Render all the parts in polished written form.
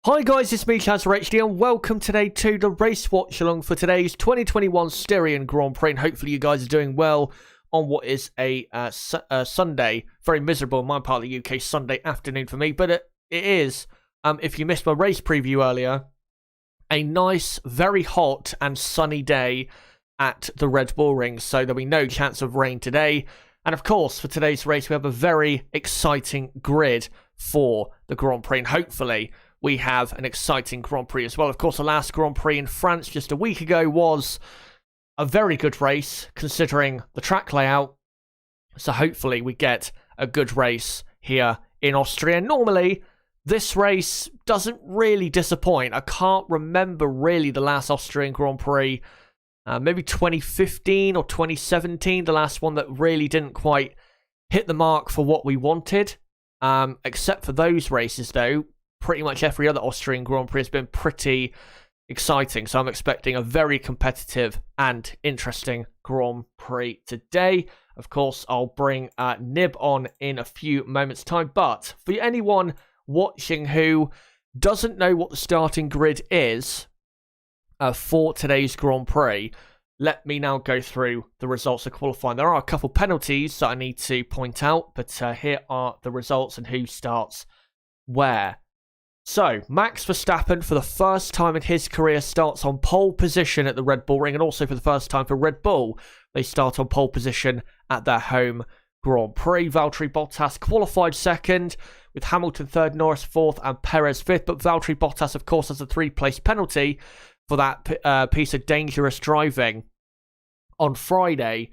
Hi guys, it's me, HD, and welcome today to the race watch-along for today's 2021 Styrian Grand Prix, and hopefully you guys are doing well on what is a Sunday, very miserable in my part of the UK, Sunday afternoon for me, but it is, if you missed my race preview earlier, a nice, very hot and sunny day at the Red Bull Ring, so there'll be no chance of rain today. And of course, for today's race, we have a very exciting grid for the Grand Prix, and hopefully we have an exciting Grand Prix as well. Of course, the last Grand Prix in France just a week ago was a very good race, considering the track layout. So hopefully we get a good race here in Austria. Normally, this race doesn't really disappoint. I can't remember really the last Austrian Grand Prix. Maybe 2015 or 2017, the last one that really didn't quite hit the mark for what we wanted. Except for those races, though, pretty much every other Austrian Grand Prix has been pretty exciting. So I'm expecting a very competitive and interesting Grand Prix today. Of course, I'll bring Nib on in a few moments' time. But for anyone watching who doesn't know what the starting grid is for today's Grand Prix, let me now go through the results of qualifying. There are a couple penalties that I need to point out, but here are the results and who starts where. So, Max Verstappen, for the first time in his career, starts on pole position at the Red Bull Ring, and also for the first time for Red Bull, they start on pole position at their home Grand Prix. Valtteri Bottas qualified second, with Hamilton third, Norris fourth, and Perez fifth, but Valtteri Bottas, of course, has a three-place penalty for that piece of dangerous driving on Friday.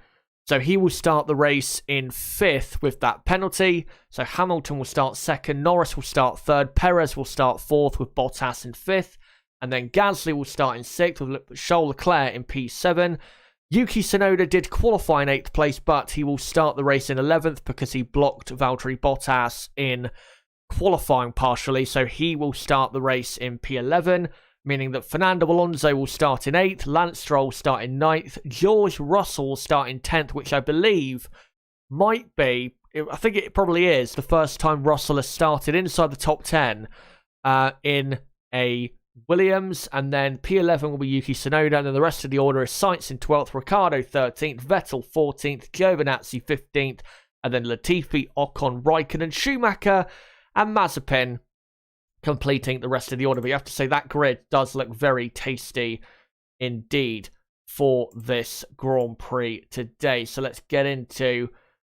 So he will start the race in fifth with that penalty. So Hamilton will start second, Norris will start third, Perez will start fourth with Bottas in fifth, and then Gasly will start in sixth with Charles Leclerc in P7. Yuki Tsunoda did qualify in 8th place, but he will start the race in 11th because he blocked Valtteri Bottas in qualifying partially. So he will start the race in P11. Meaning that Fernando Alonso will start in 8th, Lance Stroll will start in 9th, George Russell will start in 10th, which I believe might be, I think it probably is, the first time Russell has started inside the top 10 in a Williams. And then P11 will be Yuki Tsunoda, and then the rest of the order is Sainz in 12th, Ricciardo 13th, Vettel 14th, Giovinazzi 15th, and then Latifi, Ocon, Raikkonen, Schumacher, and Mazepin completing the rest of the order. But you have to say that grid does look very tasty indeed for this Grand Prix today. So let's get into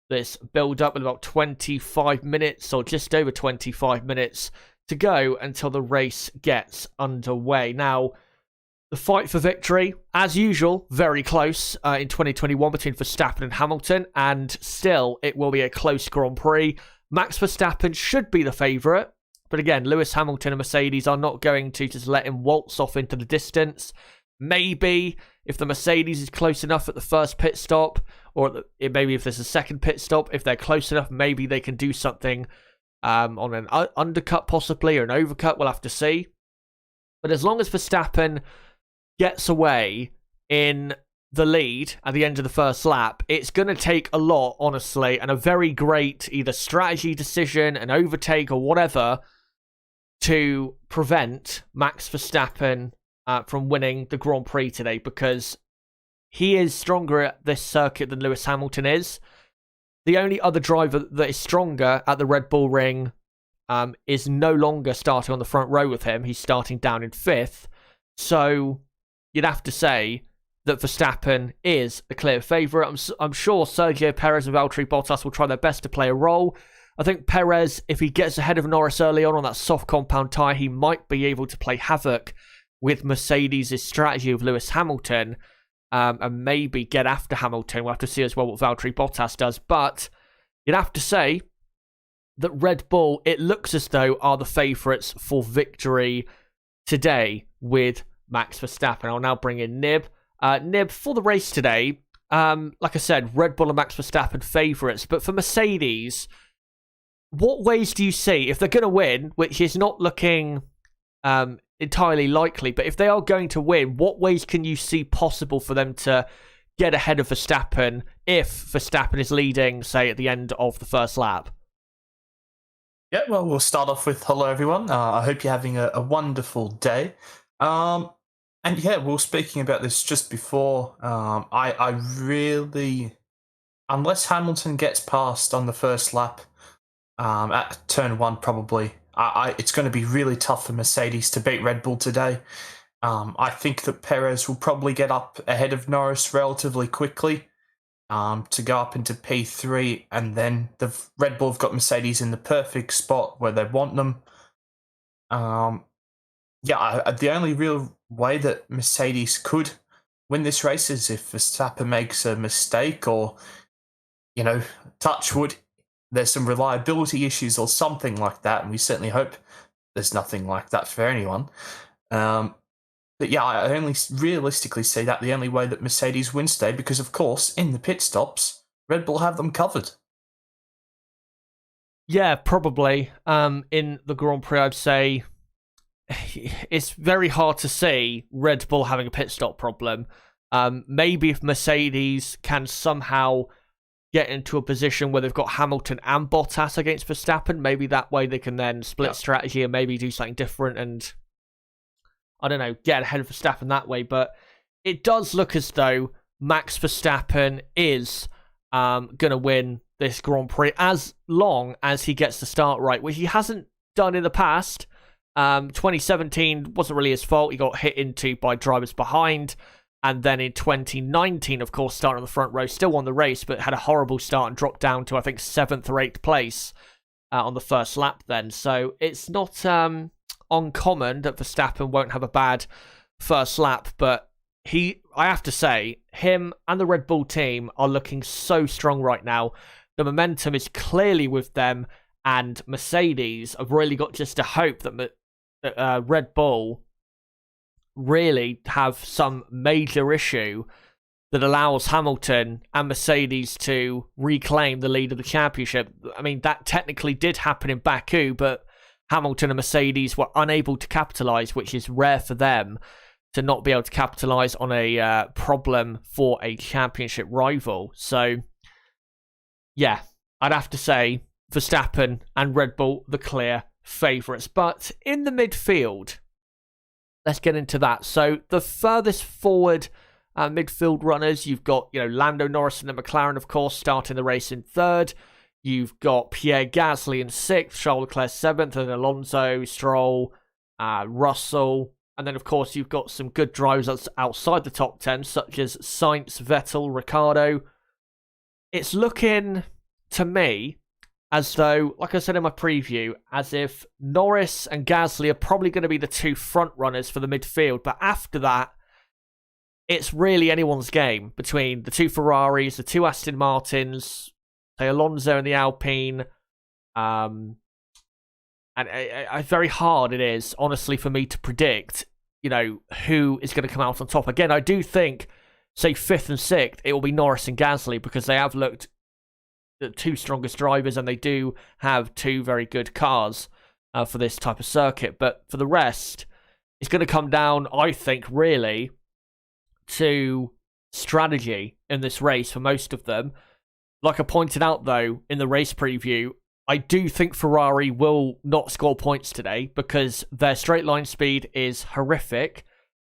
this build up with about 25 minutes or just over 25 minutes to go until the race gets underway. Now, the fight for victory, as usual, very close in 2021 between Verstappen and Hamilton, and still it will be a close Grand Prix. Max Verstappen should be the favourite. But again, Lewis Hamilton and Mercedes are not going to just let him waltz off into the distance. Maybe if the Mercedes is close enough at the first pit stop, or maybe if there's a second pit stop, if they're close enough, maybe they can do something on an undercut possibly, or an overcut. We'll have to see. But as long as Verstappen gets away in the lead at the end of the first lap, it's going to take a lot, honestly, and a very great either strategy decision, an overtake, or whatever, to prevent Max Verstappen from winning the Grand Prix today, because he is stronger at this circuit than Lewis Hamilton is. The only other driver that is stronger at the Red Bull Ring is no longer starting on the front row with him. He's starting down in 5th. So you'd have to say that Verstappen is the clear favourite. I'm sure Sergio Perez and Valtteri Bottas will try their best to play a role. I think Perez, if he gets ahead of Norris early on that soft compound tyre, he might be able to play havoc with Mercedes' strategy of Lewis Hamilton and maybe get after Hamilton. We'll have to see as well what Valtteri Bottas does. But you'd have to say that Red Bull, it looks as though, are the favourites for victory today with Max Verstappen. I'll now bring in Nib. Nib, for the race today, like I said, Red Bull and Max Verstappen favourites. But for Mercedes, what ways do you see, if they're going to win, which is not looking entirely likely, but if they are going to win, what ways can you see possible for them to get ahead of Verstappen if Verstappen is leading, say, at the end of the first lap? Yeah, well, we'll start off with hello, everyone. I hope you're having a wonderful day. Um, and yeah, we were speaking about this just before. I really, unless Hamilton gets past on the first lap at turn one, probably, it's going to be really tough for Mercedes to beat Red Bull today. I think that Perez will probably get up ahead of Norris relatively quickly to go up into P3, and then the Red Bull have got Mercedes in the perfect spot where they want them. Um, the only real way that Mercedes could win this race is if Verstappen makes a mistake, or touch wood, there's some reliability issues or something like that, and we certainly hope there's nothing like that for anyone. But yeah, I only realistically see that the only way that Mercedes wins today, because of course, in the pit stops, Red Bull have them covered. Yeah, probably. In the Grand Prix, I'd say it's very hard to see Red Bull having a pit stop problem. Maybe if Mercedes can somehow get into a position where they've got Hamilton and Bottas against Verstappen, maybe that way they can then split strategy and maybe do something different and, I don't know, get ahead of Verstappen that way. But it does look as though Max Verstappen is going to win this Grand Prix as long as he gets the start right, which he hasn't done in the past. 2017 wasn't really his fault. He got hit into by drivers behind. And then in 2019, of course, starting on the front row, still won the race, but had a horrible start and dropped down to, I think, 7th or 8th place on the first lap then. So it's not uncommon that Verstappen won't have a bad first lap, but I have to say, him and the Red Bull team are looking so strong right now. The momentum is clearly with them, and Mercedes have really got just to hope that Red Bull really have some major issue that allows Hamilton and Mercedes to reclaim the lead of the championship. I mean, that technically did happen in Baku, but Hamilton and Mercedes were unable to capitalise, which is rare for them to not be able to capitalise on a problem for a championship rival. So, yeah, I'd have to say Verstappen and Red Bull the clear favourites. But in the midfield, let's get into that. So the furthest forward midfield runners, you've got Lando Norris and the McLaren, of course, starting the race in third. You've got Pierre Gasly in sixth, Charles Leclerc seventh, and Alonso, Stroll, Russell. And then, of course, you've got some good drivers outside the top 10, such as Sainz, Vettel, Ricciardo. It's looking, to me, as though, like I said in my preview, as if Norris and Gasly are probably going to be the two front runners for the midfield. But after that, it's really anyone's game between the two Ferraris, the two Aston Martins, say Alonso and the Alpine. And very hard it is, honestly, for me to predict, who is going to come out on top. Again, I do think, say, 5th and 6th, it will be Norris and Gasly, because they have looked the two strongest drivers, and they do have two very good cars for this type of circuit. But for the rest, it's going to come down, I think, really to strategy in this race for most of them. Like I pointed out, though, in the race preview, I do think Ferrari will not score points today because their straight line speed is horrific.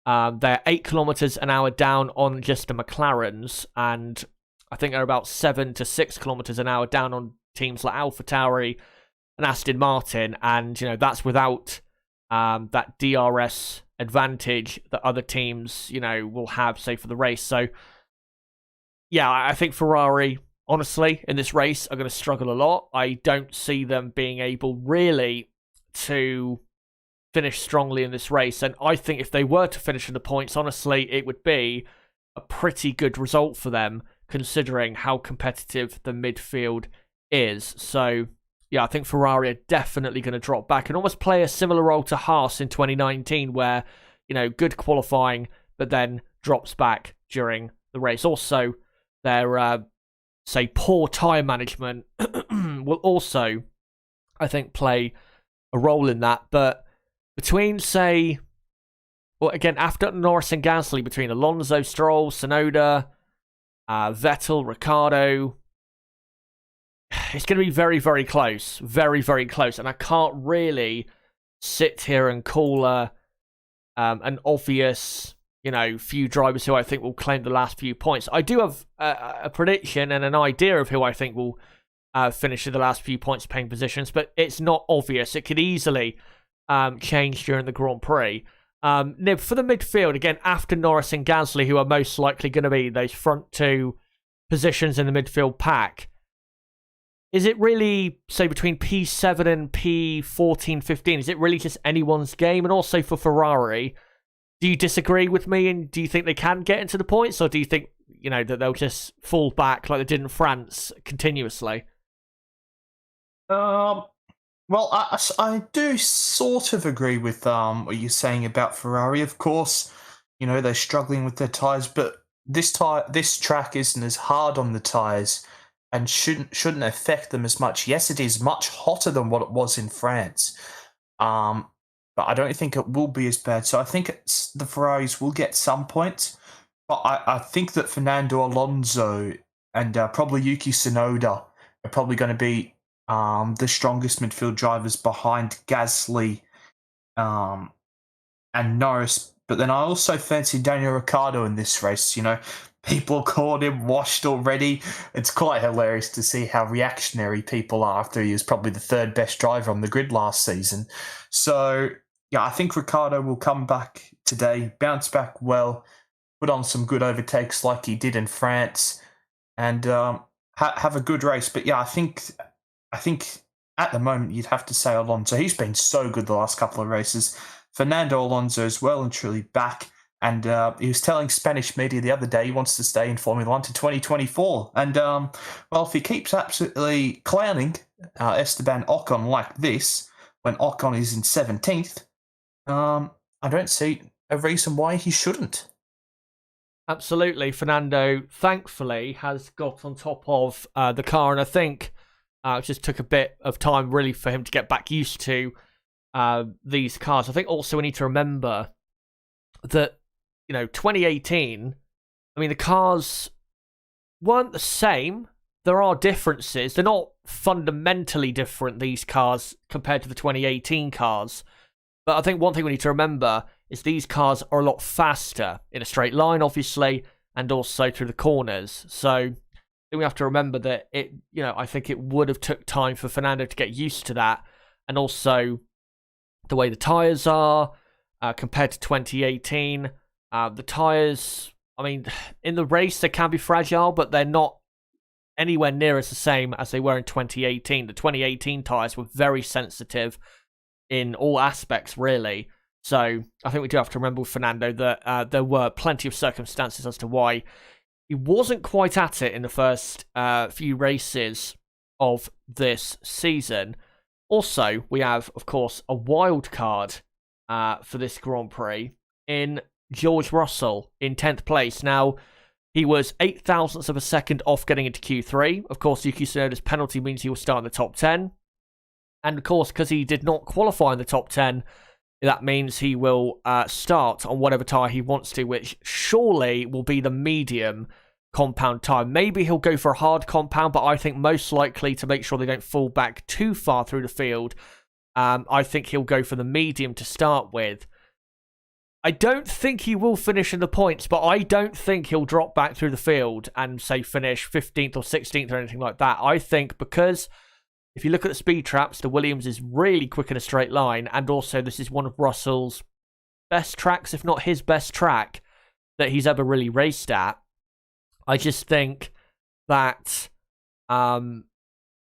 They're 8 kilometers an hour down on just the McLarens, and I think they're about 7 to 6 kilometers an hour down on teams like AlphaTauri and Aston Martin. And, that's without that DRS advantage that other teams, will have, say, for the race. So, yeah, I think Ferrari, honestly, in this race are going to struggle a lot. I don't see them being able really to finish strongly in this race. And I think if they were to finish in the points, honestly, it would be a pretty good result for them, considering how competitive the midfield is. So, yeah, I think Ferrari are definitely going to drop back and almost play a similar role to Haas in 2019, where, good qualifying, but then drops back during the race. Also, their, say, poor tyre management will also, I think, play a role in that. But between, say, well, again, after Norris and Gasly, between Alonso, Stroll, Tsunoda, Vettel, Ricciardo, it's going to be very, very close. Very, very close. And I can't really sit here and call an obvious, few drivers who I think will claim the last few points. I do have a prediction and an idea of who I think will finish in the last few points paying positions, but it's not obvious. It could easily change during the Grand Prix. Nib, for the midfield, again, after Norris and Gasly, who are most likely going to be those front two positions in the midfield pack, is it really, say, between P7 and P14, 15, is it really just anyone's game? And also for Ferrari, do you disagree with me, and do you think they can get into the points, or do you think, that they'll just fall back like they did in France continuously? Well, I do sort of agree with what you're saying about Ferrari. Of course, they're struggling with their tyres, but this track isn't as hard on the tyres and shouldn't affect them as much. Yes, it is much hotter than what it was in France, but I don't think it will be as bad. So I think the Ferraris will get some points, but I think that Fernando Alonso and probably Yuki Tsunoda are probably going to be the strongest midfield drivers behind Gasly and Norris. But then I also fancy Daniel Ricciardo in this race. People called him washed already. It's quite hilarious to see how reactionary people are after he was probably the third best driver on the grid last season. So, yeah, I think Ricciardo will come back today, bounce back well, put on some good overtakes like he did in France, and have a good race. But yeah, I think at the moment you'd have to say Alonso. He's been so good the last couple of races. Fernando Alonso is well and truly back. And he was telling Spanish media the other day he wants to stay in Formula 1 to 2024. And, well, if he keeps absolutely clowning Esteban Ocon like this, when Ocon is in 17th, I don't see a reason why he shouldn't. Absolutely. Fernando, thankfully, has got on top of the car. And I think it just took a bit of time, really, for him to get back used to these cars. I think also we need to remember that 2018, the cars weren't the same. There are differences. They're not fundamentally different, these cars, compared to the 2018 cars. But I think one thing we need to remember is these cars are a lot faster in a straight line, obviously, and also through the corners. So I think we have to remember that I think it would have took time for Fernando to get used to that. And also the way the tyres are compared to 2018. The tyres, in the race, they can be fragile, but they're not anywhere near as the same as they were in 2018. The 2018 tyres were very sensitive in all aspects, really. So I think we do have to remember with Fernando that there were plenty of circumstances as to why he wasn't quite at it in the first few races of this season. Also, we have, of course, a wild card for this Grand Prix in George Russell in 10th place. Now, he was 8 thousandths of a second off getting into Q3. Of course, Yuki Tsunoda's penalty means he will start in the top 10. And of course, because he did not qualify in the top 10, that means he will start on whatever tyre he wants to, which surely will be the medium compound tyre. Maybe he'll go for a hard compound, but I think most likely, to make sure they don't fall back too far through the field, I think he'll go for the medium to start with. I don't think he will finish in the points, but I don't think he'll drop back through the field and, say, finish 15th or 16th or anything like that. I think because if you look at the speed traps, the Williams is really quick in a straight line, and also this is one of Russell's best tracks, if not his best track, that he's ever really raced at. I just think that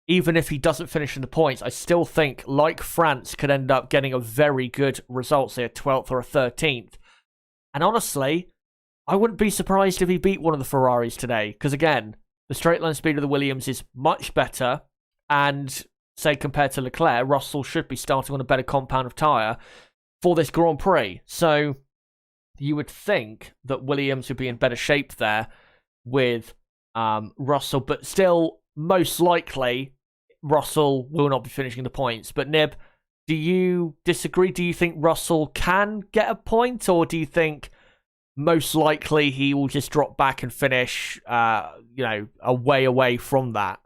even if he doesn't finish in the points, I still think, like France, could end up getting a very good result, say a 12th or a 13th. And honestly, I wouldn't be surprised if he beat one of the Ferraris today, because again, the straight line speed of the Williams is much better, and say compared to Leclerc, Russell should be starting on a better compound of tyre for this Grand Prix. So you would think that Williams would be in better shape there with Russell, but still, most likely, Russell will not be finishing the points. But Nib, do you disagree? Do you think Russell can get a point, or do you think most likely he will just drop back and finish, a way away from that?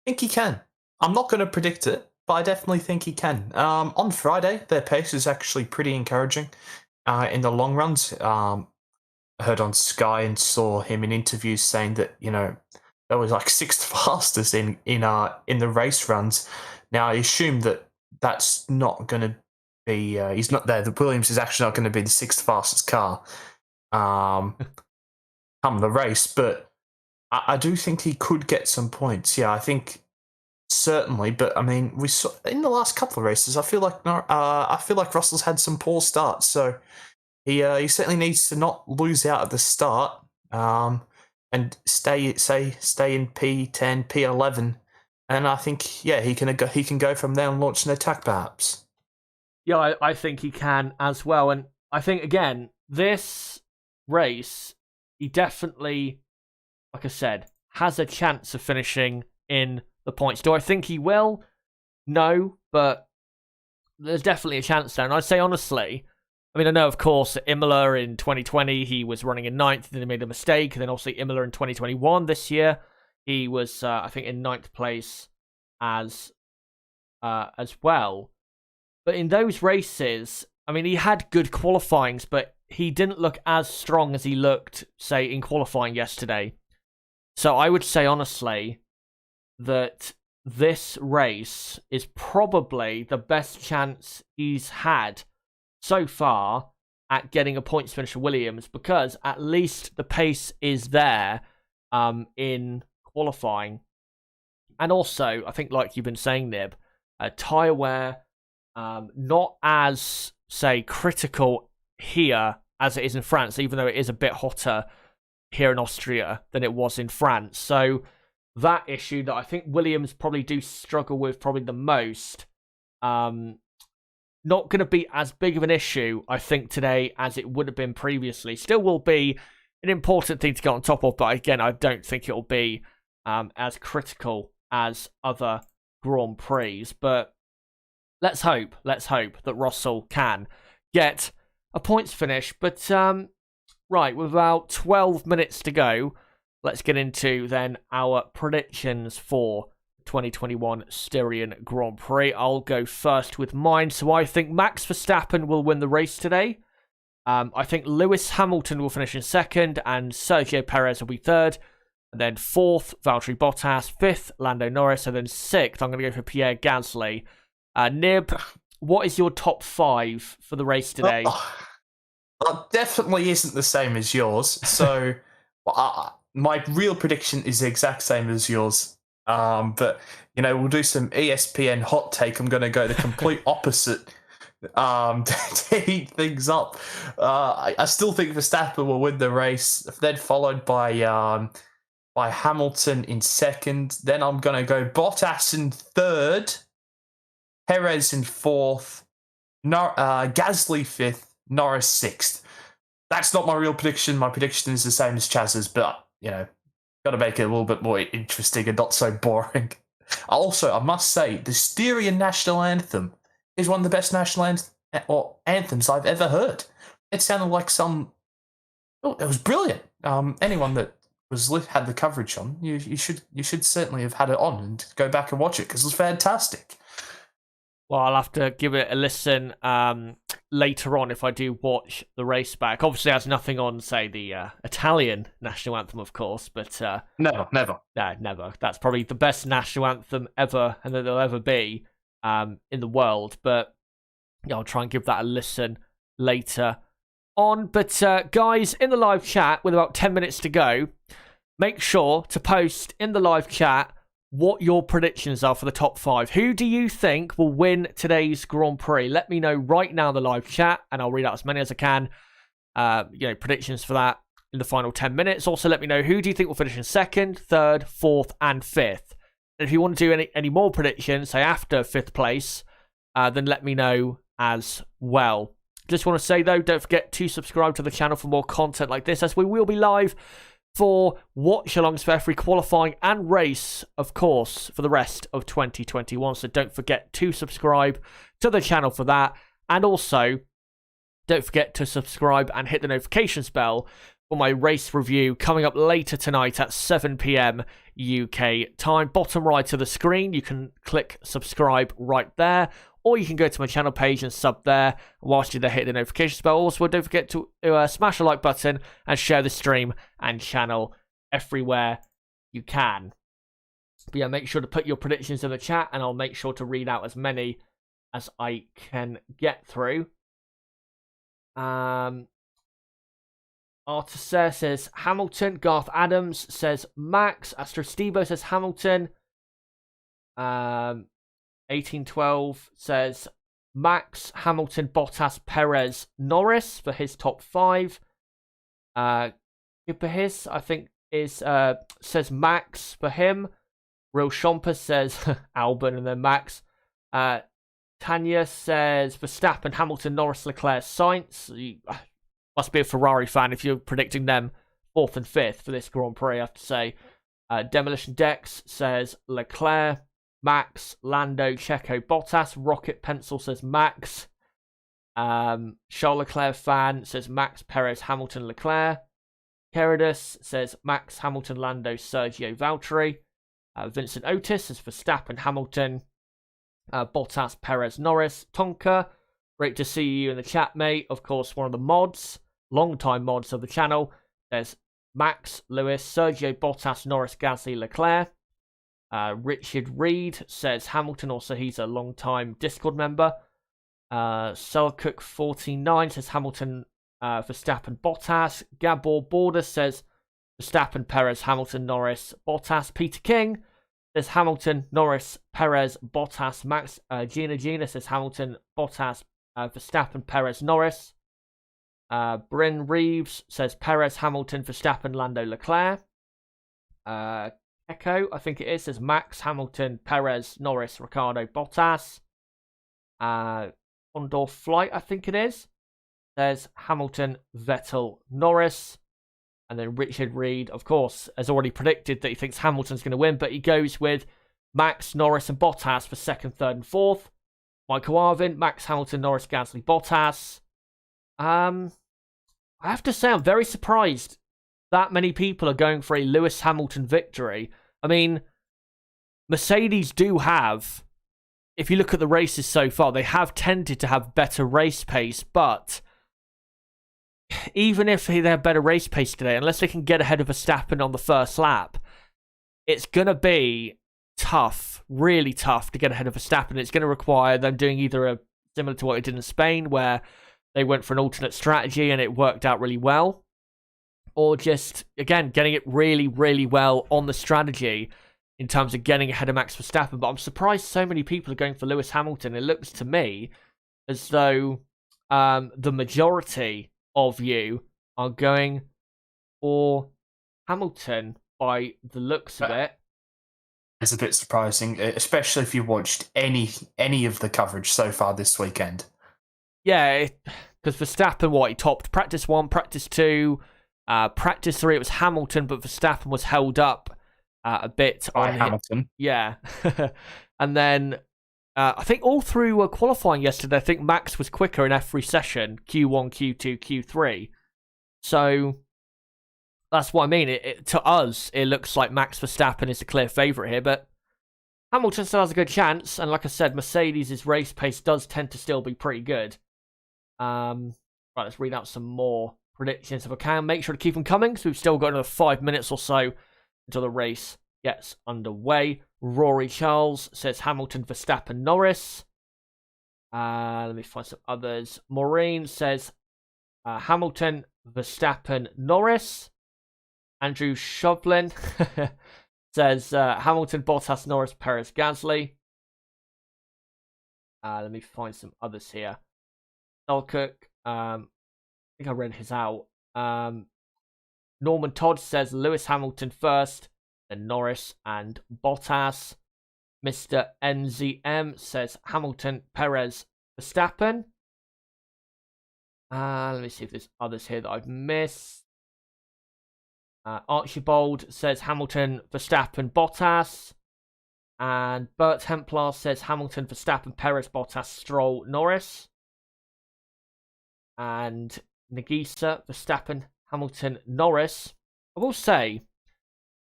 think he can. I'm not going to predict it, but I definitely think he can. On Friday, their pace is actually pretty encouraging in the long runs. I heard on Sky and saw him in interviews saying that, that was like sixth fastest in the race runs. Now, I assume that that's not going to be... he's not there. The Williams is actually not going to be the sixth fastest car come the race, but I do think he could get some points. Yeah, I think... Certainly, but I mean, we saw in the last couple of races. I feel like Russell's had some poor starts, so he certainly needs to not lose out at the start, and stay in P10, P11, and I think he can go from there and launch an attack perhaps. Yeah, I think he can as well, and I think again this race he definitely, like I said, has a chance of finishing in the points. Do I think he will? No, but there's definitely a chance there. And I'd say honestly, I mean, I know of course at Imola in 2020 he was running in ninth, then he made a mistake, and then also Imola in 2021 this year he was I think in ninth place as well. But in those races, I mean, he had good qualifyings, but he didn't look as strong as he looked, say, in qualifying yesterday. So I would say honestly that this race is probably the best chance he's had so far at getting a points finish for Williams, because at least the pace is there in qualifying. And also, I think like you've been saying, Nib, tyre wear, not as, say, critical here as it is in France, even though it is a bit hotter here in Austria than it was in France. So that issue that I think Williams probably do struggle with probably the most, not going to be as big of an issue, I think, today as it would have been previously. Still will be an important thing to get on top of, but again, I don't think it will be as critical as other Grand Prix. But let's hope that Russell can get a points finish. But right, with about 12 minutes to go, let's get into then our predictions for 2021 Styrian Grand Prix. I'll go first with mine. So I think Max Verstappen will win the race today. I think Lewis Hamilton will finish in second, and Sergio Perez will be third. And then fourth, Valtteri Bottas. Fifth, Lando Norris. And then sixth, I'm going to go for Pierre Gasly. Nib, what is your top five for the race today? That definitely isn't the same as yours. So my real prediction is the exact same as yours. But, we'll do some ESPN hot take. I'm going to go the complete opposite to heat things up. I still think Verstappen will win the race, then followed by Hamilton in second. Then I'm going to go Bottas in third, Perez in fourth, Gasly fifth, Norris sixth. That's not my real prediction. My prediction is the same as Chaz's, but, got to make it a little bit more interesting and not so boring. Also, I must say, the Styrian national anthem is one of the best national anthems I've ever heard. It sounded like it was brilliant. Anyone that had the coverage on, you should certainly have had it on and go back and watch it, because it was fantastic. Well, I'll have to give it a listen later on if I do watch the race back. Obviously, it has nothing on, say, the Italian national anthem, of course, but... Never. No, never. That's probably the best national anthem ever, and that there'll ever be in the world. But I'll try and give that a listen later on. But, guys, in the live chat, with about 10 minutes to go, make sure to post in the live chat what your predictions are for the top five. Who do you think will win today's Grand Prix? Let me know right now in the live chat, and I'll read out as many as I can. Predictions for that in the final 10 minutes. Also, let me know who do you think will finish in second, third, fourth, and fifth. And if you want to do any more predictions, say after fifth place, then let me know as well. Just want to say, though, don't forget to subscribe to the channel for more content like this, as we will be live for watch-alongs for every qualifying and race, of course, for the rest of 2021. So don't forget to subscribe to the channel for that. And also, don't forget to subscribe and hit the notifications bell for my race review coming up later tonight at 7 p.m. UK time. Bottom right of the screen, you can click subscribe right there, or you can go to my channel page and sub there whilst you're there, hit the notifications bell. Also, don't forget to smash the like button and share the stream and channel everywhere you can. But yeah, make sure to put your predictions in the chat, and I'll make sure to read out as many as I can get through. Artiser says Hamilton. Garth Adams says Max. Astro Stevo says Hamilton. 1812 says Max, Hamilton, Bottas, Perez, Norris for his top 5. His, I think, is says Max for him. Real Shomper says Albon and then Max. Tanya says Verstappen, Hamilton, Norris, Leclerc, Sainz. You must be a Ferrari fan if you're predicting them 4th and 5th for this Grand Prix, I have to say. Demolition Dex says Leclerc, Max, Lando, Checo, Bottas. Rocket Pencil says Max. Charles Leclerc fan says Max, Perez, Hamilton, Leclerc. Keridus says Max, Hamilton, Lando, Sergio, Valtteri. Vincent Otis says Verstappen, Hamilton, Bottas, Perez, Norris. Tonka, great to see you in the chat, mate. Of course, one of the mods, long-time mods of the channel. There's Max, Lewis, Sergio, Bottas, Norris, Gasly, Leclerc. Richard Reed says Hamilton, also he's a long-time Discord member. Selcook49 says Hamilton, Verstappen, Bottas. Gabor Border says Verstappen, Perez, Hamilton, Norris, Bottas. Peter King says Hamilton, Norris, Perez, Bottas, Max. Gina says Hamilton, Bottas, Verstappen, Perez, Norris. Bryn Reeves says Perez, Hamilton, Verstappen, Lando, Leclerc. Echo, I think it is, says Max, Hamilton, Perez, Norris, Ricciardo, Bottas. Condor Flight, I think it is, says Hamilton, Vettel, Norris. And then Richard Reed, of course, has already predicted that he thinks Hamilton's going to win, but he goes with Max, Norris, and Bottas for 2nd, 3rd, and 4th. Michael Arvin, Max, Hamilton, Norris, Gasly, Bottas. I have to say, I'm very surprised that many people are going for a Lewis Hamilton victory. I mean, Mercedes do have, if you look at the races so far, they have tended to have better race pace, but even if they have better race pace today, unless they can get ahead of Verstappen on the first lap, it's going to be tough, really tough to get ahead of Verstappen. It's going to require them doing either similar to what they did in Spain, where they went for an alternate strategy and it worked out really well, or just, again, getting it really, really well on the strategy in terms of getting ahead of Max Verstappen. But I'm surprised so many people are going for Lewis Hamilton. It looks to me as though the majority of you are going for Hamilton by the looks of it. It's a bit surprising, especially if you watched any of the coverage so far this weekend. Yeah, because Verstappen, he topped practice 1, practice 2, practice 3, it was Hamilton, but Verstappen was held up a bit by Hamilton. Yeah. And then I think all through qualifying yesterday, I think Max was quicker in every session, Q1, Q2, Q3. So that's what I mean. To us, it looks like Max Verstappen is the clear favourite here, but Hamilton still has a good chance. And like I said, Mercedes' race pace does tend to still be pretty good. Right, let's read out some more predictions if I can. Make sure to keep them coming, so we've still got another 5 minutes or so until the race gets underway. Rory Charles says Hamilton, Verstappen, Norris. Let me find some others. Maureen says Hamilton, Verstappen, Norris. Andrew Shovlin says Hamilton, Bottas, Norris, Perez, Gasly. Let me find some others here. Selcook, I think I read his out. Norman Todd says Lewis Hamilton first, then Norris and Bottas. Mr. NZM says Hamilton, Perez, Verstappen. Let me see if there's others here that I've missed. Archibald says Hamilton, Verstappen, Bottas. And Bert Templar says Hamilton, Verstappen, Perez, Bottas, Stroll, Norris. And Nagisa, Verstappen, Hamilton, Norris. I will say,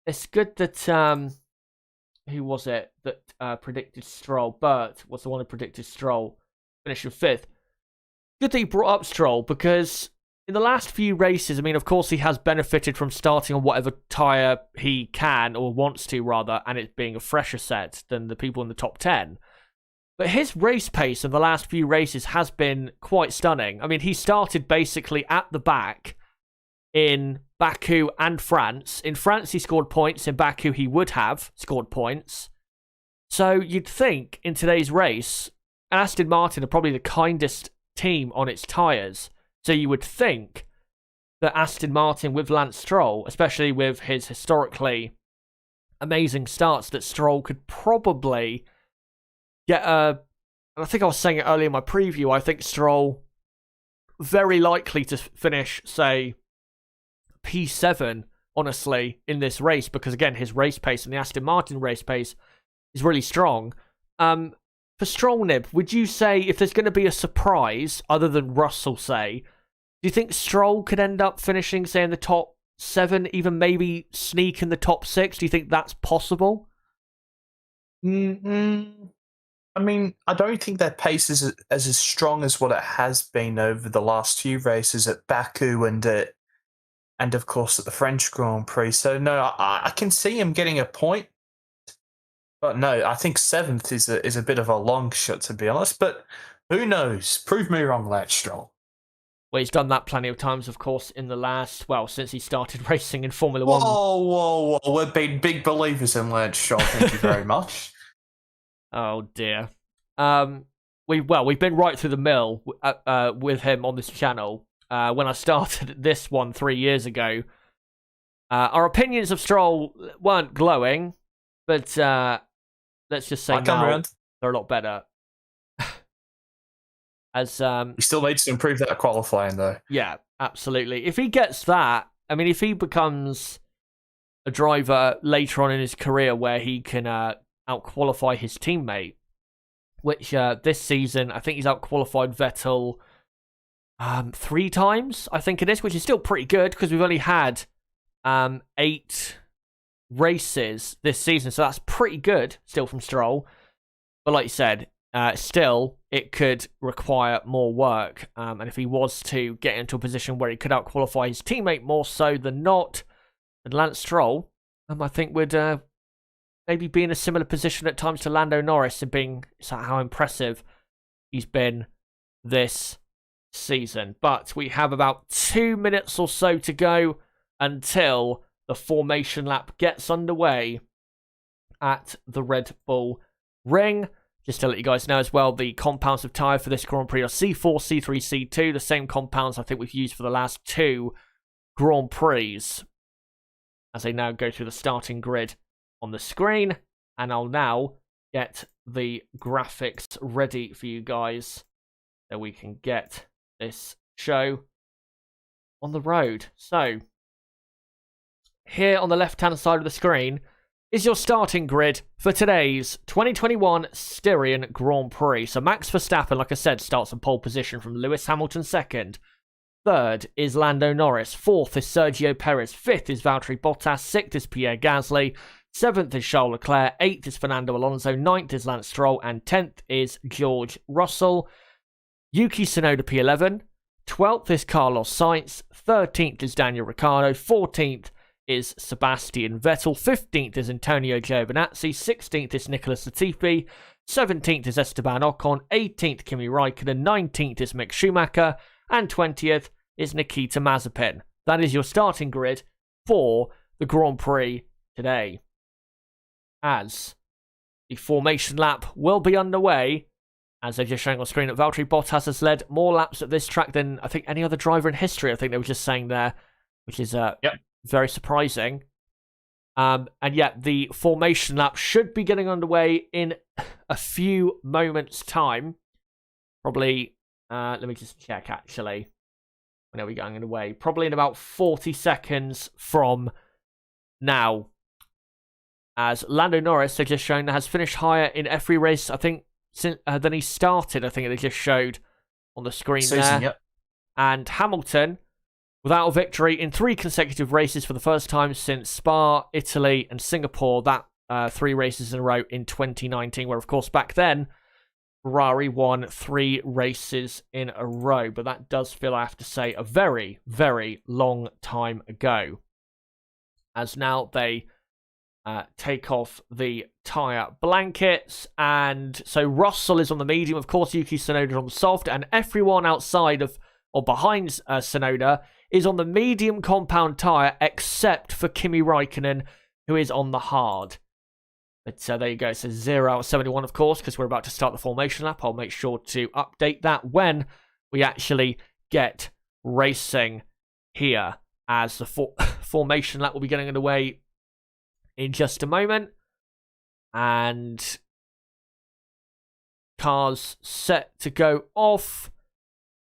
it's good that, who was it that predicted Stroll? Bert was the one who predicted Stroll finishing 5th. Good that he brought up Stroll, because in the last few races, I mean, of course, he has benefited from starting on whatever tyre he can, or wants to, rather, and it being a fresher set than the people in the top 10. But his race pace in the last few races has been quite stunning. I mean, he started basically at the back in Baku and France. In France, he scored points. In Baku, he would have scored points. So you'd think in today's race, Aston Martin are probably the kindest team on its tyres. So you would think that Aston Martin with Lance Stroll, especially with his historically amazing starts, that Stroll could probably get a... And I think I was saying it earlier in my preview, I think Stroll very likely to finish, say, P7, honestly, in this race, because again, his race pace and the Aston Martin race pace is really strong. For Stroll, Nib, would you say if there's going to be a surprise, other than Russell, say, do you think Stroll could end up finishing, say, in the top 7, even maybe sneak in the top 6? Do you think that's possible? I mean, I don't think their pace is as strong as what it has been over the last few races at Baku and of course at the French Grand Prix. So no, I can see him getting a point, but no, I think 7th is a bit of a long shot, to be honest. But who knows? Prove me wrong, Lance Stroll. Well, he's done that plenty of times, of course, in the last, well, since he started racing in Formula 1. Whoa. We've been big believers in Lance Stroll, thank you very much. Oh, dear. We've been right through the mill with him on this channel. When I started this one 3 years ago, our opinions of Stroll weren't glowing, but let's just say now they're a lot better. As he still needs to improve that qualifying, though. Yeah, absolutely. If he gets that, I mean, if he becomes a driver later on in his career where he can out-qualify his teammate, which this season, I think he's out-qualified Vettel 3 times, I think it is, which is still pretty good because we've only had 8 races this season, so that's pretty good still from Stroll. But like you said, still, it could require more work. And if he was to get into a position where he could out-qualify his teammate more so than not, then Lance Stroll, I think would maybe be in a similar position at times to Lando Norris in being how impressive he's been this season. But we have about 2 minutes or so to go until the formation lap gets underway at the Red Bull Ring. Just to let you guys know as well, the compounds of tyre for this Grand Prix are C4, C3, C2, the same compounds I think we've used for the last 2 Grand Prix. As they now go through the starting grid on the screen, and I'll now get the graphics ready for you guys so we can get this show on the road. So, here on the left-hand side of the screen is your starting grid for today's 2021 Styrian Grand Prix. So Max Verstappen, like I said, starts in pole position from Lewis Hamilton second. Third is Lando Norris. Fourth is Sergio Perez. Fifth is Valtteri Bottas. Sixth is Pierre Gasly. Seventh is Charles Leclerc. Eighth is Fernando Alonso. Ninth is Lance Stroll. And 10th is George Russell. Yuki Tsunoda P11. 12th is Carlos Sainz. 13th is Daniel Ricciardo. 14th is Sebastian Vettel. 15th is Antonio Giovinazzi. 16th is Nicholas Latifi. 17th is Esteban Ocon. 18th Kimi Raikkonen. 19th is Mick Schumacher. And 20th is Nikita Mazepin. That is your starting grid for the Grand Prix today. As the formation lap will be underway, as they're just showing on screen, that Valtteri Bottas has led more laps at this track than I think any other driver in history. I think they were just saying there, which is very surprising. And yet the formation lap should be getting underway in a few moments' time. Probably, let me just check actually. When are we going underway? Probably in about 40 seconds from now. As Lando Norris, they've just shown, has finished higher in every race, I think, since than he started. I think they just showed on the screen there. Yep. And Hamilton without a victory in 3 consecutive races for the first time since Spa, Italy, and Singapore. That 3 races in a row in 2019, where, of course, back then, Ferrari won 3 races in a row. But that does feel, I have to say, a very, very long time ago. As now they take off the tyre blankets. And so Russell is on the medium. Of course, Yuki Tsunoda on the soft. And everyone outside of or behind Tsunoda is on the medium compound tyre, except for Kimi Räikkönen, who is on the hard. But there you go. So 0 out of 71, of course, because we're about to start the formation lap. I'll make sure to update that when we actually get racing here, as the formation lap will be getting underway in just a moment. And cars set to go off.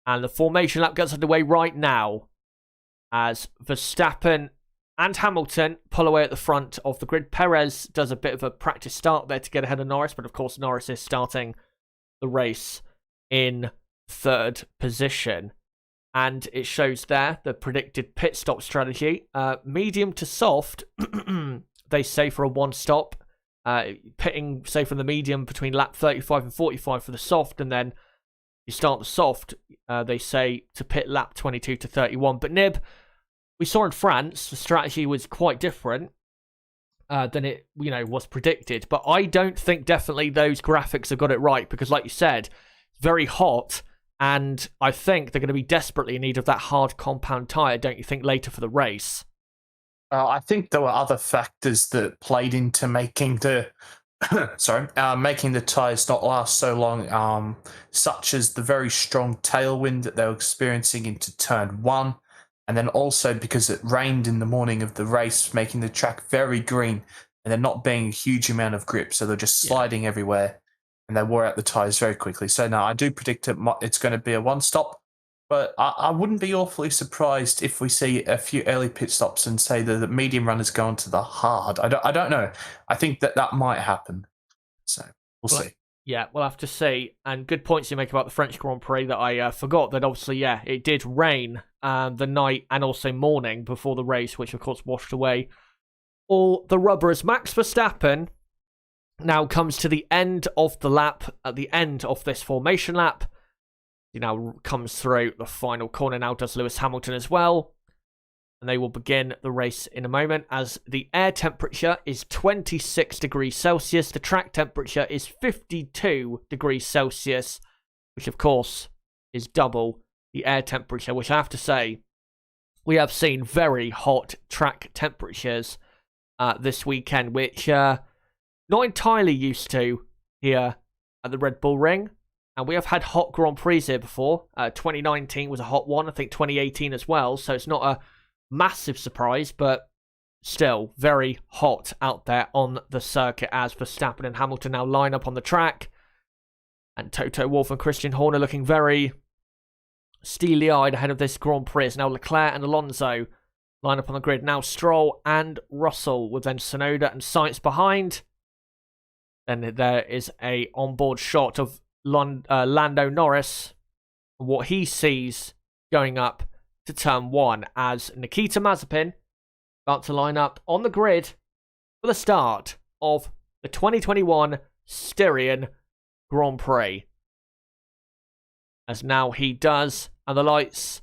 And the formation lap gets underway right now, as Verstappen and Hamilton pull away at the front of the grid. Perez does a bit of a practice start there to get ahead of Norris, but of course Norris is starting the race in 3rd position. And it shows there the predicted pit stop strategy. Medium to soft, they say for a 1 stop. Pitting, say, from the medium between lap 35 and 45 for the soft, and then you start the soft, they say to pit lap 22 to 31. But Nib, we saw in France, the strategy was quite different than it, was predicted. But I don't think definitely those graphics have got it right, because like you said, very hot, and I think they're going to be desperately in need of that hard compound tyre, don't you think, later for the race? I think there were other factors that played into making the making the tyres not last so long, such as the very strong tailwind that they were experiencing into turn 1, and then also because it rained in the morning of the race, making the track very green, and there not being a huge amount of grip, so they're just sliding everywhere, and they wore out the tyres very quickly. So no, I do predict it's going to be a 1 stop, but I wouldn't be awfully surprised if we see a few early pit stops and say that the medium runners go on to the hard. I don't know. I think that might happen. So we'll see. Yeah, we'll have to see. And good points you make about the French Grand Prix that I forgot that obviously, it did rain the night and also morning before the race, which of course washed away all the rubber, as Max Verstappen now comes to the end of the lap, at the end of this formation lap. He now comes through the final corner, now does Lewis Hamilton as well. And they will begin the race in a moment, as the air temperature is 26 degrees Celsius. The track temperature is 52 degrees Celsius, which of course is double the air temperature, which I have to say, we have seen very hot track temperatures this weekend, which not entirely used to here at the Red Bull Ring. And we have had hot Grand Prix here before. 2019 was a hot one. I think 2018 as well. So it's not a massive surprise, but still very hot out there on the circuit, as Verstappen and Hamilton now line up on the track. And Toto Wolff and Christian Horner looking very steely-eyed ahead of this Grand Prix. Now Leclerc and Alonso line up on the grid. Now Stroll and Russell, with then Tsunoda and Sainz behind. Then there is a onboard shot of Lando Norris, what he sees going up to turn 1, as Nikita Mazepin about to line up on the grid for the start of the 2021 Styrian Grand Prix. As now he does, and the lights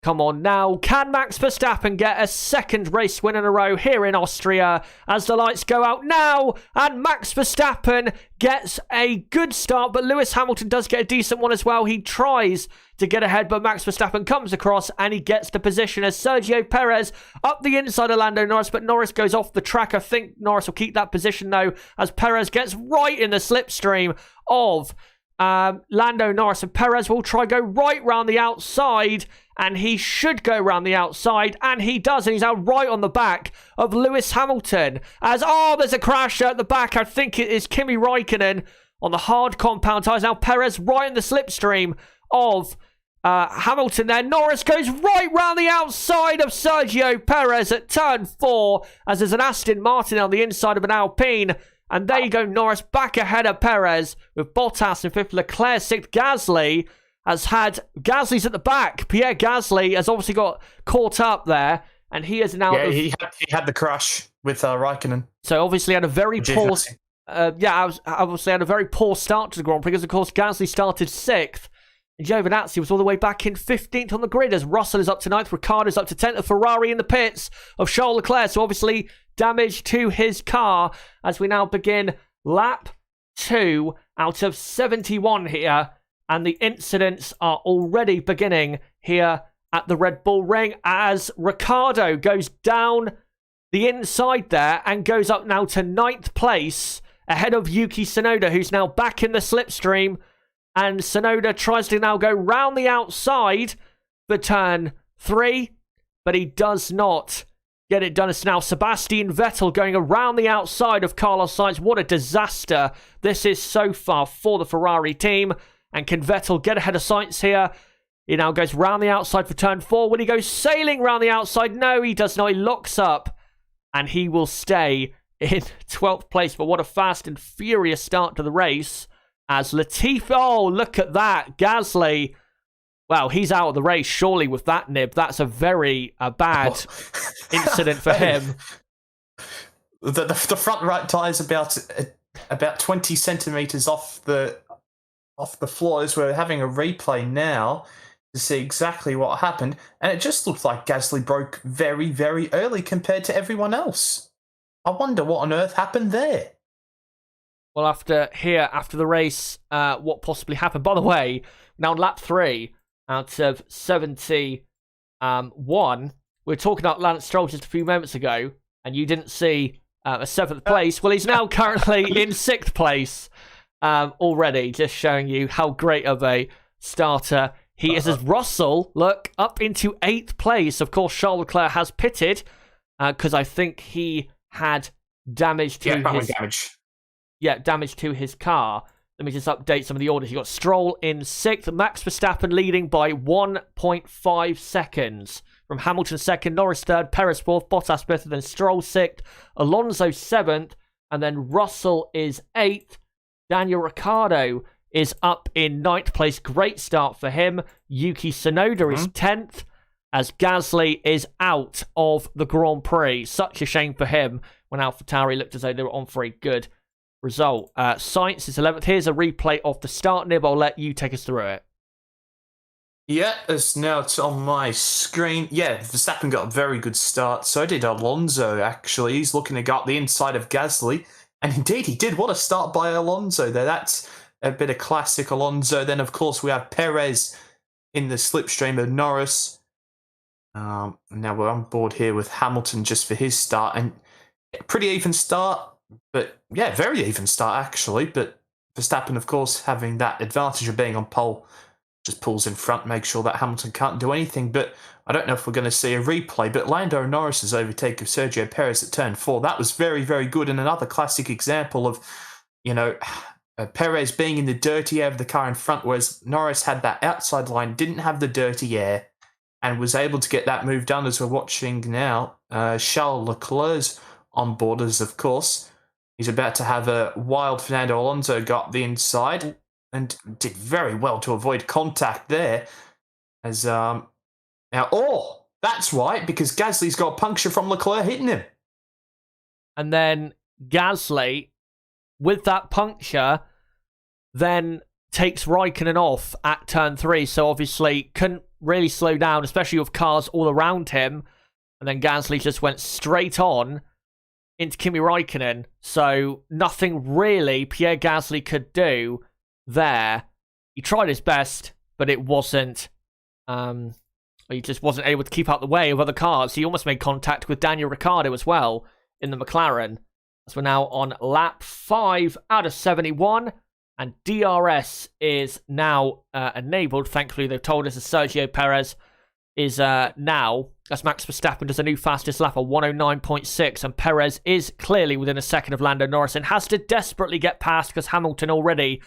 come on now. Can Max Verstappen get a second race win in a row here in Austria, as the lights go out now? And Max Verstappen gets a good start, but Lewis Hamilton does get a decent one as well. He tries to get ahead, but Max Verstappen comes across and he gets the position as Sergio Perez up the inside of Lando Norris, but Norris goes off the track. I think Norris will keep that position though, as Perez gets right in the slipstream of Lando Norris, and Perez will try go right round the outside, and he should go round the outside, and he does, and he's out right on the back of Lewis Hamilton, as there's a crash at the back. I think it is Kimi Räikkönen on the hard compound tyres. Now Perez right in the slipstream of Hamilton there. Norris goes right round the outside of Sergio Perez at turn 4, as there's an Aston Martin on the inside of an Alpine. And there you go, Norris back ahead of Perez, with Bottas in 5th, Leclerc 6th, Gasly has had Gasly's at the back. Pierre Gasly has obviously got caught up there, and he is now. Yeah, he had the crash with Raikkonen. So obviously had a very poor. Obviously had a very poor start to the Grand Prix because, of course, Gasly started 6th. And Giovinazzi was all the way back in 15th on the grid as Russell is up to 9th, Ricciardo's up to 10th, Ferrari in the pits of Charles Leclerc. So obviously damage to his car as we now begin lap 2 out of 71 here. And the incidents are already beginning here at the Red Bull Ring as Ricciardo goes down the inside there and goes up now to 9th place ahead of Yuki Tsunoda, who's now back in the slipstream. And Tsunoda tries to now go round the outside for turn 3, but he does not get it done. It's now Sebastian Vettel going around the outside of Carlos Sainz. What a disaster this is so far for the Ferrari team. And can Vettel get ahead of Sainz here? He now goes round the outside for turn 4. Will he go sailing round the outside? No, he does not. He locks up and he will stay in 12th place. But what a fast and furious start to the race. As Latifi, oh, look at that. Gasly, well, he's out of the race, surely, with that nib. That's a very bad incident for him. The front right tyre's about 20 centimetres off the floor as we're having a replay now to see exactly what happened. And it just looked like Gasly broke very, very early compared to everyone else. I wonder what on earth happened there. Well, after the race, what possibly happened? By the way, now on lap 3 out of 71, we were talking about Lance Stroll just a few moments ago, and you didn't see a 7th place. Well, he's now currently in 6th place already, just showing you how great of a starter he is. As Russell, look, up into 8th place. Of course, Charles Leclerc has pitted because I think he had damage to damage to his car. Let me just update some of the orders. You got Stroll in 6th, Max Verstappen leading by 1.5 seconds. From Hamilton 2nd, Norris 3rd, Perez 4th, Bottas 5th, then Stroll 6th, Alonso 7th, and then Russell is 8th. Daniel Ricciardo is up in 9th place. Great start for him. Yuki Tsunoda is 10th, as Gasly is out of the Grand Prix. Such a shame for him when AlphaTauri looked as though they were on for a good result. Sainz is 11th. Here's a replay of the start nib. I'll let you take us through it. Yeah, now it's on my screen. Yeah, Verstappen got a very good start. So did Alonso, actually. He's looking to go up the inside of Gasly. And indeed, he did. What a start by Alonso there. That's a bit of classic Alonso. Then, of course, we have Perez in the slipstream of Norris. Now we're on board here with Hamilton just for his start. And pretty even start. But, yeah, very even start, actually. But Verstappen, of course, having that advantage of being on pole, just pulls in front, makes sure that Hamilton can't do anything. But I don't know if we're going to see a replay. But Lando Norris's overtake of Sergio Perez at turn 4, that was very, very good. And another classic example of, Perez being in the dirty air of the car in front, whereas Norris had that outside line, didn't have the dirty air, and was able to get that move done, as we're watching now. Charles Leclerc's on board, as of course he's about to have a wild Fernando Alonso got the inside and did very well to avoid contact there. As that's right, because Gasly's got a puncture from Leclerc hitting him. And then Gasly, with that puncture, then takes Raikkonen off at turn 3. So obviously couldn't really slow down, especially with cars all around him. And then Gasly just went straight on into Kimi Raikkonen. So nothing really Pierre Gasly could do there. He tried his best, but it wasn't. He just wasn't able to keep out the way of other cars. He almost made contact with Daniel Ricciardo as well in the McLaren. As we're now on lap 5 out of 71, and DRS is now enabled. Thankfully, they've told us as Sergio Perez is now, as Max Verstappen does a new fastest lap of 109.6, and Perez is clearly within a second of Lando Norris and has to desperately get past because Hamilton already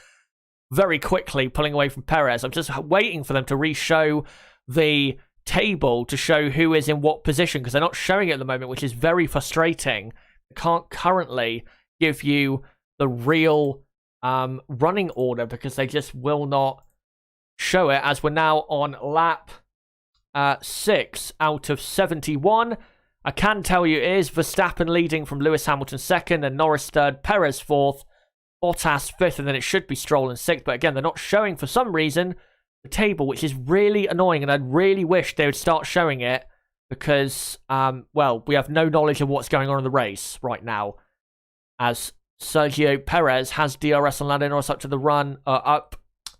very quickly pulling away from Perez. I'm just waiting for them to re-show the table to show who is in what position, because they're not showing it at the moment, which is very frustrating. They can't currently give you the real running order because they just will not show it, as we're now on lap 6 out of 71. I can tell you it is Verstappen leading from Lewis Hamilton second, and Norris third, Perez fourth, Bottas fifth, and then it should be Stroll in sixth. But again, they're not showing for some reason the table, which is really annoying, and I'd really wish they would start showing it because, well, we have no knowledge of what's going on in the race right now, as Sergio Perez has DRS on Lando Norris up to the run, up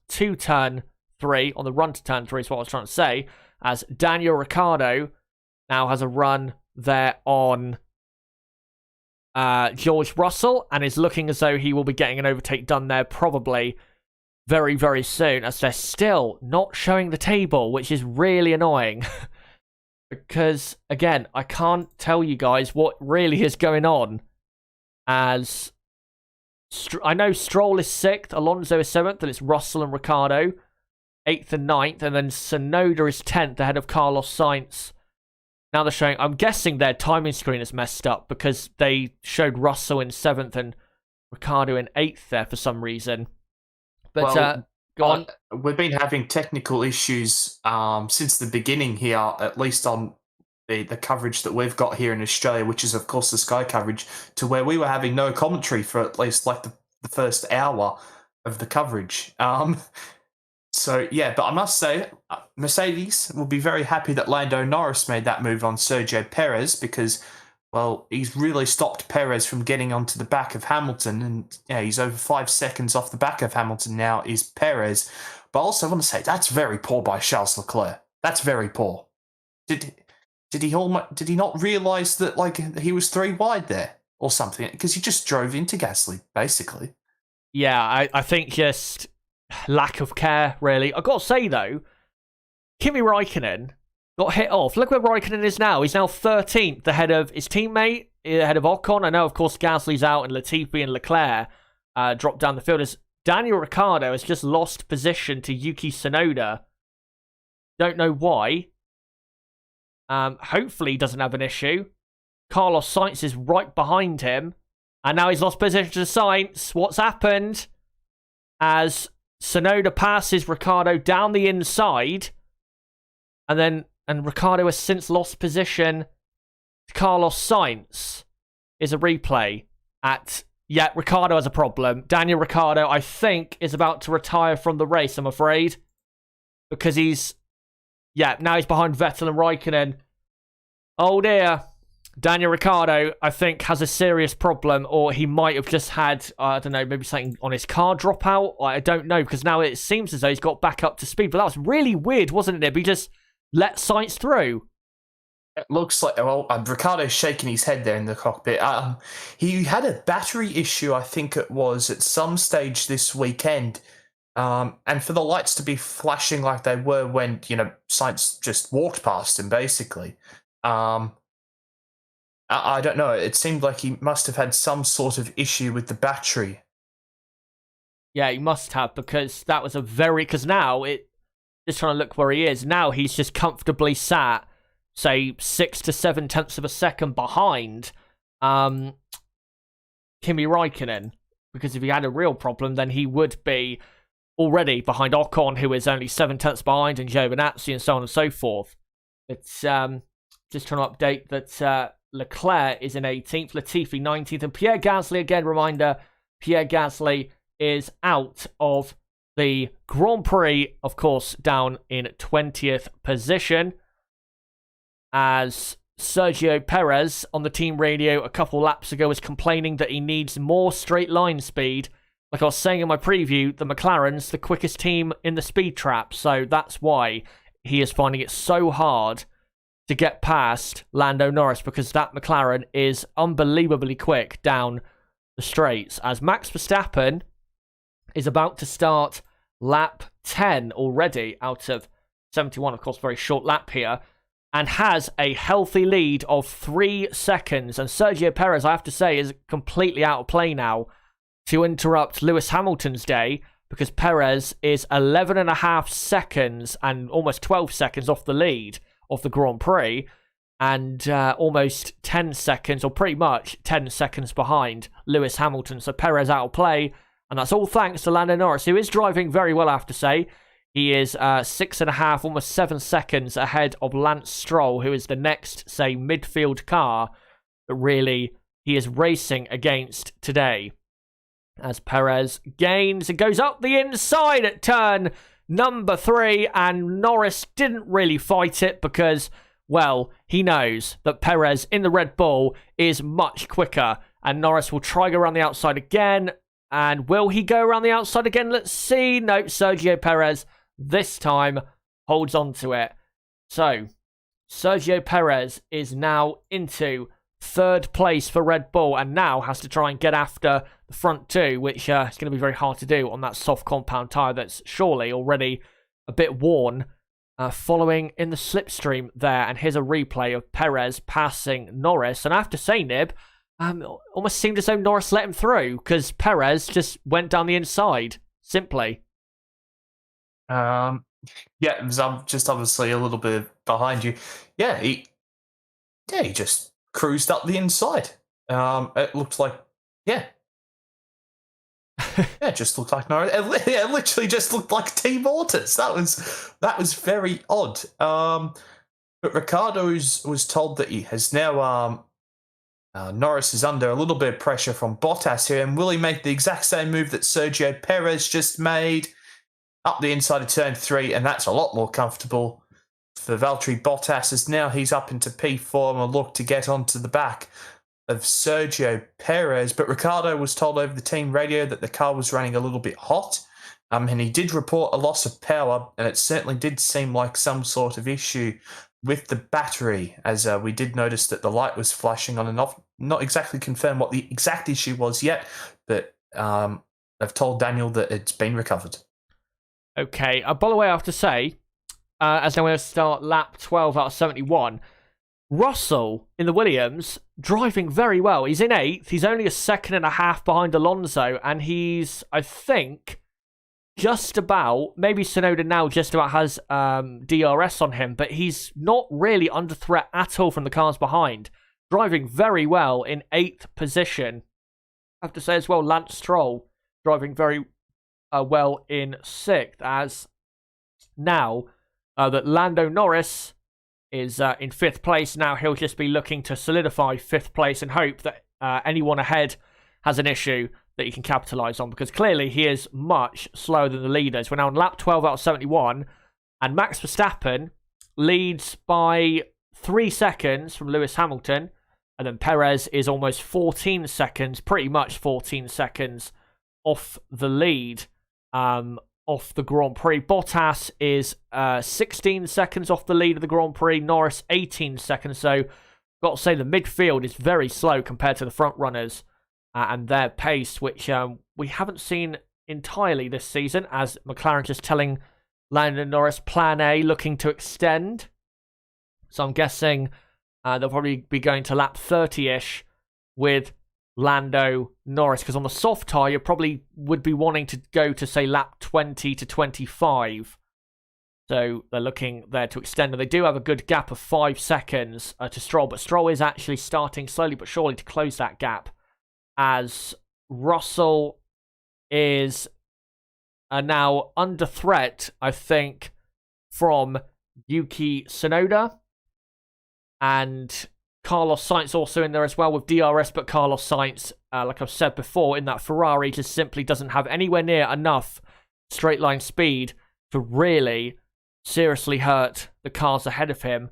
to turn 3, on the run to turn 3 is what I was trying to say, as Daniel Ricciardo now has a run there on George Russell, and is looking as though he will be getting an overtake done there probably very, very soon, as they're still not showing the table, which is really annoying. Because, again, I can't tell you guys what really is going on, as I know Stroll is 6th, Alonso is 7th, and it's Russell and Ricciardo 8th and 9th, and then Tsunoda is 10th ahead of Carlos Sainz. Now they're showing, I'm guessing their timing screen is messed up because they showed Russell in 7th and Ricciardo in 8th there for some reason. But Well, go on. We've been having technical issues since the beginning here, at least on the coverage that we've got here in Australia, which is, of course, the Sky coverage, to where we were having no commentary for at least like the first hour of the coverage. So, yeah, but I must say, Mercedes will be very happy that Lando Norris made that move on Sergio Perez because, well, he's really stopped Perez from getting onto the back of Hamilton. And, yeah, he's over 5 seconds off the back of Hamilton now is Perez. But I also want to say, that's very poor by Charles Leclerc. That's very poor. Did he not realise that, like, he was 3 wide there or something? Because he just drove into Gasly, basically. Yeah, I think just lack of care, really. I've got to say, though, Kimi Räikkönen got hit off. Look where Räikkönen is now. He's now 13th ahead of his teammate, ahead of Ocon. I know, of course, Gasly's out and Latifi and Leclerc dropped down the field. As Daniel Ricciardo has just lost position to Yuki Tsunoda. Don't know why. Hopefully he doesn't have an issue. Carlos Sainz is right behind him. And now he's lost position to Sainz. What's happened? As Tsunoda passes Ricciardo down the inside. And Ricciardo has since lost position to Carlos Sainz. Is a replay at... Yeah, Ricciardo has a problem. Daniel Ricciardo, I think, is about to retire from the race, I'm afraid. Because he's... Yeah, now he's behind Vettel and Raikkonen. Oh dear. Daniel Ricciardo, I think, has a serious problem, or he might have just had, I don't know, maybe something on his car drop out. I don't know, because now it seems as though he's got back up to speed. But that was really weird, wasn't it? He just let Sainz through. It looks like, well, Ricciardo's shaking his head there in the cockpit. He had a battery issue, I think it was, at some stage this weekend. And for the lights to be flashing like they were when, Sainz just walked past him, basically. I don't know. It seemed like he must have had some sort of issue with the battery. Yeah, he must have, because that was because now, just trying to look where he is, now he's just comfortably sat, say, 6 to 7 tenths of a second behind Kimi Räikkönen. Because if he had a real problem, then he would be already behind Ocon, who is only 7 tenths behind, and Giovinazzi, and so on and so forth. It's just trying to update that Leclerc is in 18th, Latifi 19th, and Pierre Gasly, again, reminder, Pierre Gasly is out of the Grand Prix, of course, down in 20th position, as Sergio Perez on the team radio a couple laps ago was complaining that he needs more straight line speed. Like I was saying in my preview, the McLaren's the quickest team in the speed trap, so that's why he is finding it so hard to get past Lando Norris, because that McLaren is unbelievably quick down the straights, as Max Verstappen is about to start lap 10 already out of 71, of course, very short lap here, and has a healthy lead of 3 seconds. And Sergio Perez, I have to say, is completely out of play now to interrupt Lewis Hamilton's day, because Perez is 11.5 seconds and almost 12 seconds off the lead of the Grand Prix, and almost 10 seconds, or pretty much 10 seconds behind Lewis Hamilton. So Perez out of play, and that's all thanks to Lando Norris, who is driving very well, I have to say. He is 6.5, almost 7 seconds ahead of Lance Stroll, who is the next, say, midfield car that really he is racing against today. As Perez gains and goes up the inside at turn number 3, and Norris didn't really fight it because, well, he knows that Perez in the Red Bull is much quicker, and Norris will try to go around the outside again. And will he go around the outside again? Let's see. Nope, Sergio Perez this time holds on to it. So, Sergio Perez is now into 3rd place for Red Bull and now has to try and get after the front 2, which is going to be very hard to do on that soft compound tyre that's surely already a bit worn, following in the slipstream there. And here's a replay of Perez passing Norris. And I have to say, Nib, almost seemed as though Norris let him through because Perez just went down the inside, simply. Yeah, because I'm just obviously a little bit behind you. Yeah, he just cruised up the inside. It looked like, it just looked like Norris. It literally just looked like Team Mortis. That was very odd. But Ricciardo was told that he has now. Norris is under a little bit of pressure from Bottas here, and will he make the exact same move that Sergio Perez just made up the inside of turn 3? And that's a lot more comfortable for Valtteri Bottas, as now he's up into P4 and will look to get onto the back of Sergio Perez. But Ricciardo was told over the team radio that the car was running a little bit hot, and he did report a loss of power, and it certainly did seem like some sort of issue with the battery, as we did notice that the light was flashing on and off. Not exactly confirmed what the exact issue was yet, but I've told Daniel that it's been recovered. Okay, by the way, I have to say, as now we're going to start lap 12 out of 71, Russell in the Williams driving very well. He's in 8th. He's only a 2.5 seconds behind Alonso, and he's, I think, just about, maybe Tsunoda now just about has DRS on him, but he's not really under threat at all from the cars behind. Driving very well in 8th position. I have to say as well, Lance Stroll driving very well in 6th, as now that Lando Norris is in 5th place. Now he'll just be looking to solidify 5th place and hope that anyone ahead has an issue that he can capitalise on, because clearly he is much slower than the leaders. We're now on lap 12 out of 71, and Max Verstappen leads by 3 seconds from Lewis Hamilton, and then Perez is almost 14 seconds, pretty much 14 seconds off the lead, off the Grand Prix. Bottas is 16 seconds off the lead of the Grand Prix, Norris 18 seconds, so got to say the midfield is very slow compared to the front runners. And their pace, which we haven't seen entirely this season, as McLaren just telling Lando Norris plan A, looking to extend. So I'm guessing they'll probably be going to lap 30-ish with Lando Norris, because on the soft tyre, you probably would be wanting to go to, say, lap 20 to 25. So they're looking there to extend, and they do have a good gap of 5 seconds to Stroll, but Stroll is actually starting slowly but surely to close that gap, as Russell is now under threat, I think, from Yuki Tsunoda. And Carlos Sainz also in there as well with DRS, but Carlos Sainz, like I've said before, in that Ferrari just simply doesn't have anywhere near enough straight line speed to really seriously hurt the cars ahead of him,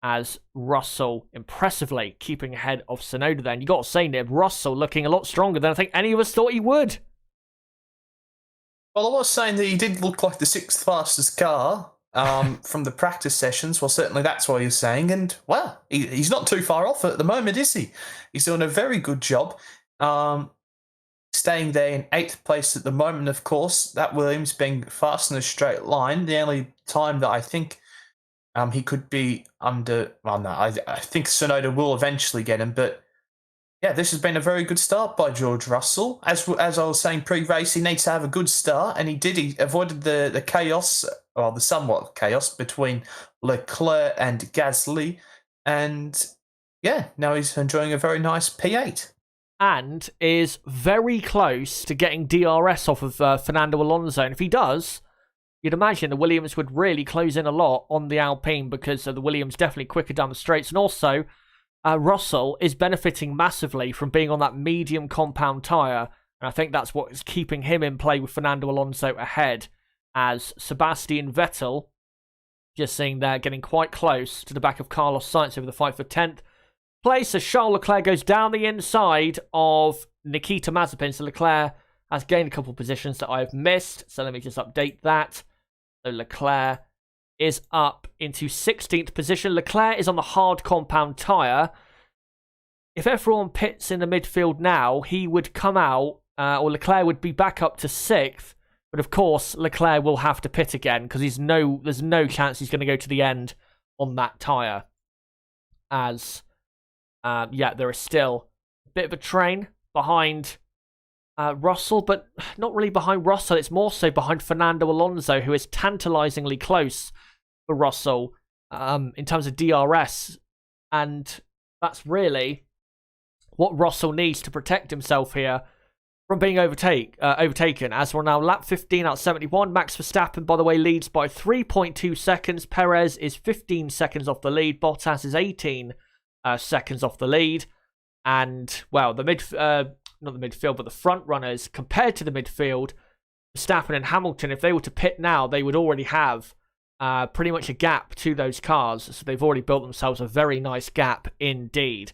as Russell impressively keeping ahead of Tsunoda there. And you got to say, Nib, Russell looking a lot stronger than I think any of us thought he would. Well, I was saying that he did look like the 6th fastest car from the practice sessions. Well, certainly that's what you're saying. And, well, he's not too far off at the moment, is he? He's doing a very good job. Staying there in 8th place at the moment, of course. That Williams being fast in a straight line. The only time that I think he could be under... Well, no, I think Tsunoda will eventually get him. But, yeah, this has been a very good start by George Russell. As I was saying pre-race, he needs to have a good start. And he did. He avoided the chaos, well, the somewhat chaos between Leclerc and Gasly. And, yeah, now he's enjoying a very nice P8. And is very close to getting DRS off of Fernando Alonso. And if he does, you'd imagine the Williams would really close in a lot on the Alpine because the Williams definitely quicker down the straights. And also, Russell is benefiting massively from being on that medium compound tyre. And I think that's what is keeping him in play with Fernando Alonso ahead, as Sebastian Vettel, just seeing there, getting quite close to the back of Carlos Sainz over the fight for 10th place as Charles Leclerc goes down the inside of Nikita Mazepin. So Leclerc has gained a couple of positions that I've missed. So let me just update that. So Leclerc is up into 16th position. Leclerc is on the hard compound tyre. If everyone pits in the midfield now, he would come out, or Leclerc would be back up to 6th. But of course, Leclerc will have to pit again because there's no chance he's going to go to the end on that tyre. As, there is still a bit of a train behind Russell, but not really behind Russell. It's more so behind Fernando Alonso, who is tantalisingly close for Russell in terms of DRS. And that's really what Russell needs to protect himself here from being overtaken, as we're now lap 15 out of 71. Max Verstappen, by the way, leads by 3.2 seconds. Perez is 15 seconds off the lead. Bottas is 18 seconds off the lead. And, well, not the midfield, but the front runners, compared to the midfield, Verstappen and Hamilton, if they were to pit now, they would already have pretty much a gap to those cars. So they've already built themselves a very nice gap indeed,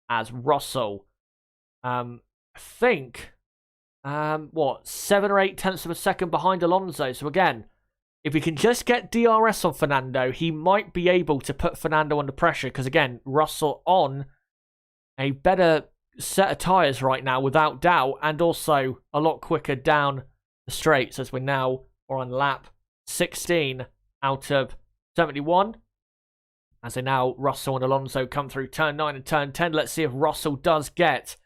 as Russell, I think... 7 or 8 tenths of a second behind Alonso. So again, if he can just get DRS on Fernando, he might be able to put Fernando under pressure. Because again, Russell on a better set of tyres right now, without doubt. And also a lot quicker down the straights, as we're now on lap 16 out of 71. As they now, Russell and Alonso come through turn 9 and turn 10. Let's see if Russell does get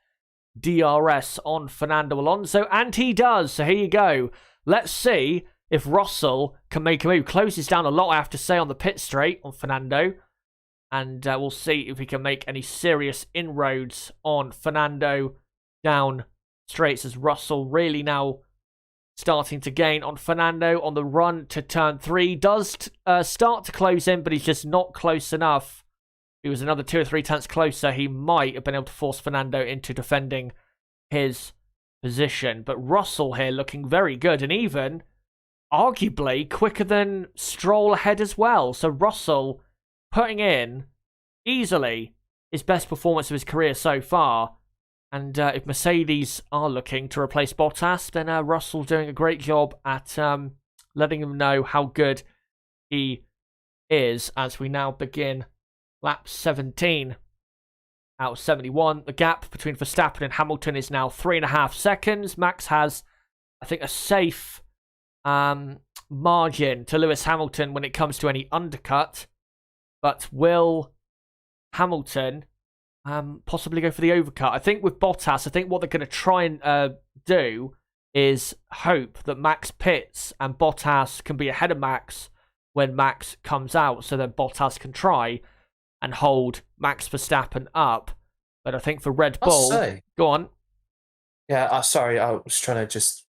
DRS on Fernando Alonso, and he does. So here you go. Let's see if Russell can make a move. Closes down a lot, I have to say, on the pit straight on Fernando, and we'll see if he can make any serious inroads on Fernando down straights, as Russell really now starting to gain on Fernando on the run to turn 3. Does start to close in, but he's just not close enough. If he was another 2 or 3 tenths closer, he might have been able to force Fernando into defending his position. But Russell here looking very good, and even arguably quicker than Stroll ahead as well. So Russell putting in easily his best performance of his career so far. And if Mercedes are looking to replace Bottas, then Russell's doing a great job at letting them know how good he is, as we now begin lap 17 out of 71. The gap between Verstappen and Hamilton is now 3.5 seconds. Max has, I think, a safe margin to Lewis Hamilton when it comes to any undercut. But will Hamilton possibly go for the overcut? I think with Bottas, I think what they're going to try and do is hope that Max pits and Bottas can be ahead of Max when Max comes out, so that Bottas can try and hold Max Verstappen up. But I think for Red Bull... Go on. Yeah, sorry, I was trying to just...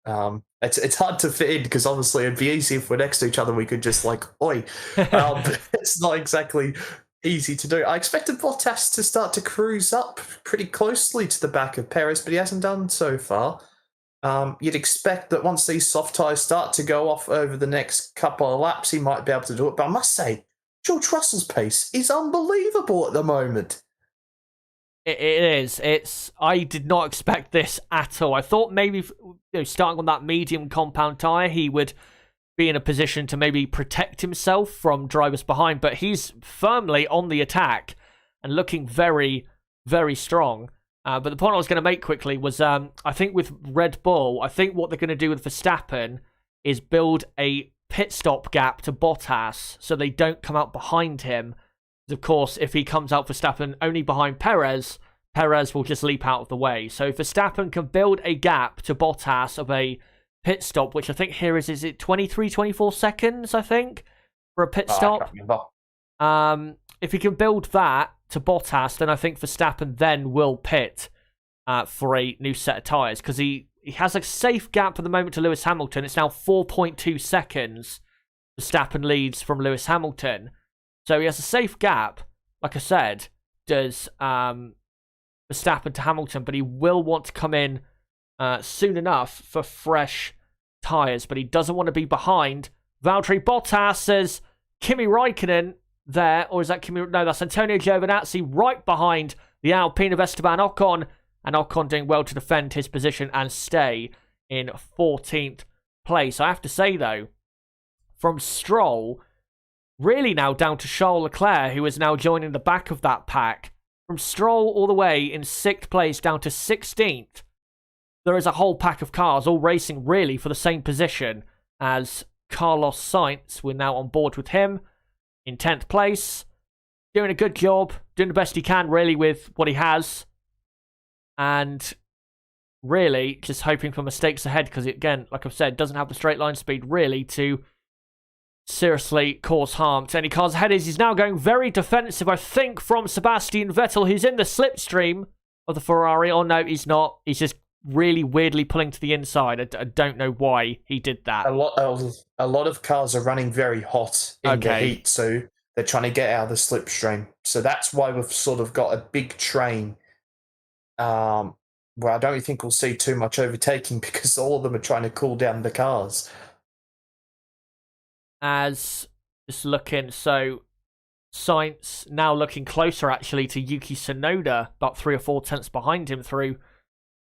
It's hard to fit in, because obviously it'd be easy if we're next to each other, we could just oi. But it's not exactly easy to do. I expected Bottas to start to cruise up pretty closely to the back of Perez, but he hasn't done so far. You'd expect that once these soft tyres start to go off over the next couple of laps, he might be able to do it. But I must say, George Russell's pace is unbelievable at the moment. It is. I did not expect this at all. I thought maybe, starting on that medium compound tyre, he would be in a position to maybe protect himself from drivers behind, but he's firmly on the attack and looking very, very strong. But the point I was going to make quickly was, I think with Red Bull, I think what they're going to do with Verstappen is build a pit stop gap to Bottas so they don't come out behind him. Of course, if he comes out Verstappen only behind Perez, Perez will just leap out of the way. So if Verstappen can build a gap to Bottas of a pit stop, which I think here is it 23, 24 seconds, I think, for a pit stop? I can't remember. If he can build that to Bottas, then I think Verstappen then will pit for a new set of tyres, because he has a safe gap at the moment to Lewis Hamilton. It's now 4.2 seconds. Verstappen leads from Lewis Hamilton. So he has a safe gap, like I said, does Verstappen to Hamilton, but he will want to come in soon enough for fresh tyres, but he doesn't want to be behind Valtteri Bottas. As Kimi Räikkönen there, or is that Kimi? No, that's Antonio Giovinazzi right behind the Alpine of Esteban Ocon, and Ocon doing well to defend his position and stay in 14th place. I have to say, though, from Stroll, really now down to Charles Leclerc, who is now joining the back of that pack, from Stroll all the way in 6th place down to 16th, there is a whole pack of cars all racing really for the same position as Carlos Sainz. We're now on board with him in 10th place, doing a good job, doing the best he can really with what he has, and really just hoping for mistakes ahead because, again, like I've said, doesn't have the straight line speed really to seriously cause harm to any cars ahead. He's now going very defensive, I think, from Sebastian Vettel, who's in the slipstream of the Ferrari. Oh, no, he's not. He's just really weirdly pulling to the inside. I don't know why he did that. A lot of cars are running very hot in the heat, so they're trying to get out of the slipstream. So that's why we've sort of got a big train where I don't think we'll see too much overtaking because all of them are trying to cool down the cars. As just looking, so Sainz now looking closer actually to Yuki Tsunoda, about 3 or 4 tenths behind him through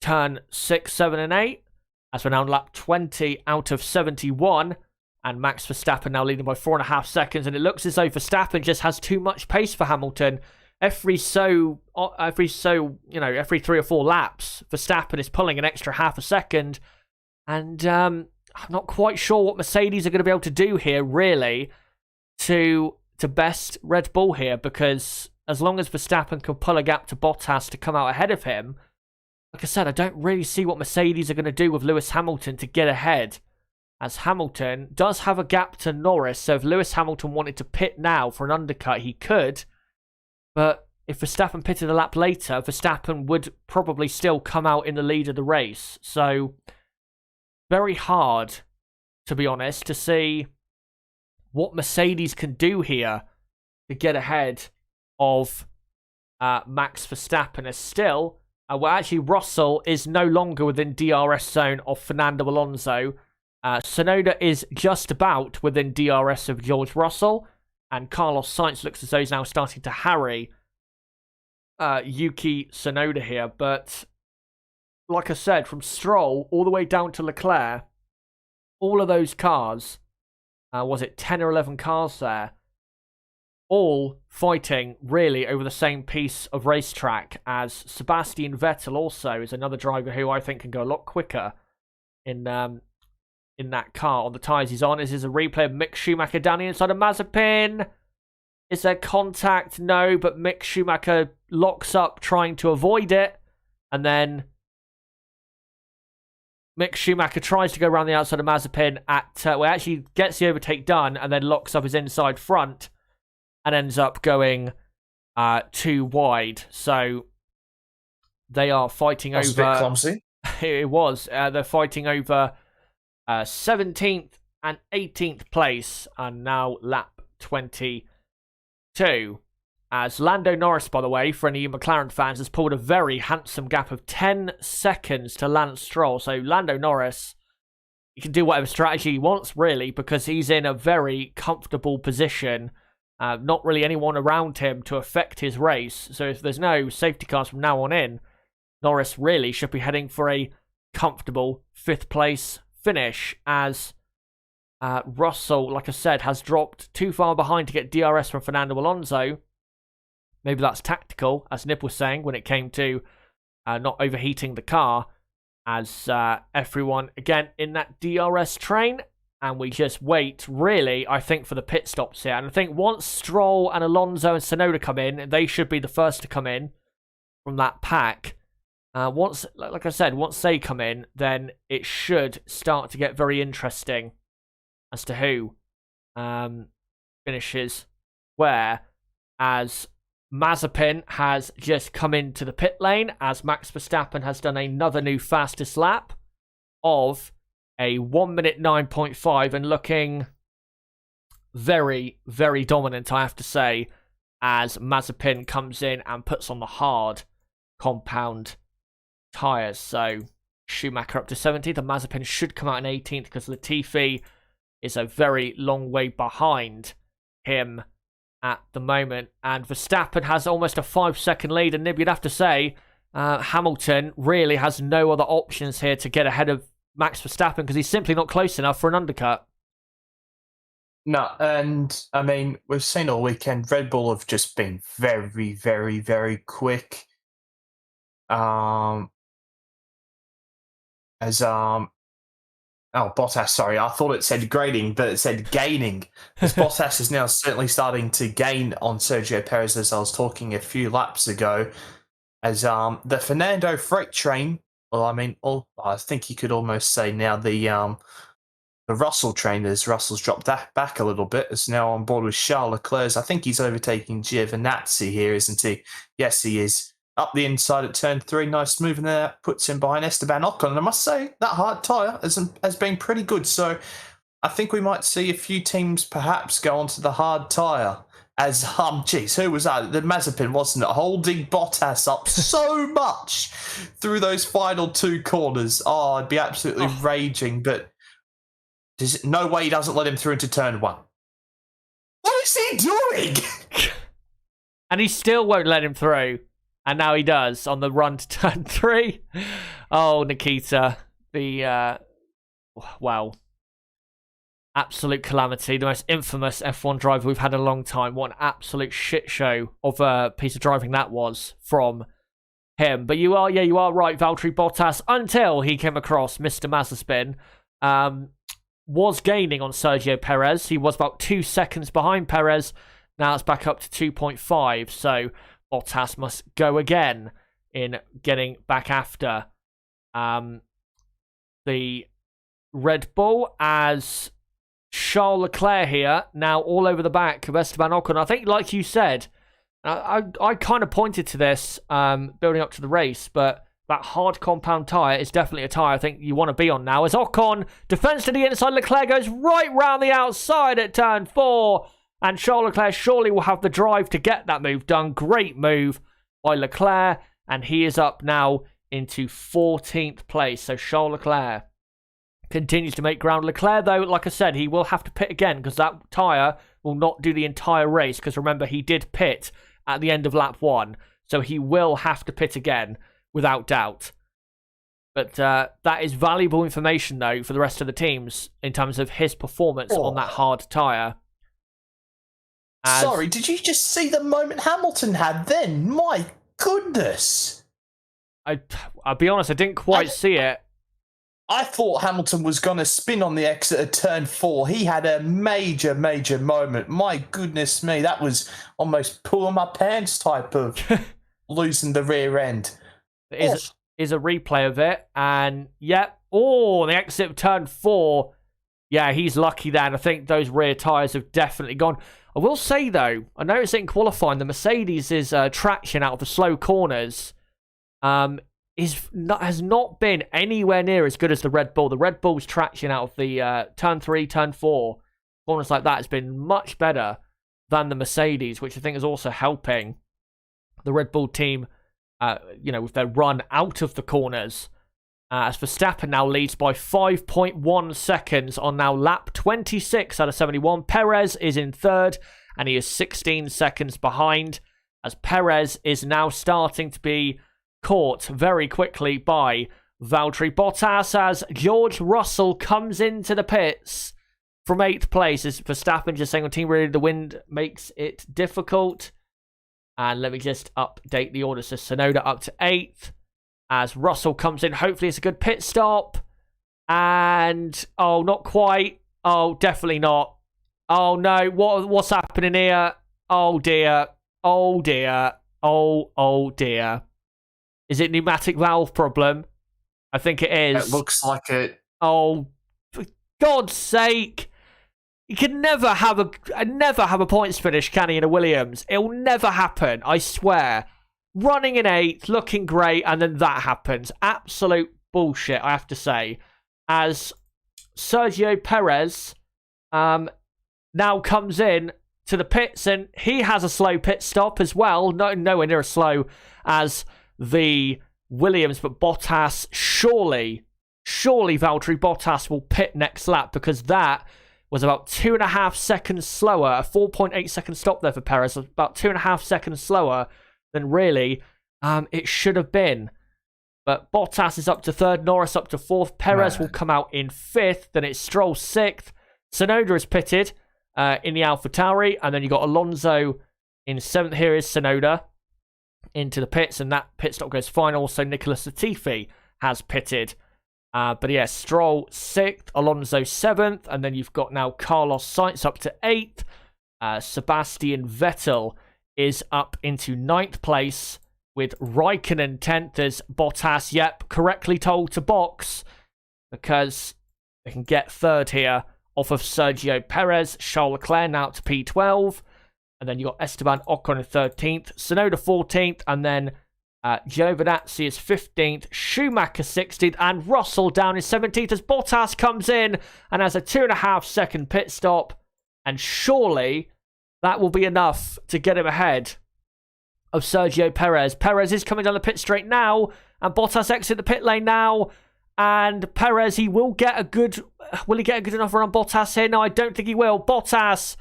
turn 6, 7, and 8. As we're now on lap 20 out of 71, and Max Verstappen now leading by 4.5 seconds. And it looks as though Verstappen just has too much pace for Hamilton. Every 3 or 4 laps, Verstappen is pulling an extra half a second, and I'm not quite sure what Mercedes are going to be able to do here, really, to best Red Bull here, because as long as Verstappen can pull a gap to Bottas to come out ahead of him, like I said, I don't really see what Mercedes are going to do with Lewis Hamilton to get ahead, as Hamilton does have a gap to Norris, so if Lewis Hamilton wanted to pit now for an undercut, he could, but if Verstappen pitted a lap later, Verstappen would probably still come out in the lead of the race, so very hard, to be honest, to see what Mercedes can do here to get ahead of Max Verstappen. As still, actually Russell is no longer within DRS zone of Fernando Alonso. Tsunoda is just about within DRS of George Russell, and Carlos Sainz looks as though he's now starting to harry Yuki Tsunoda here, but like I said, from Stroll all the way down to Leclerc, all of those cars, was it 10 or 11 cars there, all fighting really over the same piece of racetrack, as Sebastian Vettel also is another driver who I think can go a lot quicker in that car on the tyres he's on. This is a replay of Mick Schumacher down the inside of Mazepin. Is there contact? No, but Mick Schumacher locks up trying to avoid it, and then Mick Schumacher tries to go around the outside of Mazepin actually gets the overtake done and then locks up his inside front and ends up going too wide. So they are fighting over... That's a bit clumsy. It was. They're fighting over 17th and 18th place, and now lap 22. As Lando Norris, by the way, for any McLaren fans, has pulled a very handsome gap of 10 seconds to Lance Stroll. So Lando Norris, he can do whatever strategy he wants, really, because he's in a very comfortable position. Not really anyone around him to affect his race. So if there's no safety cars from now on in, Norris really should be heading for a comfortable 5th place finish, as Russell, like I said, has dropped too far behind to get DRS from Fernando Alonso. Maybe that's tactical, as Nip was saying, when it came to not overheating the car, as everyone, again, in that DRS train, and we just wait, really, I think, for the pit stops here. And I think once Stroll and Alonso and Tsunoda come in, they should be the first to come in from that pack. Once, like I said, once they come in, then it should start to get very interesting as to who finishes where, as Mazepin has just come into the pit lane, as Max Verstappen has done another new fastest lap of a 1 minute 9.5 and looking very, very dominant, I have to say, as Mazepin comes in and puts on the hard compound tyres. So Schumacher up to 17th, and Mazepin should come out in 18th because Latifi is a very long way behind him at the moment. And Verstappen has almost a 5-second lead, and Nib, you'd have to say Hamilton really has no other options here to get ahead of Max Verstappen because he's simply not close enough for an undercut. No, and I mean, we've seen all weekend, Red Bull have just been very, very, very quick. Bottas, sorry, I thought it said grading, but it said gaining. As Bottas is now certainly starting to gain on Sergio Perez, as I was talking a few laps ago. As the Fernando freight train, I think you could almost say now the Russell train, as Russell's dropped that back a little bit, is now on board with Charles Leclerc. I think he's overtaking Giovinazzi here, isn't he? Yes, he is. Up the inside at turn 3, nice move, and there puts him behind Esteban Ocon. And I must say, that hard tyre has been pretty good. So I think we might see a few teams perhaps go onto the hard tyre. As, who was that? The Mazepin, wasn't it? Holding Bottas up so much through those final 2 corners. Oh, I'd be absolutely raging. But there's no way he doesn't let him through into turn 1. What is he doing? And he still won't let him through. And now he does on the run to turn 3. Oh, Nikita. Wow. Absolute calamity. The most infamous F1 driver we've had in a long time. What an absolute shit show of a piece of driving that was from him. But you are right, Valtteri Bottas, until he came across Mr. Mazepin, was gaining on Sergio Perez. He was about 2 seconds behind Perez. Now it's back up to 2.5. So Bottas must go again in getting back after the Red Bull, as Charles Leclerc here, now all over the back of Esteban Ocon. I think, like you said, I kind of pointed to this building up to the race, but that hard compound tyre is definitely a tyre I think you want to be on now. As Ocon defends to the inside, Leclerc goes right round the outside at turn 4. And Charles Leclerc surely will have the drive to get that move done. Great move by Leclerc. And he is up now into 14th place. So Charles Leclerc continues to make ground. Leclerc, though, like I said, he will have to pit again because that tyre will not do the entire race. Because remember, he did pit at the end of lap 1. So he will have to pit again, without doubt. But that is valuable information, though, for the rest of the teams in terms of his performance on that hard tyre. Sorry, did you just see the moment Hamilton had then? My goodness. I'll be honest, I didn't quite see it. I thought Hamilton was going to spin on the exit at turn 4. He had a major, major moment. My goodness me, that was almost pulling my pants type of losing the rear end. Is a replay of it, and the exit of turn 4. Yeah, he's lucky then. I think those rear tyres have definitely gone. I will say, though, I noticed in qualifying, the Mercedes' traction out of the slow corners has not been anywhere near as good as the Red Bull. The Red Bull's traction out of the turn 3, turn 4, corners like that has been much better than the Mercedes, which I think is also helping the Red Bull team, with their run out of the corners. As Verstappen now leads by 5.1 seconds on now lap 26 out of 71. Perez is in 3rd, and he is 16 seconds behind, as Perez is now starting to be caught very quickly by Valtteri Bottas, as George Russell comes into the pits from 8th place. As Verstappen just saying on team radio, the wind makes it difficult. And let me just update the order. So Tsunoda up to 8th. As Russell comes in, hopefully it's a good pit stop. And, not quite. Oh, definitely not. Oh, no. What's happening here? Oh, dear. Oh, dear. Oh, dear. Is it pneumatic valve problem? I think it is. It looks like it. Oh, for God's sake. You can never have a points finish, can he, in a Williams? It'll never happen, I swear. Running in 8th, looking great, and then that happens. Absolute bullshit, I have to say. As Sergio Perez now comes in to the pits, and he has a slow pit stop as well. Nowhere near as slow as the Williams, but Bottas, surely Valtteri Bottas will pit next lap, because that was about 2.5 seconds slower. A 4.8 second stop there for Perez, about 2.5 seconds slower than really it should have been. But Bottas is up to third, Norris up to fourth, Perez will come out in fifth, then it's Stroll sixth, Tsunoda is pitted in the AlphaTauri, and then you got Alonso in seventh. Here is Tsunoda into the pits, and that pit stop goes final. So Nicholas Latifi has pitted. But yeah, Stroll sixth, Alonso seventh, and then you've got now Carlos Sainz up to eighth. Sebastian Vettel is up into ninth place, with Raikkonen 10th as Bottas, correctly told to box, because they can get third here off of Sergio Perez. Charles Leclerc now to P12. And then you got Esteban Ocon in 13th, Tsunoda 14th, and then Giovinazzi is 15th, Schumacher 16th, and Russell down in 17th as Bottas comes in and has a 2.5 second pit stop. And surely that will be enough to get him ahead of Sergio Perez. Perez is coming down the pit straight now, and Bottas exit the pit lane now. And Perez, will he get a good enough run on Bottas here? No, I don't think he will. Bottas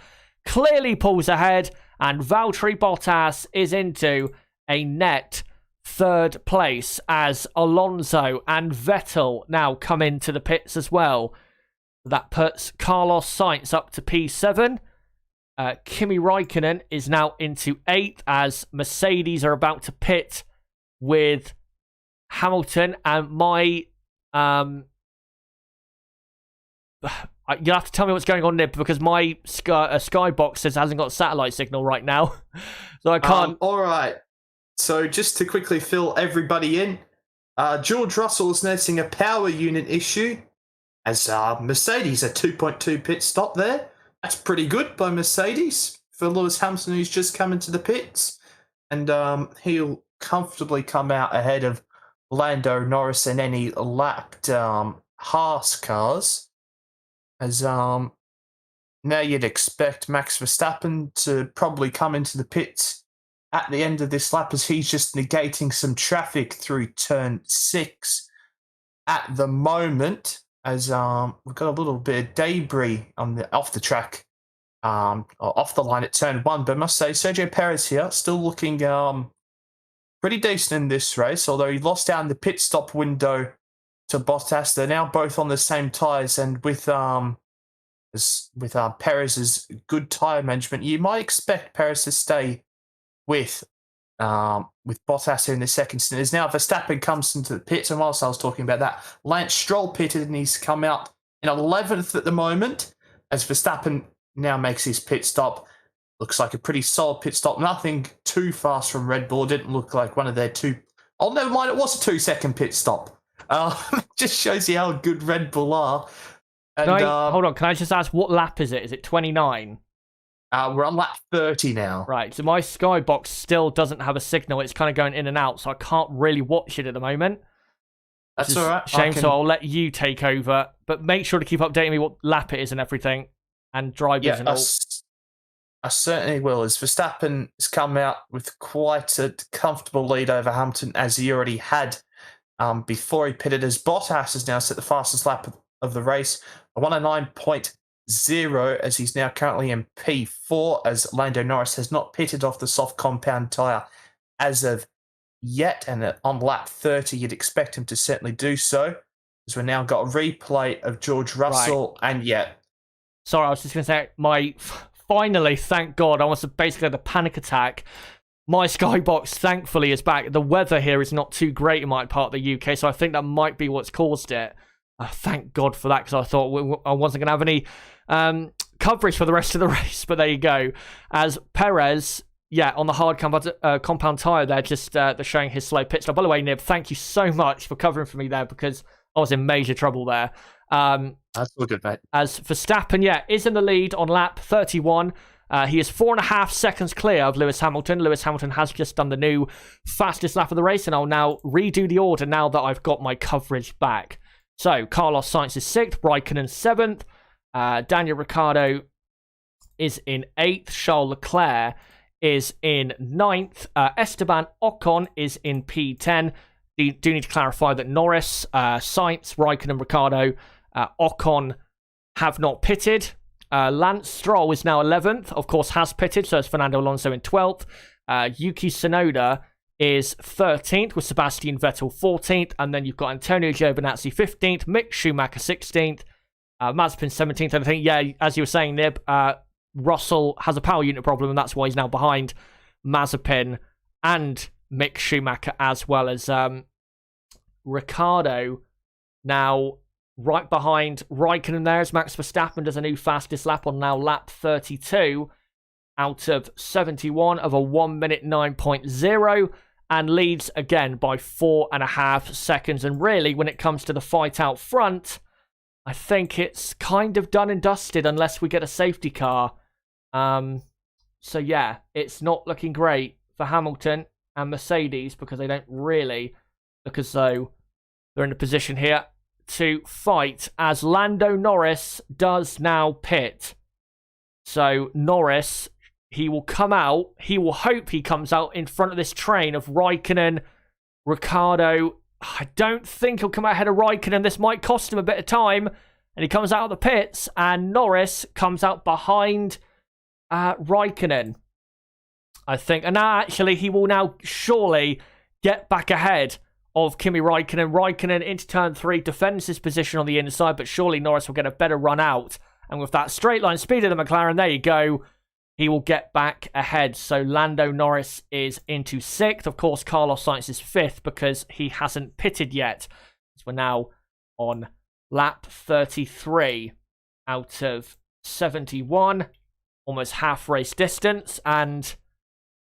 clearly pulls ahead, and Valtteri Bottas is into a net third place as Alonso and Vettel now come into the pits as well. That puts Carlos Sainz up to P7. Kimi Raikkonen is now into 8th as Mercedes are about to pit with Hamilton. And my... you'll have to tell me what's going on, Nib, because my Skybox says it hasn't got satellite signal right now. So I can't... all right. So just to quickly fill everybody in, George Russell is noticing a power unit issue as Mercedes a 2.2 pit stop there. That's pretty good by Mercedes for Lewis Hamilton, who's just come into the pits. And he'll comfortably come out ahead of Lando Norris and any lapped Haas cars. As now you'd expect Max Verstappen to probably come into the pits at the end of this lap, as he's just negating some traffic through turn 6 at the moment, as we've got a little bit of debris off the track, or off the line at turn 1. But I must say, Sergio Perez here still looking pretty decent in this race, although he lost out in the pit stop window to Bottas. They're now both on the same tyres, and with Perez's good tyre management, you might expect Perez to stay with Bottas in the second stint. As now Verstappen comes into the pits, and whilst I was talking about that, Lance Stroll pitted, and he's come out in 11th at the moment, as Verstappen now makes his pit stop. Looks like a pretty solid pit stop. Nothing too fast from Red Bull. Didn't look like one of their two... Oh, never mind, it was a 2-second pit stop. Just shows you how good Red Bull are. And, hold on, can I just ask, what lap is it? Is it 29? We're on lap 30 now. Right, so my Skybox still doesn't have a signal. It's kind of going in and out, so I can't really watch it at the moment. That's all right. Shame, so I'll let you take over. But make sure to keep updating me what lap it is and everything, and drivers and all. I certainly will. As Verstappen has come out with quite a comfortable lead over Hamilton, as he already had before he pitted, as Bottas has now set the fastest lap of the race, a 109.0, as he's now currently in P4, as Lando Norris has not pitted off the soft compound tyre as of yet, and on lap 30 you'd expect him to certainly do so, as we've now got a replay of George Russell, right. And sorry, I was just going to say, finally, thank God, I was basically had a panic attack. My Skybox, thankfully, is back. The weather here is not too great in my part of the UK, so I think that might be what's caused it. Thank God for that, because I thought I wasn't going to have any coverage for the rest of the race, but there you go. As Perez, on the hard compound tyre there, just they're showing his slow pit stop. By the way, Nib, thank you so much for covering for me there, because I was in major trouble there. That's all good, mate. As Verstappen, is in the lead on lap 31. He is 4.5 seconds clear of Lewis Hamilton. Lewis Hamilton has just done the new fastest lap of the race, and I'll now redo the order now that I've got my coverage back. So, Carlos Sainz is 6th, Raikkonen 7th, Daniel Ricciardo is in 8th. Charles Leclerc is in 9th. Esteban Ocon is in P10. You do need to clarify that Norris, Sainz, Raikkonen, and Ricciardo, Ocon have not pitted. Lance Stroll is now 11th, of course has pitted, so it's Fernando Alonso in 12th. Yuki Tsunoda is 13th with Sebastian Vettel 14th, and then you've got Antonio Giovinazzi 15th, Mick Schumacher 16th, Mazepin 17th, and I think, yeah, as you were saying, Nib, Russell has a power unit problem, and that's why he's now behind Mazepin and Mick Schumacher, as well as Ricciardo now right behind Raikkonen there, as Max Verstappen does a new fastest lap on now lap 32 out of 71 of a 1 minute 9.0, and leads again by 4.5 seconds. And really, when it comes to the fight out front, I think it's kind of done and dusted unless we get a safety car. So yeah, it's not looking great for Hamilton and Mercedes, because they don't really look as though they're in a position here to fight, as Lando Norris does now pit. So Norris, he will come out, he will hope he comes out in front of this train of Raikkonen, Ricciardo. I don't think he'll come out ahead of Raikkonen. This might cost him a bit of time. And he comes out of the pits, and Norris comes out behind Raikkonen, I think. And now, actually, he will now surely get back ahead of Kimi Raikkonen. Raikkonen into turn 3, defends his position on the inside, but surely Norris will get a better run out. And with that straight line speed of the McLaren, there you go, he will get back ahead. So Lando Norris is into 6th. Of course, Carlos Sainz is 5th because he hasn't pitted yet. So we're now on lap 33 out of 71, almost half race distance, and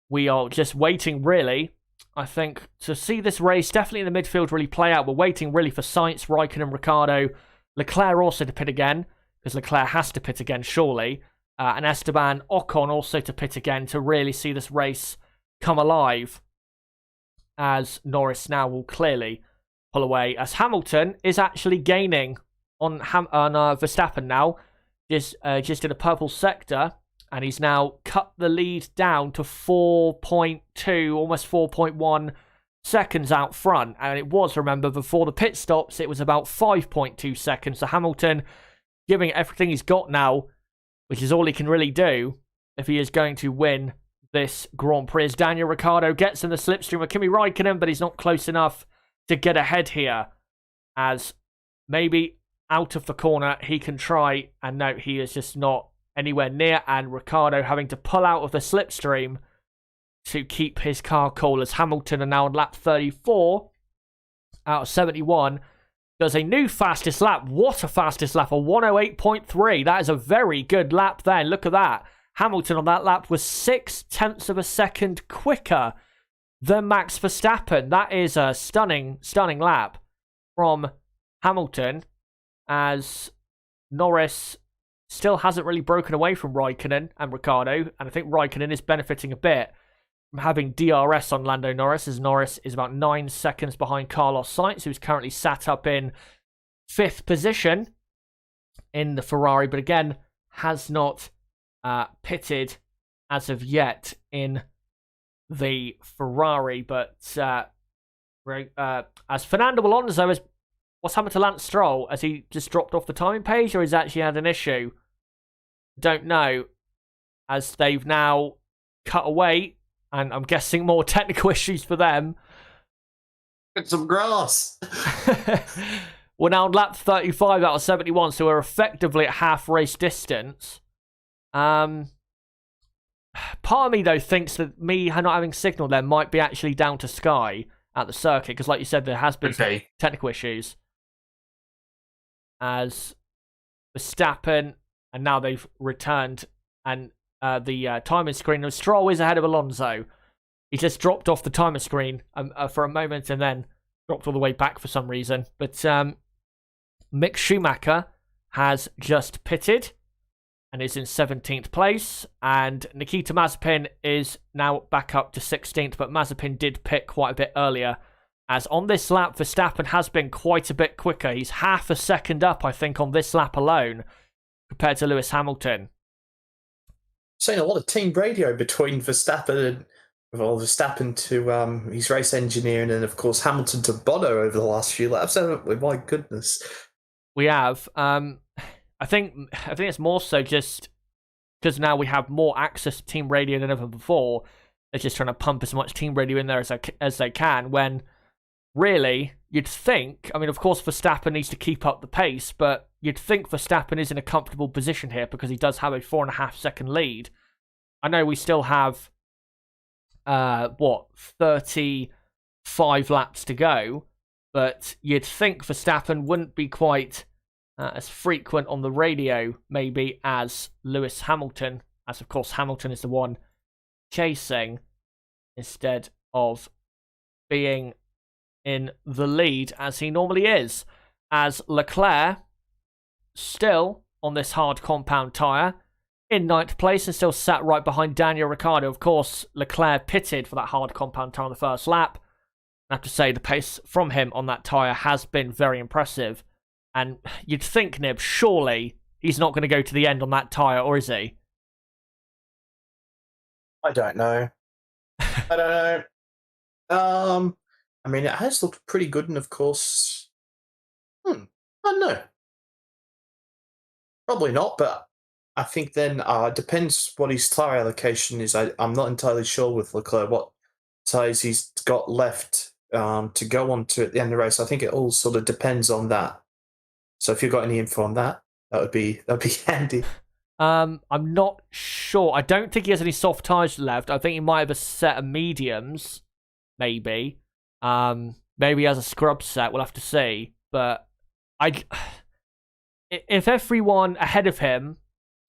we are just waiting, really, I think, to see this race definitely in the midfield really play out. We're waiting really for Sainz, Raikkonen, Ricciardo, Leclerc also to pit again, because Leclerc has to pit again, surely, and Esteban Ocon also to pit again to really see this race come alive, as Norris now will clearly pull away, as Hamilton is actually gaining on Verstappen now, just in a purple sector, and he's now cut the lead down to 4.2, almost 4.1 seconds out front. And it was, remember, before the pit stops, it was about 5.2 seconds. So Hamilton giving everything he's got now, which is all he can really do if he is going to win this Grand Prix. As Daniel Ricciardo gets in the slipstream of Kimi Raikkonen, but he's not close enough to get ahead here, as maybe out of the corner he can try, and no, he is just not anywhere near, and Ricciardo having to pull out of the slipstream to keep his car cool, as Hamilton are now on lap 34 out of 71, does a new fastest lap. What a fastest lap, a 108.3. That is a very good lap there. Look at that. Hamilton on that lap was 0.6 of a second quicker than Max Verstappen. That is a stunning lap from Hamilton, as Norris still hasn't really broken away from Raikkonen and Ricciardo, and I think Raikkonen is benefiting a bit from having DRS on Lando Norris, as Norris is about 9 seconds behind Carlos Sainz, who's currently sat up in 5th position in the Ferrari, but again, has not pitted as of yet in the Ferrari. But as Fernando Alonso, what's happened to Lance Stroll? Has he just dropped off the timing page, or has he actually had an issue? Don't know, as they've now cut away, and I'm guessing more technical issues for them. Get some grass. We're now on lap 35 out of 71, so we're effectively at half race distance. Part of me, though, thinks that me not having signal there might be actually down to Sky at the circuit, because like you said, there has been some technical issues. As Verstappen, and now they've returned, and the timer screen of Stroll is ahead of Alonso. He just dropped off the timer screen for a moment and then dropped all the way back for some reason. But Mick Schumacher has just pitted and is in 17th place, and Nikita Mazepin is now back up to 16th, but Mazepin did pit quite a bit earlier, as on this lap Verstappen has been quite a bit quicker. He's half a second up, I think, on this lap alone compared to Lewis Hamilton. seen a lot of team radio between Verstappen to his race engineer, and then of course Hamilton to Bono over the last few laps. My goodness. We have. I think it's more so just because now we have more access to team radio than ever before. They're just trying to pump as much team radio in there as they can. When really, you'd think. I mean, of course, Verstappen needs to keep up the pace, but you'd think Verstappen is in a comfortable position here because he does have a 4.5-second lead. I know we still have 35 laps to go, but you'd think Verstappen wouldn't be quite as frequent on the radio, maybe, as Lewis Hamilton, as of course Hamilton is the one chasing, instead of being in the lead as he normally is. As Leclerc, still on this hard compound tyre, in 9th place and still sat right behind Daniel Ricciardo. Of course, Leclerc pitted for that hard compound tyre on the first lap. I have to say, the pace from him on that tyre has been very impressive. And you'd think, Nib, surely he's not going to go to the end on that tyre, or is he? I don't know. I don't know. I mean, it has looked pretty good, and of course, I don't know. Probably not, but I think then depends what his tyre allocation is. I'm not entirely sure with Leclerc what tyres he's got left to go on to at the end of the race. I think it all sort of depends on that. So if you've got any info on that, that'd be handy. I'm not sure. I don't think he has any soft tyres left. I think he might have a set of mediums, maybe. Maybe he has a scrub set. We'll have to see. But if everyone ahead of him,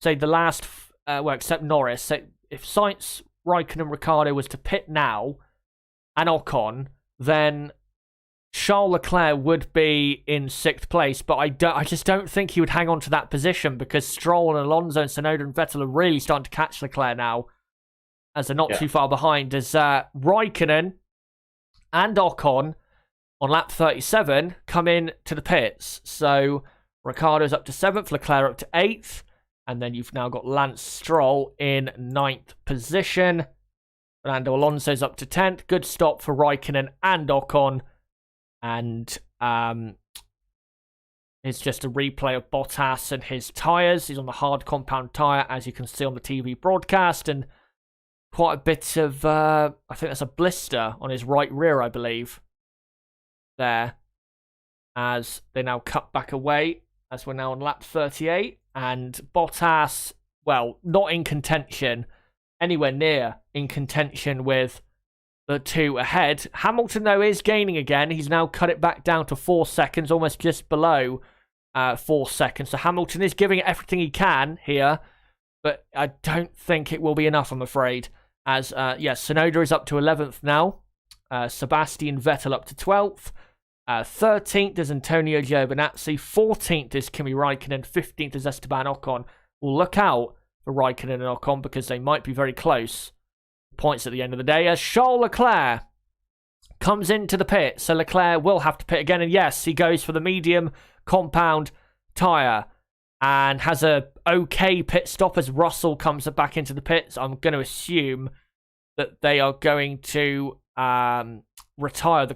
say the last, except Norris, say if Sainz, Raikkonen, and Ricciardo was to pit now, and Ocon, then Charles Leclerc would be in 6th place, but I just don't think he would hang on to that position because Stroll and Alonso and Tsunoda and Vettel are really starting to catch Leclerc now, as they're not too far behind. As Raikkonen and Ocon on lap 37 come in to the pits. So Ricciardo's up to 7th, Leclerc up to 8th, and then you've now got Lance Stroll in 9th position. Fernando Alonso's up to 10th. Good stop for Raikkonen and Ocon. And it's just a replay of Bottas and his tyres. He's on the hard compound tyre, as you can see on the TV broadcast, and quite a bit of, I think that's a blister on his right rear, I believe, there, as they now cut back away, as we're now on lap 38, and Bottas, well, not in contention, anywhere near in contention with the two ahead. Hamilton, though, is gaining again. He's now cut it back down to 4 seconds, almost just below 4 seconds. So Hamilton is giving it everything he can here, but I don't think it will be enough, I'm afraid. As, Tsunoda is up to 11th now. Sebastian Vettel up to 12th. 13th is Antonio Giovinazzi. 14th is Kimi Raikkonen. 15th is Esteban Ocon. We'll look out for Raikkonen and Ocon because they might be very close points at the end of the day, as Charles Leclerc comes into the pit. So Leclerc will have to pit again, and yes, he goes for the medium compound tyre and has a okay pit stop as Russell comes back into the pits. I'm going to assume that they are going to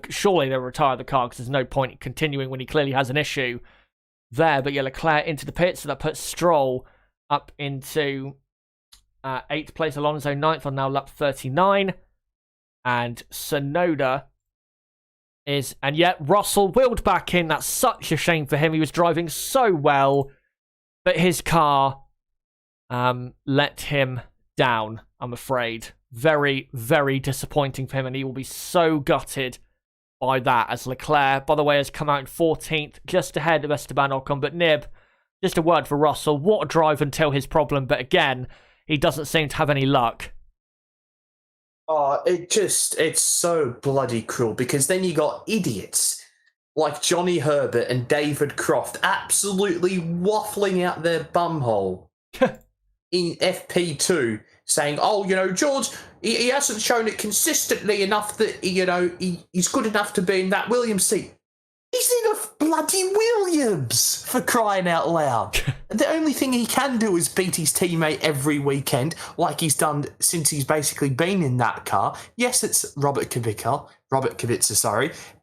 surely they'll retire the car because there's no point in continuing when he clearly has an issue there. But yeah, Leclerc into the pits, so that puts Stroll up into 8th place, Alonso 9th on now lap 39. And Tsunoda is... And yet, Russell wheeled back in. That's such a shame for him. He was driving so well, but his car let him down, I'm afraid. Very, very disappointing for him, and he will be so gutted by that, as Leclerc, by the way, has come out in 14th, just ahead of Esteban Ocon. But Nib, just a word for Russell. What a drive until his problem, but again, he doesn't seem to have any luck. Oh, it's so bloody cruel, because then you got idiots like Johnny Herbert and David Croft absolutely waffling out their bumhole in FP2, saying, oh, George, he hasn't shown it consistently enough that, he's good enough to be in that Williams seat. He's in a bloody Williams, for crying out loud. The only thing he can do is beat his teammate every weekend, like he's done since he's basically been in that car. Yes, it's Robert Kubica,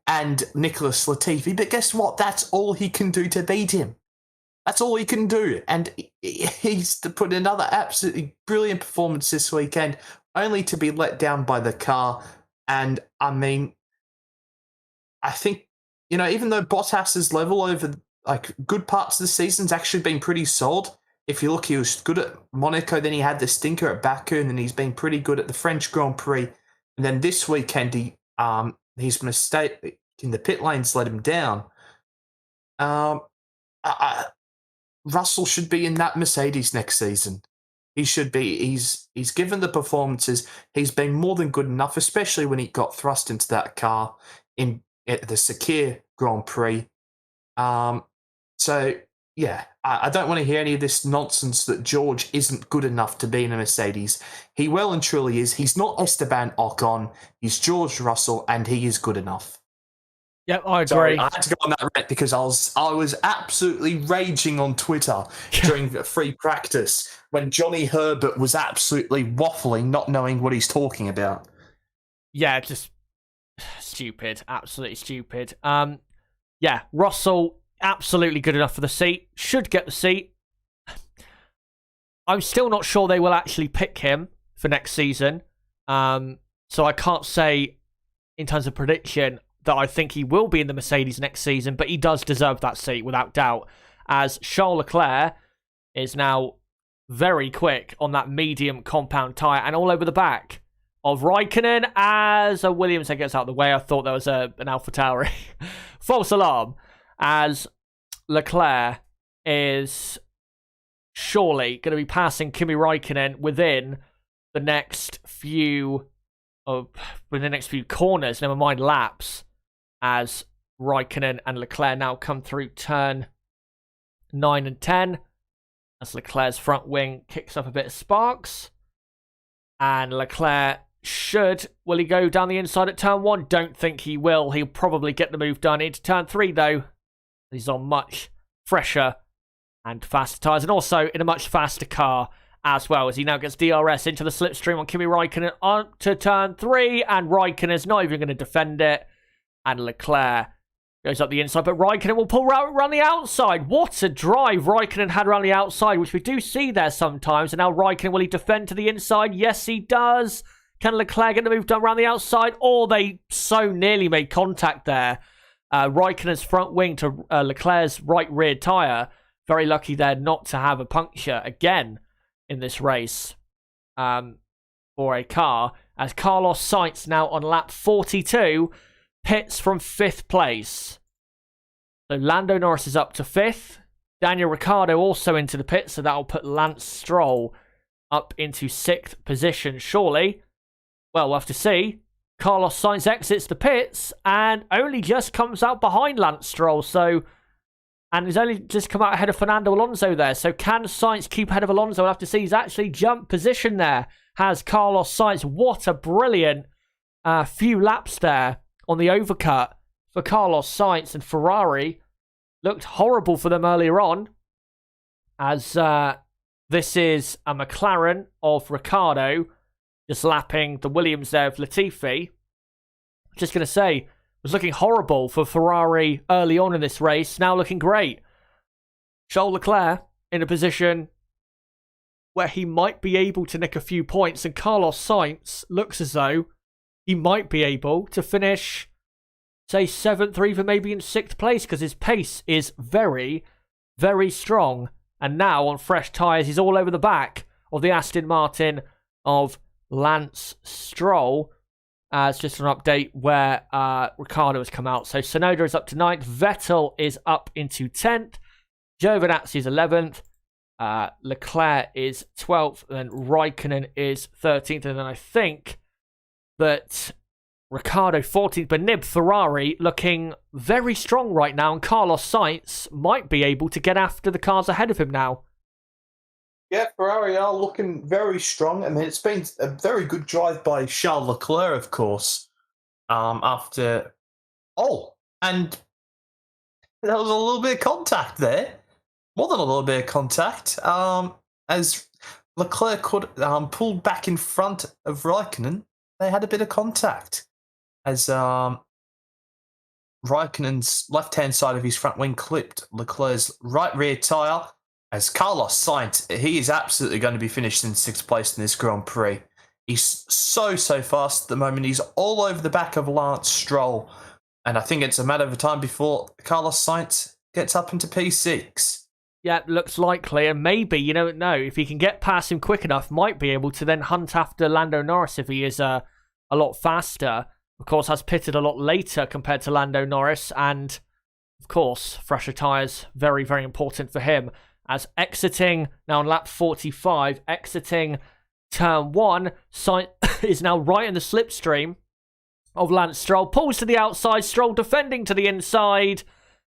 and Nicholas Latifi, but guess what? That's all he can do to beat him. That's all he can do. And he's to put another absolutely brilliant performance this weekend, only to be let down by the car. And, I mean, I think, even though Bottas's level over good parts of the season's actually been pretty solid. If you look, he was good at Monaco, then he had the stinker at Baku, and then he's been pretty good at the French Grand Prix. And then this weekend, his mistake in the pit lanes let him down. Russell should be in that Mercedes next season. He should be. He's given the performances. He's been more than good enough, especially when he got thrust into that car at the Sakir Grand Prix. So, yeah, I don't want to hear any of this nonsense that George isn't good enough to be in a Mercedes. He well and truly is. He's not Esteban Ocon. He's George Russell, and he is good enough. Yep, I agree. Sorry, I had to go on that rant because I was absolutely raging on Twitter during free practice when Johnny Herbert was absolutely waffling, not knowing what he's talking about. Yeah, just stupid. Absolutely stupid. Yeah, Russell, absolutely good enough for the seat. Should get the seat. I'm still not sure they will actually pick him for next season. So I can't say, in terms of prediction, that I think he will be in the Mercedes next season, but he does deserve that seat without doubt, as Charles Leclerc is now very quick on that medium compound tyre and all over the back of Raikkonen as a Williams that gets out of the way. I thought there was an AlphaTauri. False alarm, as Leclerc is surely going to be passing Kimi Raikkonen within the next few corners, never mind laps, as Raikkonen and Leclerc now come through turn 9 and 10, as Leclerc's front wing kicks up a bit of sparks, and Leclerc will he go down the inside at turn 1? Don't think he will. He'll probably get the move done into turn 3 though. He's on much fresher and faster tyres, and also in a much faster car as well, as he now gets DRS into the slipstream on Kimi Raikkonen on to turn 3, and Raikkonen's not even going to defend it, and Leclerc goes up the inside, but Raikkonen will pull around the outside. What a drive Raikkonen had around the outside, which we do see there sometimes, and now Raikkonen, will he defend to the inside? Yes, he does. Can Leclerc get the move done around the outside? Oh, they so nearly made contact there. Raikkonen's front wing to Leclerc's right rear tyre. Very lucky there not to have a puncture again in this race for a car, as Carlos Sainz now on lap 42 pits from 5th place. So Lando Norris is up to 5th. Daniel Ricciardo also into the pit, so that'll put Lance Stroll up into 6th position, surely. Well, we'll have to see. Carlos Sainz exits the pits and only just comes out behind Lance Stroll, and he's only just come out ahead of Fernando Alonso there. So can Sainz keep ahead of Alonso? We'll have to see. He's actually jumped position there, has Carlos Sainz. What a brilliant few laps there on the overcut for Carlos Sainz, and Ferrari looked horrible for them earlier on, as this is a McLaren of Ricciardo just lapping the Williams there of Latifi. Just going to say, it was looking horrible for Ferrari early on in this race, now looking great. Charles Leclerc in a position where he might be able to nick a few points, and Carlos Sainz looks as though he might be able to finish, say, 7th or even maybe in 6th place, because his pace is very, very strong. And now on fresh tyres, he's all over the back of the Aston Martin of Lance Stroll. As just an update where Ricciardo has come out. So Tsunoda is up to 9th. Vettel is up into 10th. Giovinazzi is 11th. Leclerc is 12th. And then Raikkonen is 13th. And then I think that Ricciardo 14th. But Nib Ferrari looking very strong right now. And Carlos Sainz might be able to get after the cars ahead of him now. Yeah, Ferrari are looking very strong. I mean, it's been a very good drive by Charles Leclerc, of course. And There was a little bit of contact there. More than a little bit of contact. As Leclerc could pulled back in front of Raikkonen, they had a bit of contact. As Raikkonen's left-hand side of his front wing clipped Leclerc's right rear tyre. As Carlos Sainz, he is absolutely going to be finished in 6th place in this Grand Prix. He's so fast at the moment. He's all over the back of Lance Stroll. And I think it's a matter of time before Carlos Sainz gets up into P6. Yeah, looks likely. And maybe, you don't know, if he can get past him quick enough, might be able to then hunt after Lando Norris if he is a lot faster. Of course, has pitted a lot later compared to Lando Norris. And, of course, fresher tyres, very, very important for him. As exiting, now on lap 45, exiting turn 1, Sainz is now right in the slipstream of Lance Stroll. Pulls to the outside, Stroll defending to the inside.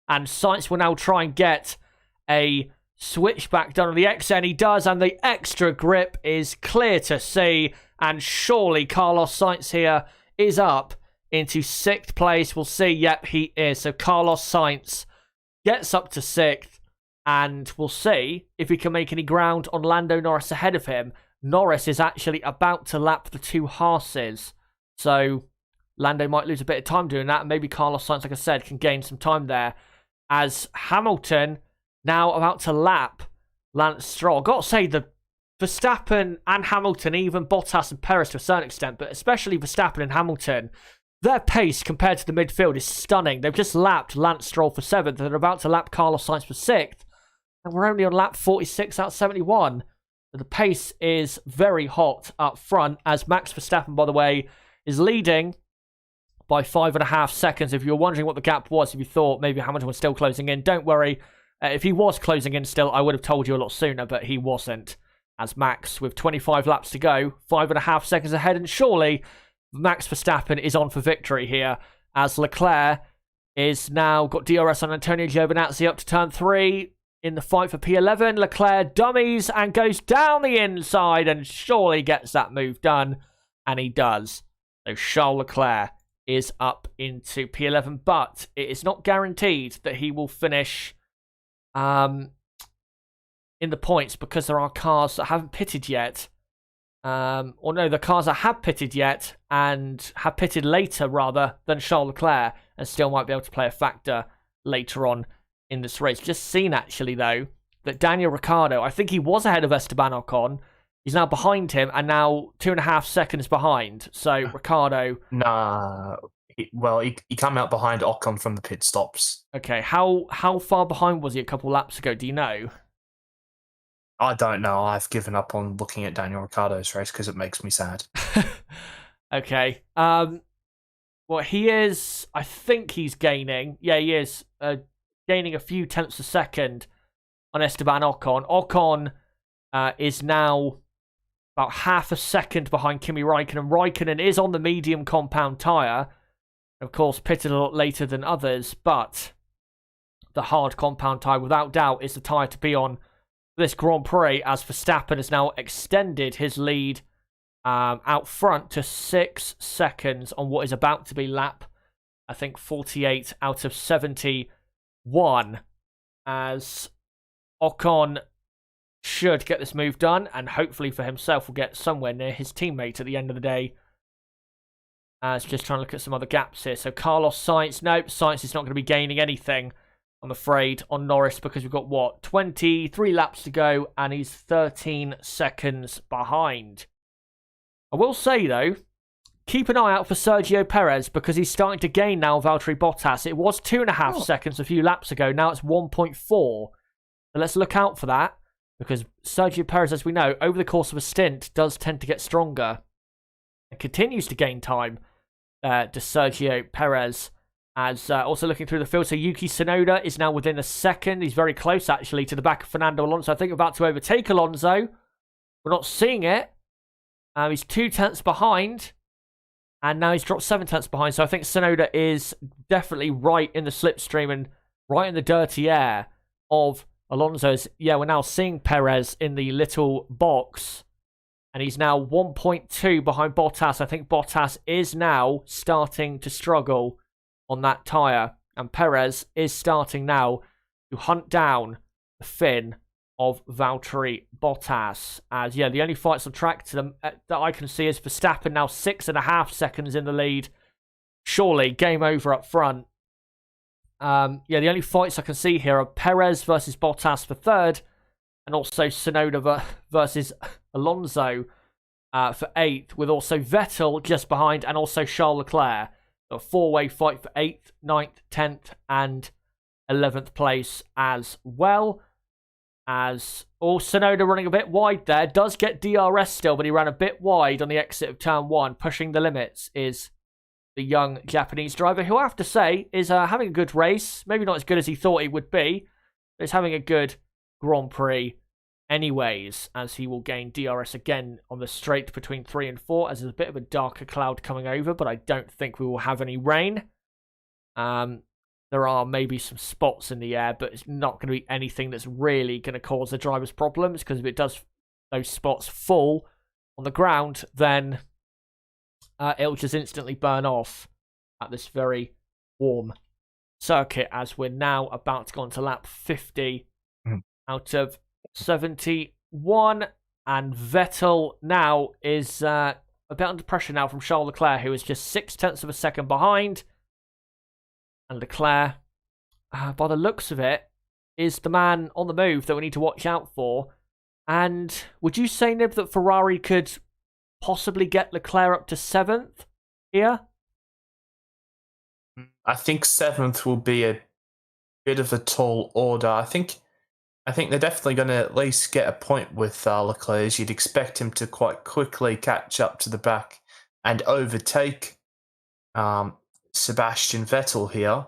And Sainz will now try and get a switchback done on the XN. He does, and the extra grip is clear to see. And surely Carlos Sainz here is up into 6th place. We'll see. Yep, he is. So Carlos Sainz gets up to 6th. And we'll see if he can make any ground on Lando Norris ahead of him. Norris is actually about to lap the 2 Haas's. So Lando might lose a bit of time doing that. And maybe Carlos Sainz, like I said, can gain some time there. As Hamilton now about to lap Lance Stroll. I've got to say, the Verstappen and Hamilton, even Bottas and Perez to a certain extent, but especially Verstappen and Hamilton, their pace compared to the midfield is stunning. They've just lapped Lance Stroll for 7th. They're about to lap Carlos Sainz for 6th. And we're only on lap 46 out of 71. The pace is very hot up front, as Max Verstappen, by the way, is leading by 5.5 seconds. If you're wondering what the gap was, if you thought maybe Hamilton was still closing in, don't worry. If he was closing in still, I would have told you a lot sooner, but he wasn't. As Max, with 25 laps to go, 5.5 seconds ahead, and surely Max Verstappen is on for victory here, as Leclerc is now got DRS on Antonio Giovinazzi up to turn 3. In the fight for P11, Leclerc dummies and goes down the inside and surely gets that move done. And he does. So Charles Leclerc is up into P11, but it is not guaranteed that he will finish in the points because there are cars that haven't pitted yet. Or no, the cars that have pitted yet and have pitted later rather than Charles Leclerc and still might be able to play a factor later on in this race. Just seen actually though that Daniel Ricciardo, I think he was ahead of Esteban Ocon. He's now behind him and now 2.5 seconds behind. So Ricciardo. Nah, he came out behind Ocon from the pit stops. Okay, how far behind was he a couple laps ago? Do you know? I don't know. I've given up on looking at Daniel Ricciardo's race because it makes me sad. Okay. Well, he is. I think he's gaining. Yeah, he is. Gaining a few tenths a second on Esteban Ocon. Ocon is now about half a second behind Kimi Raikkonen. Raikkonen is on the medium compound tyre. Of course, pitted a lot later than others, but the hard compound tyre, without doubt, is the tyre to be on this Grand Prix, as Verstappen has now extended his lead out front to 6 seconds on what is about to be lap, I think, 48 out of 71, as Ocon should get this move done, and hopefully for himself will get somewhere near his teammate at the end of the day. As just trying to look at some other gaps here. So Carlos Sainz, nope, Sainz is not going to be gaining anything, I'm afraid, on Norris, because we've got, what, 23 laps to go, and he's 13 seconds behind. I will say, though, keep an eye out for Sergio Perez, because he's starting to gain now Valtteri Bottas. It was 2.5 seconds a few laps ago, now it's 1.4. So let's look out for that, because Sergio Perez, as we know, over the course of a stint, does tend to get stronger. And continues to gain time to Sergio Perez. As also looking through the field, so Yuki Tsunoda is now within a second. He's very close, actually, to the back of Fernando Alonso. I think we're about to overtake Alonso. We're not seeing it. He's 2 tenths behind. And now he's dropped 7 tenths behind. So I think Tsunoda is definitely right in the slipstream and right in the dirty air of Alonso's. Yeah, we're now seeing Perez in the little box. And he's now 1.2 behind Bottas. I think Bottas is now starting to struggle on that tyre. And Perez is starting now to hunt down the Finn of Valtteri Bottas. As, yeah, the only fights on track to them that I can see is Verstappen now 6.5 seconds in the lead. Surely, game over up front. Yeah, the only fights I can see here are Perez versus Bottas for third, and also Tsunoda versus Alonso for 8th, with also Vettel just behind, and also Charles Leclerc. A four-way fight for 8th, 9th, 10th, and 11th place as well. As Tsunoda running a bit wide there, does get DRS still, but he ran a bit wide on the exit of turn 1. Pushing the limits is the young Japanese driver, who I have to say is having a good race. Maybe not as good as he thought he would be, but he's having a good Grand Prix anyways, as he will gain DRS again on the straight between 3 and 4, as there's a bit of a darker cloud coming over, but I don't think we will have any rain. There are maybe some spots in the air, but it's not going to be anything that's really going to cause the drivers problems, because if it does those spots fall on the ground, then it'll just instantly burn off at this very warm circuit, as we're now about to go on to lap 50 out of 71, and Vettel now is a bit under pressure now from Charles Leclerc, who is just 0.6 of a second behind. And Leclerc, by the looks of it, is the man on the move that we need to watch out for. And would you say, Nib, that Ferrari could possibly get Leclerc up to 7th here? I think 7th will be a bit of a tall order. I think they're definitely going to at least get a point with Leclerc, as you'd expect him to quite quickly catch up to the back and overtake Sebastian Vettel here,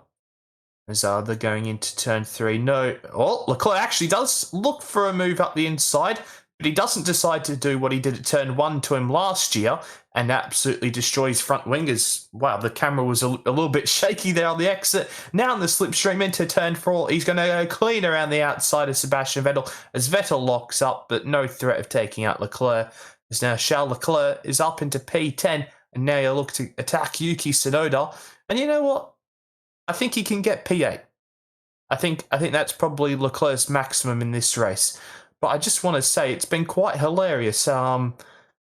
as they're going into turn 3. No, well, Leclerc actually does look for a move up the inside, but he doesn't decide to do what he did at turn 1 to him last year and absolutely destroys front wingers. Wow, the camera was a little bit shaky there on the exit. Now in the slipstream into turn 4, he's going to go clean around the outside of Sebastian Vettel as Vettel locks up, but no threat of taking out Leclerc. As now Charles Leclerc is up into P10, and now he'll look to attack Yuki Tsunoda. And you know what? I think he can get P8. I think that's probably Leclerc's maximum in this race. But I just want to say it's been quite hilarious how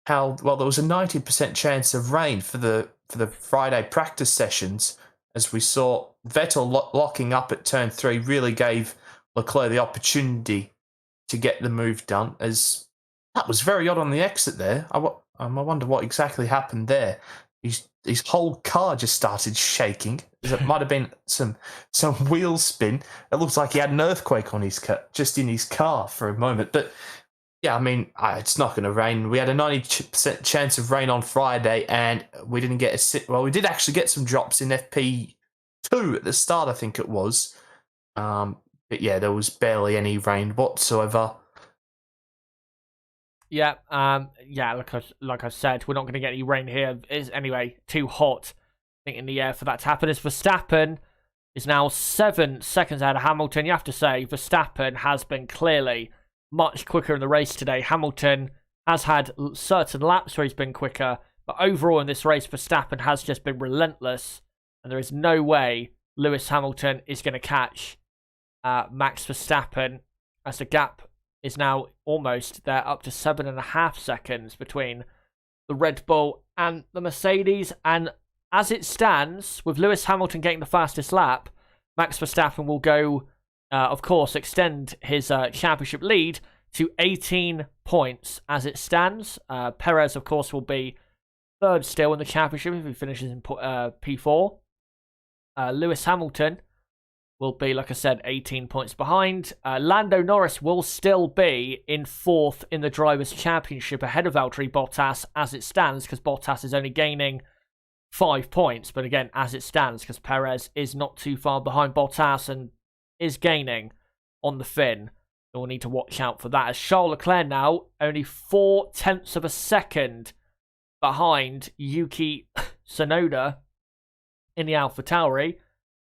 there was a 90% chance of rain for the Friday practice sessions, as we saw Vettel locking up at turn 3 really gave Leclerc the opportunity to get the move done, as that was very odd on the exit there. I wonder what exactly happened there. His whole car just started shaking. It might have been some wheel spin. It looks like he had an earthquake on just in his car for a moment. But yeah, I mean, it's not going to rain. We had a 90% chance of rain on Friday, and we didn't get we did actually get some drops in FP2 at the start, I think it was. But yeah, there was barely any rain whatsoever. Yeah, like I said, we're not going to get any rain here. It's anyway too hot, I think, in the air for that to happen. As Verstappen is now 7 seconds ahead of Hamilton. You have to say Verstappen has been clearly much quicker in the race today. Hamilton has had certain laps where he's been quicker, but overall in this race, Verstappen has just been relentless, and there is no way Lewis Hamilton is going to catch Max Verstappen, as the gap is now almost there, up to 7.5 seconds between the Red Bull and the Mercedes. And as it stands, with Lewis Hamilton getting the fastest lap, Max Verstappen will go, of course, extend his championship lead to 18 points as it stands. Perez, of course, will be third still in the championship if he finishes in P4. Lewis Hamilton will be, like I said, 18 points behind. Lando Norris will still be in 4th in the Drivers' Championship ahead of Valtteri Bottas as it stands, because Bottas is only gaining 5 points. But again, as it stands, because Perez is not too far behind Bottas and is gaining on the Finn. So we'll need to watch out for that. As Charles Leclerc now only 0.4 of a second behind Yuki Tsunoda in the AlphaTauri,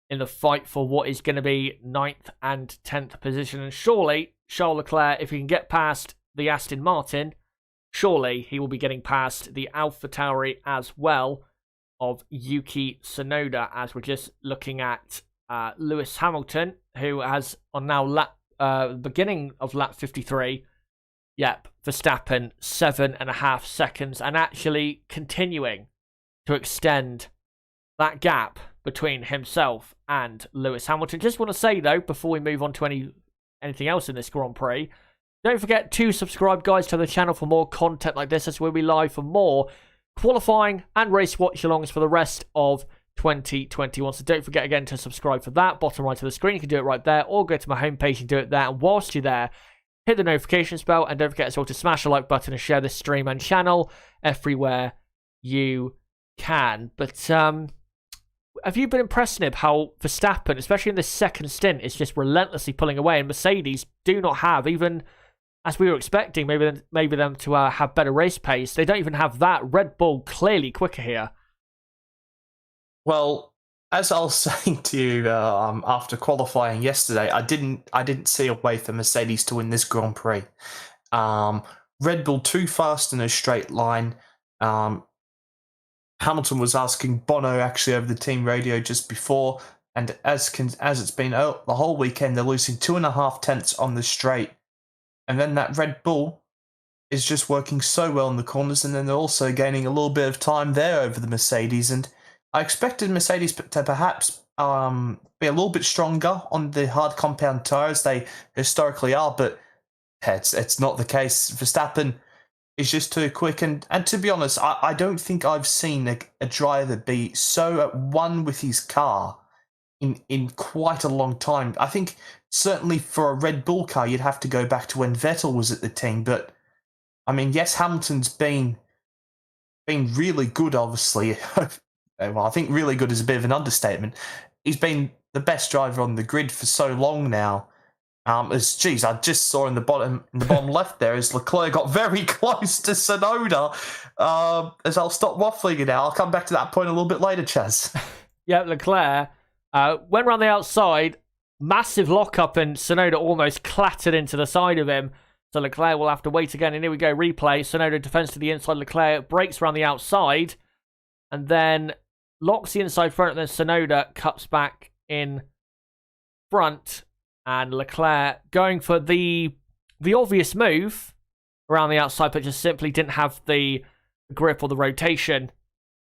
in the fight for what is going to be 9th and 10th position. And surely, Charles Leclerc, if he can get past the Aston Martin, surely he will be getting past the AlphaTauri as well of Yuki Tsunoda, as we're just looking at Lewis Hamilton, who has on now beginning of lap 53. Yep, Verstappen 7.5 seconds, and actually continuing to extend that gap between himself and Lewis Hamilton. Just want to say though, before we move on to anything else in this Grand Prix, don't forget to subscribe, guys, to the channel for more content like this. That's where we live for more qualifying and race watch-alongs for the rest of 2021. So don't forget again to subscribe for that. Bottom right of the screen, you can do it right there, or go to my homepage and do it there. And whilst you're there, hit the notifications bell, and don't forget as well to smash the like button and share this stream and channel everywhere you can. But have you been impressed, Nib, how Verstappen, especially in this second stint, is just relentlessly pulling away, and Mercedes do not have, even as we were expecting, maybe them to have better race pace, they don't even have that. Red Bull clearly quicker here. Well, as I was saying to you after qualifying yesterday, I didn't see a way for Mercedes to win this Grand Prix. Red Bull too fast in a straight line. Hamilton was asking Bono actually over the team radio just before, and as it's been the whole weekend, they're losing 2.5 tenths on the straight, and then that Red Bull is just working so well in the corners, and then they're also gaining a little bit of time there over the Mercedes. And I expected Mercedes to perhaps be a little bit stronger on the hard compound tyres they historically are, but it's not the case. Verstappen is just too quick, and to be honest, I don't think I've seen a driver be so at one with his car in quite a long time. I think certainly for a Red Bull car, you'd have to go back to when Vettel was at the team, but I mean, yes, Hamilton's been really good, obviously. Well, I think really good is a bit of an understatement. He's been the best driver on the grid for so long now. I just saw in the bottom left there as Leclerc got very close to Tsunoda. As I'll stop waffling it now, I'll come back to that point a little bit later, Chaz. Yeah, Leclerc went around the outside, massive lockup, and Tsunoda almost clattered into the side of him. So Leclerc will have to wait again, and here we go, replay. Tsunoda defends to the inside, Leclerc breaks around the outside, and then locks the inside front, and then Tsunoda cuts back in front, and Leclerc going for the obvious move around the outside, but just simply didn't have the grip or the rotation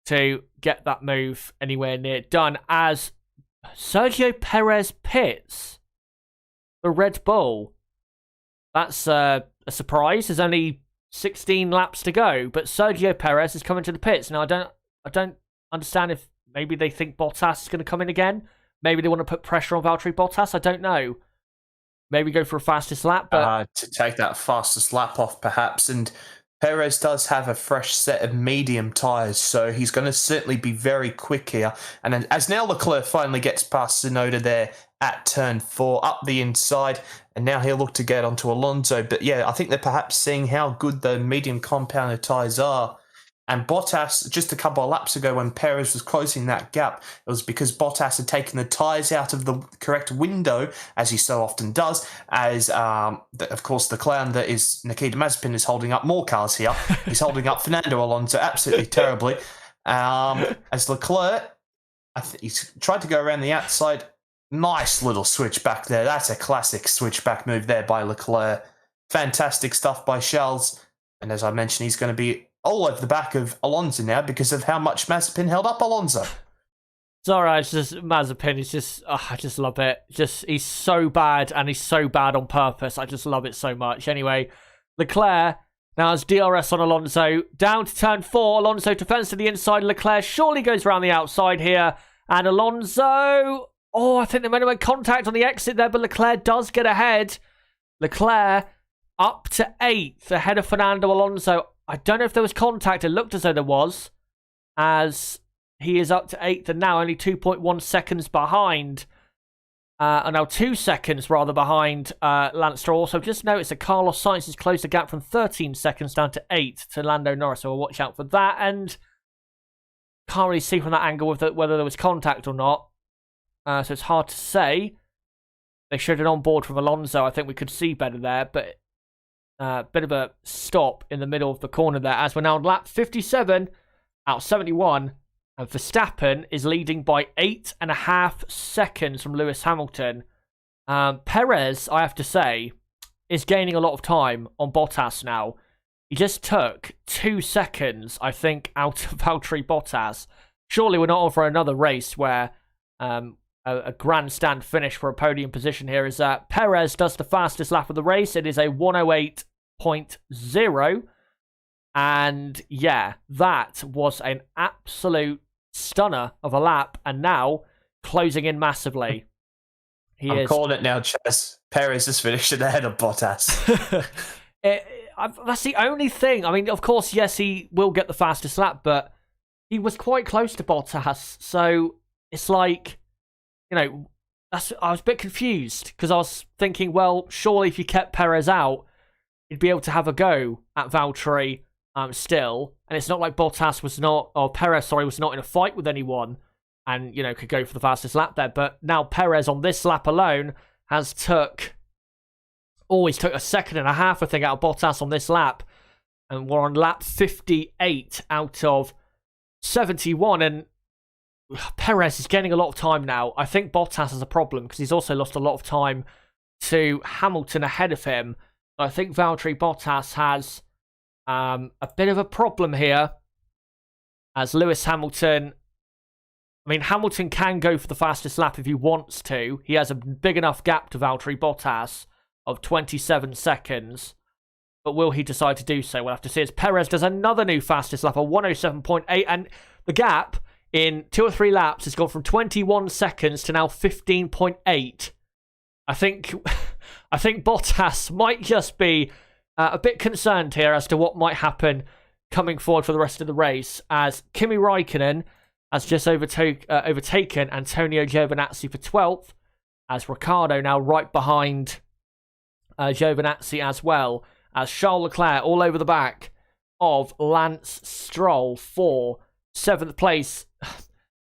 to get that move anywhere near done, as Sergio Perez pits the Red Bull. That's a surprise. There's only 16 laps to go, but Sergio Perez is coming to the pits. Now, I don't understand if maybe they think Bottas is going to come in again. Maybe they want to put pressure on Valtteri Bottas. I don't know. Maybe go for a fastest lap. But to take that fastest lap off, perhaps. And Perez does have a fresh set of medium tyres, so he's going to certainly be very quick here. And then as now Leclerc finally gets past Tsunoda there at turn 4, up the inside, and now he'll look to get onto Alonso. But yeah, I think they're perhaps seeing how good the medium compounded tyres are. And Bottas, just a couple of laps ago when Perez was closing that gap, it was because Bottas had taken the tyres out of the correct window, as he so often does, as, of course, the clown that is Nikita Mazepin is holding up more cars here. He's holding up Fernando Alonso absolutely terribly. As Leclerc, he's tried to go around the outside. Nice little switchback there. That's a classic switchback move there by Leclerc. Fantastic stuff by Charles. And as I mentioned, he's going to be all over the back of Alonso now because of how much Mazepin held up Alonso. It's alright, it's just Mazepin is just, I just love it. He's so bad, and he's so bad on purpose. I just love it so much. Anyway, Leclerc now has DRS on Alonso. Down to turn 4, Alonso defends to the inside. Leclerc surely goes around the outside here. And Alonso, I think they might have made contact on the exit there, but Leclerc does get ahead. Leclerc up to 8th ahead of Fernando Alonso. I don't know if there was contact. It looked as though there was, as he is up to 8th and now only 2.1 seconds behind. Now 2 seconds rather behind Lance Stroll. So just notice that Carlos Sainz has closed the gap from 13 seconds down to 8 to Lando Norris. So we'll watch out for that. And can't really see from that angle whether there was contact or not. So it's hard to say. They showed it on board from Alonso. I think we could see better there, but bit of a stop in the middle of the corner there, as we're now on lap 57 out of 71, Verstappen is leading by 8.5 seconds from Lewis Hamilton. Perez, I have to say, is gaining a lot of time on Bottas now. He just took 2 seconds, I think, out of Valtteri Bottas. Surely we're not over another race where a grandstand finish for a podium position here is that Perez does the fastest lap of the race. It is a 108.0. And yeah, that was an absolute stunner of a lap. And now closing in massively. I'm calling it now, Chaz. Perez is finishing ahead of Bottas. That's the only thing. I mean, of course, yes, he will get the fastest lap, but he was quite close to Bottas. So it's like, I was a bit confused because I was thinking, well, surely if you kept Perez out, you'd be able to have a go at Valtteri still. And it's not like Perez was not in a fight with anyone and, could go for the fastest lap there. But now Perez on this lap alone always took 1.5 seconds, I think, out of Bottas on this lap. And we're on lap 58 out of 71. And Perez is getting a lot of time now. I think Bottas has a problem because he's also lost a lot of time to Hamilton ahead of him. I think Valtteri Bottas has a bit of a problem here as Lewis Hamilton. I mean, Hamilton can go for the fastest lap if he wants to. He has a big enough gap to Valtteri Bottas of 27 seconds. But will he decide to do so? We'll have to see as Perez does another new fastest lap of 107.8. And the gap in 2 or 3 laps has gone from 21 seconds to now 15.8. I think Bottas might just be a bit concerned here as to what might happen coming forward for the rest of the race, as Kimi Räikkönen has just overtaken Antonio Giovinazzi for 12th, as Ricciardo now right behind Giovinazzi as well, as Charles Leclerc all over the back of Lance Stroll for 7th place.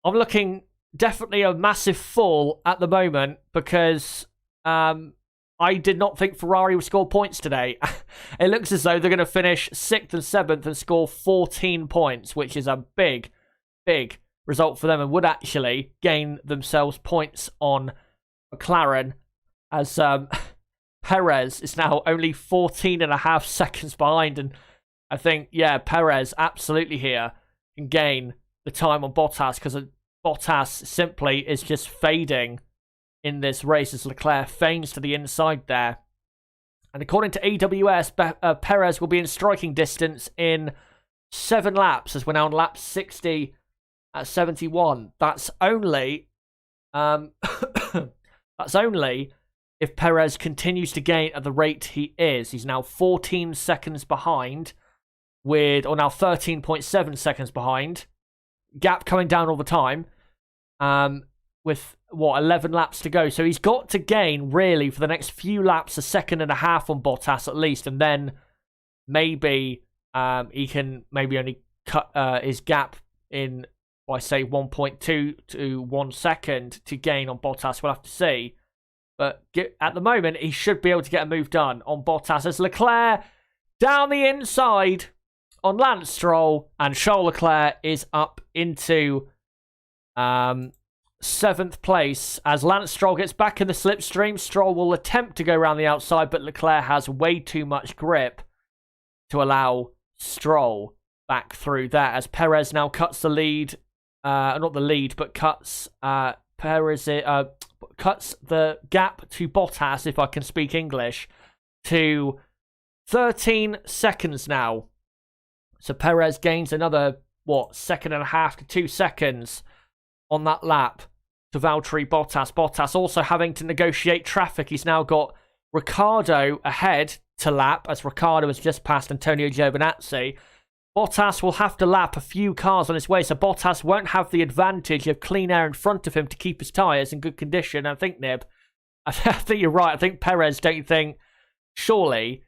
I'm looking definitely a massive fall at the moment because I did not think Ferrari would score points today. It looks as though they're going to finish 6th and 7th and score 14 points, which is a big, big result for them and would actually gain themselves points on McLaren, as Perez is now only 14.5 seconds behind. And I think, Perez absolutely here can gain the time on Bottas because Bottas simply is just fading in this race as Leclerc feigns to the inside there. And according to AWS, Perez will be in striking distance in 7 laps as we're now on lap 60 at 71. That's only if Perez continues to gain at the rate he is. He's now 14 seconds behind now 13.7 seconds behind. Gap coming down all the time. With 11 laps to go. So he's got to gain, really, for the next few laps, 1.5 seconds on Bottas at least. And then maybe he can only cut his gap in, by say, 1.2 to 1 second to gain on Bottas. We'll have to see. But at the moment, he should be able to get a move done on Bottas as Leclerc down the inside on Lance Stroll. And Charles Leclerc is up into 7th place as Lance Stroll gets back in the slipstream. Stroll will attempt to go around the outside, but Leclerc has way too much grip to allow Stroll back through there as Perez now cuts the lead. Not the lead, but cuts cuts the gap to Bottas, if I can speak English, to 13 seconds now. So Perez gains another, 1.5 seconds to 2 seconds on that lap to Valtteri Bottas. Bottas also having to negotiate traffic. He's now got Ricciardo ahead to lap, as Ricciardo has just passed Antonio Giovinazzi. Bottas will have to lap a few cars on his way, so Bottas won't have the advantage of clean air in front of him to keep his tyres in good condition. I think, Nib, I think you're right. I think Perez, don't you think, surely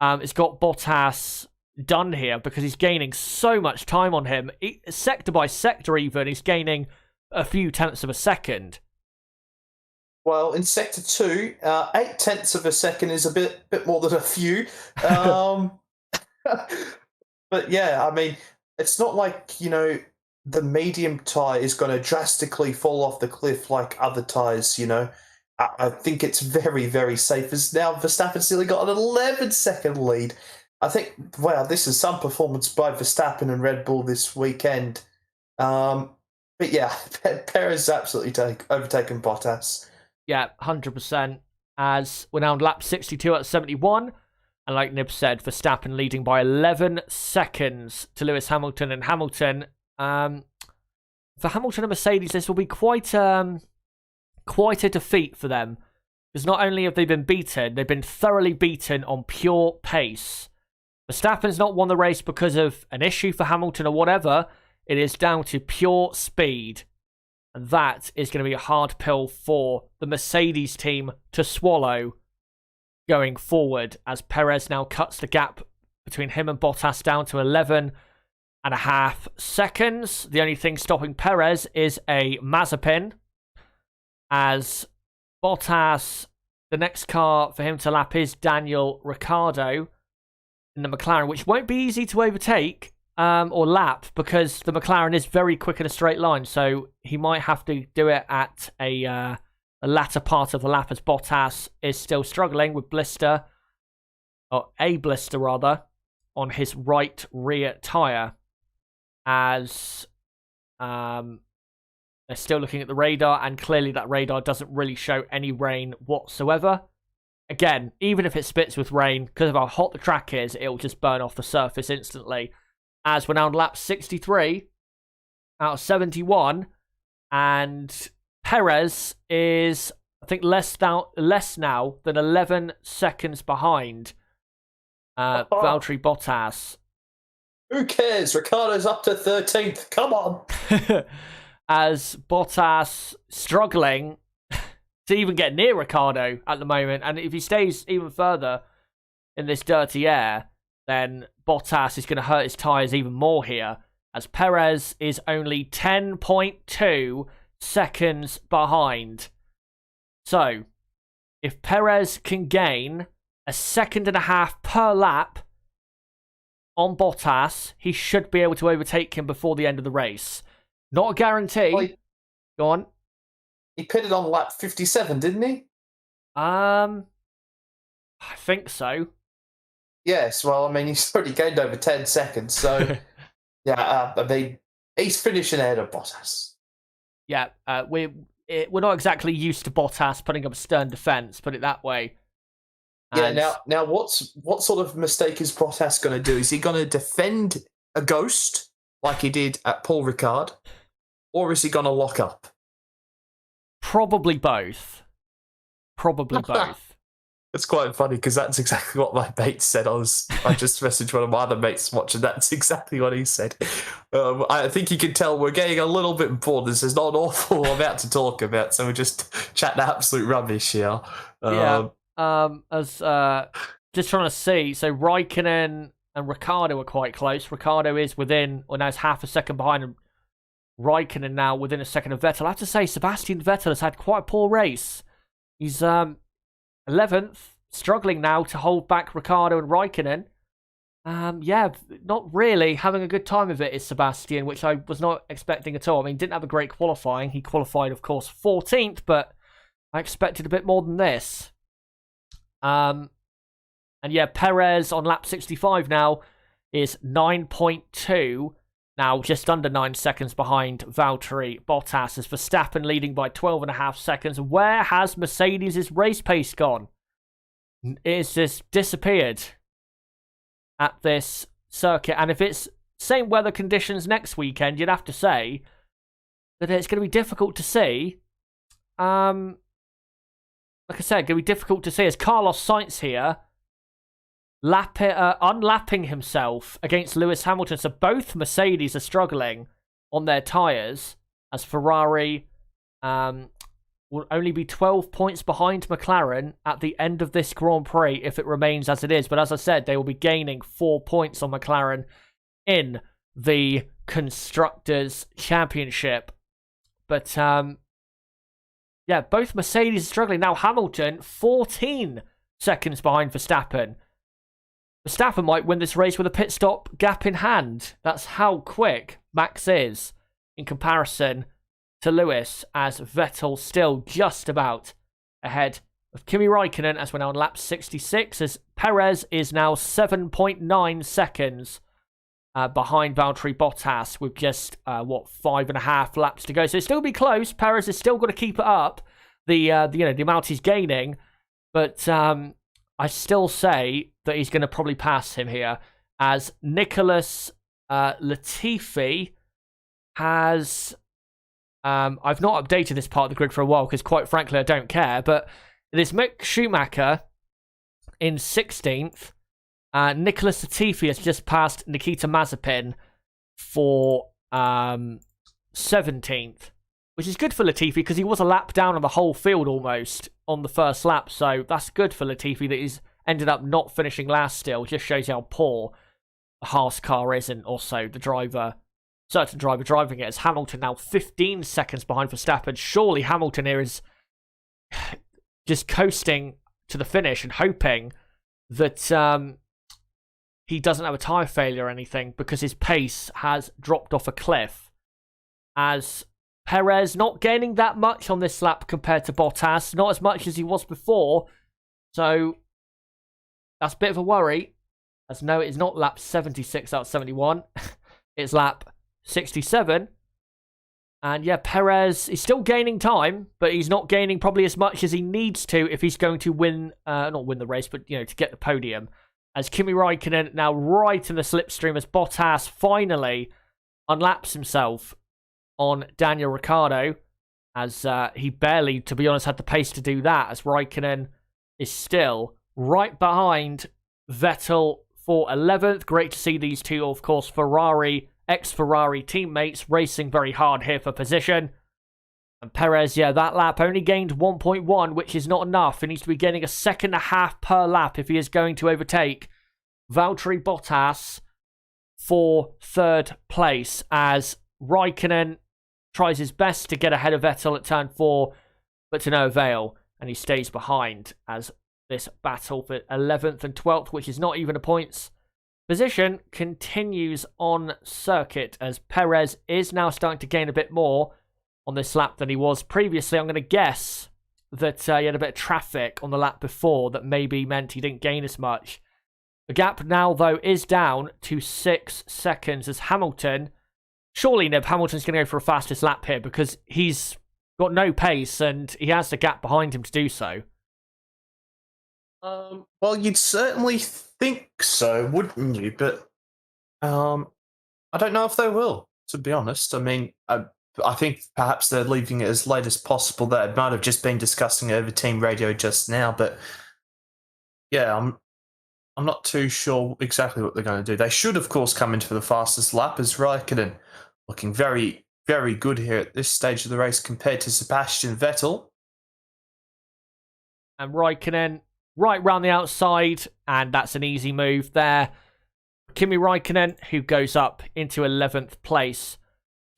it's got Bottas done here because he's gaining so much time on him. Sector by sector even, he's gaining a few tenths of a second. Well, in Sector 2, 8 tenths of a second is a bit more than a few. But yeah, I mean, it's not like, the medium tyre is going to drastically fall off the cliff like other tyres, I think it's very, very safe. As now Verstappen's only got an 11-second lead. I think, wow, this is some performance by Verstappen and Red Bull this weekend. But yeah, Perez absolutely overtaken Bottas. Yeah, 100%. As we're now on lap 62 at 71. And like Nib said, Verstappen leading by 11 seconds to Lewis Hamilton. And Hamilton, for Hamilton and Mercedes, this will be quite a defeat for them. Because not only have they been beaten, they've been thoroughly beaten on pure pace. Verstappen's not won the race because of an issue for Hamilton or whatever. It is down to pure speed. And that is going to be a hard pill for the Mercedes team to swallow going forward, as Perez now cuts the gap between him and Bottas down to 11.5 seconds. The only thing stopping Perez is a Mazepin, as Bottas, the next car for him to lap is Daniel Ricciardo in the McLaren, which won't be easy to overtake or lap, because the McLaren is very quick in a straight line, so he might have to do it at a latter part of the lap, as Bottas is still struggling with a blister rather, on his right rear tyre, as they're still looking at the radar, and clearly that radar doesn't really show any rain whatsoever. Again, even if it spits with rain, because of how hot the track is, it'll just burn off the surface instantly. As we're now on lap 63 out of 71, and Perez is, I think, less now than 11 seconds behind Valtteri Bottas. Who cares? Ricciardo's up to 13th. Come on. As Bottas struggling to even get near Ricciardo at the moment. And if he stays even further in this dirty air, then Bottas is going to hurt his tyres even more here, as Perez is only 10.2 seconds behind. So, if Perez can gain a 1.5 seconds per lap on Bottas, he should be able to overtake him before the end of the race. Not a guarantee. Well, Go on. He pitted on lap 57, didn't he? I think so. Yes, well, I mean, he's already gained over 10 seconds, so, yeah, I mean, he's finishing ahead of Bottas. Yeah, we're not exactly used to Bottas putting up a stern defence, put it that way. And yeah, now what sort of mistake is Bottas going to do? Is he going to defend a ghost like he did at Paul Ricard, or is he going to lock up? Probably both. It's quite funny because that's exactly what my mate said. I just messaged one of my other mates watching. That's exactly what he said. I think you can tell we're getting a little bit bored. There's not an awful amount to talk about, so we're just chatting absolute rubbish here. Just trying to see. So Raikkonen and Ricciardo are quite close. Ricciardo is within, or now is half a second behind, and Raikkonen now within a second of Vettel. I have to say, Sebastian Vettel has had quite a poor race. He's 11th, struggling now to hold back Ricciardo and Raikkonen. Not really having a good time of it is Sebastian, which I was not expecting at all. I mean, didn't have a great qualifying. He qualified, of course, 14th, but I expected a bit more than this. And yeah, Perez on lap 65 now is 9.2, now just under 9 seconds behind Valtteri Bottas, as Verstappen leading by 12.5 seconds. Where has Mercedes' race pace gone? It's just disappeared at this circuit. And if it's same weather conditions next weekend, you'd have to say that it's going to be difficult to see. Like I said, going to be difficult to see as Carlos Sainz here unlapping himself against Lewis Hamilton. So both Mercedes are struggling on their tyres, as Ferrari will only be 12 points behind McLaren at the end of this Grand Prix if it remains as it is. But as I said, they will be gaining 4 points on McLaren in the Constructors' Championship. But yeah, both Mercedes are struggling. Now Hamilton, 14 seconds behind Verstappen. Verstappen might win this race with a pit stop gap in hand. That's how quick Max is. in comparison to Lewis, as Vettel still just about ahead of Kimi Raikkonen as we're now on lap 66, as Perez is now 7.9 seconds behind Valtteri Bottas with just, 5.5 laps to go. So it'll still be close. Perez has still got to keep it up, the amount he's gaining. But I still say that he's going to probably pass him here, as Nicholas Latifi has... I've not updated this part of the grid for a while because, quite frankly, I don't care. But it is Mick Schumacher in 16th. Nicholas Latifi has just passed Nikita Mazepin for 17th, which is good for Latifi because he was a lap down on the whole field almost on the first lap. So that's good for Latifi that he's ended up not finishing last still. Just shows you how poor the Haas car is, and also the certain driver driving it, as Hamilton now 15 seconds behind Verstappen. Surely Hamilton here is just coasting to the finish and hoping that he doesn't have a tyre failure or anything, because his pace has dropped off a cliff. As Perez not gaining that much on this lap compared to Bottas, not as much as he was before. So that's a bit of a worry. As no, it's not lap 76 out of 71. It's lap 67. And yeah, Perez is still gaining time, but he's not gaining probably as much as he needs to if he's going to win, not win the race, but, to get the podium. As Kimi Raikkonen now right in the slipstream, as Bottas finally unlaps himself on Daniel Ricciardo, as he barely, to be honest, had the pace to do that, as Raikkonen is still right behind Vettel for 11th. Great to see these two, of course, ex-Ferrari teammates racing very hard here for position. And Perez, that lap only gained 1.1, which is not enough. He needs to be getting a second and a half per lap if he is going to overtake Valtteri Bottas for third place, as Raikkonen tries his best to get ahead of Vettel at turn 4, but to no avail, and he stays behind as this battle for 11th and 12th, which is not even a points position, continues on circuit, as Perez is now starting to gain a bit more on this lap than he was previously. I'm going to guess that he had a bit of traffic on the lap before that maybe meant he didn't gain as much. The gap now, though, is down to 6 seconds, as Hamilton... Surely, Nib, Hamilton's going to go for a fastest lap here because he's got no pace and he has the gap behind him to do so. Well, you'd certainly think so, wouldn't you? But I don't know if they will, to be honest. I mean, I think perhaps they're leaving it as late as possible. That might have just been discussing over team radio just now, but yeah, I'm not too sure exactly what they're going to do. They should, of course, come in for the fastest lap, as Raikkonen looking very, very good here at this stage of the race compared to Sebastian Vettel. And Raikkonen right round the outside, and that's an easy move there. Kimi Raikkonen, who goes up into 11th place.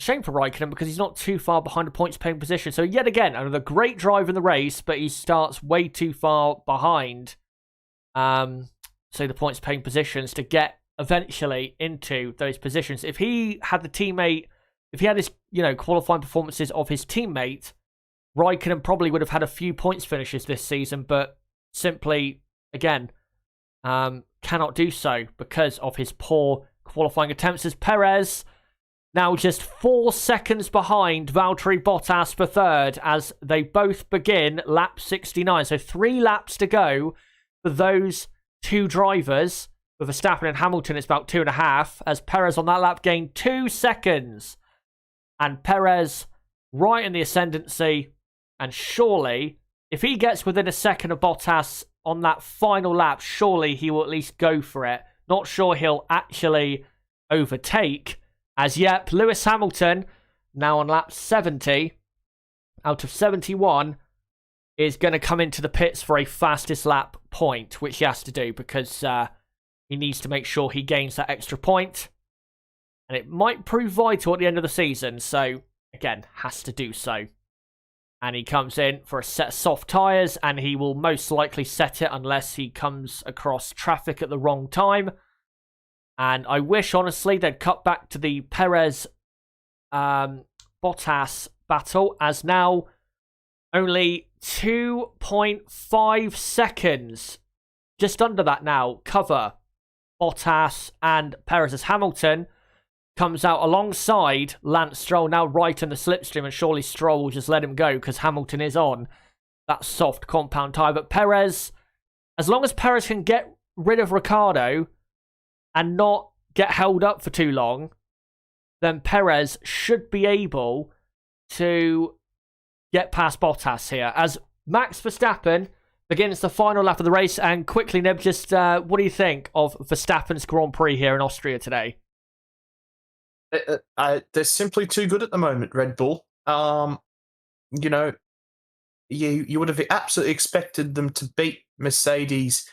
Shame for Raikkonen because he's not too far behind a points-paying position. So yet again, another great drive in the race, but he starts way too far behind. So the points-paying positions to get eventually into those positions. If he had his, qualifying performances of his teammate, Raikkonen probably would have had a few points finishes this season, but simply, again, cannot do so because of his poor qualifying attempts, as Perez now just 4 seconds behind Valtteri Bottas for third as they both begin lap 69. So 3 laps to go for those two drivers. With Verstappen and Hamilton, it's about 2.5, as Perez on that lap gained 2 seconds. And Perez right in the ascendancy. And surely, if he gets within a second of Bottas on that final lap, surely he will at least go for it. Not sure he'll actually overtake. As yep, Lewis Hamilton, now on lap 70 out of 71, is going to come into the pits for a fastest lap point, which he has to do because he needs to make sure he gains that extra point. And it might prove vital at the end of the season, so again, has to do so. And he comes in for a set of soft tyres, and he will most likely set it unless he comes across traffic at the wrong time. And I wish, honestly, they'd cut back to the Perez Bottas battle, as now only 2.5 seconds, just under that now, cover Bottas and Perez, as Hamilton comes out alongside Lance Stroll, now right in the slipstream, and surely Stroll will just let him go because Hamilton is on that soft compound tyre. But Perez, as long as Perez can get rid of Ricciardo and not get held up for too long, then Perez should be able to get past Bottas here, as Max Verstappen begins the final lap of the race. And quickly, Nib, just what do you think of Verstappen's Grand Prix here in Austria today? They're simply too good at the moment, Red Bull. You know, you would have absolutely expected them to beat Mercedes.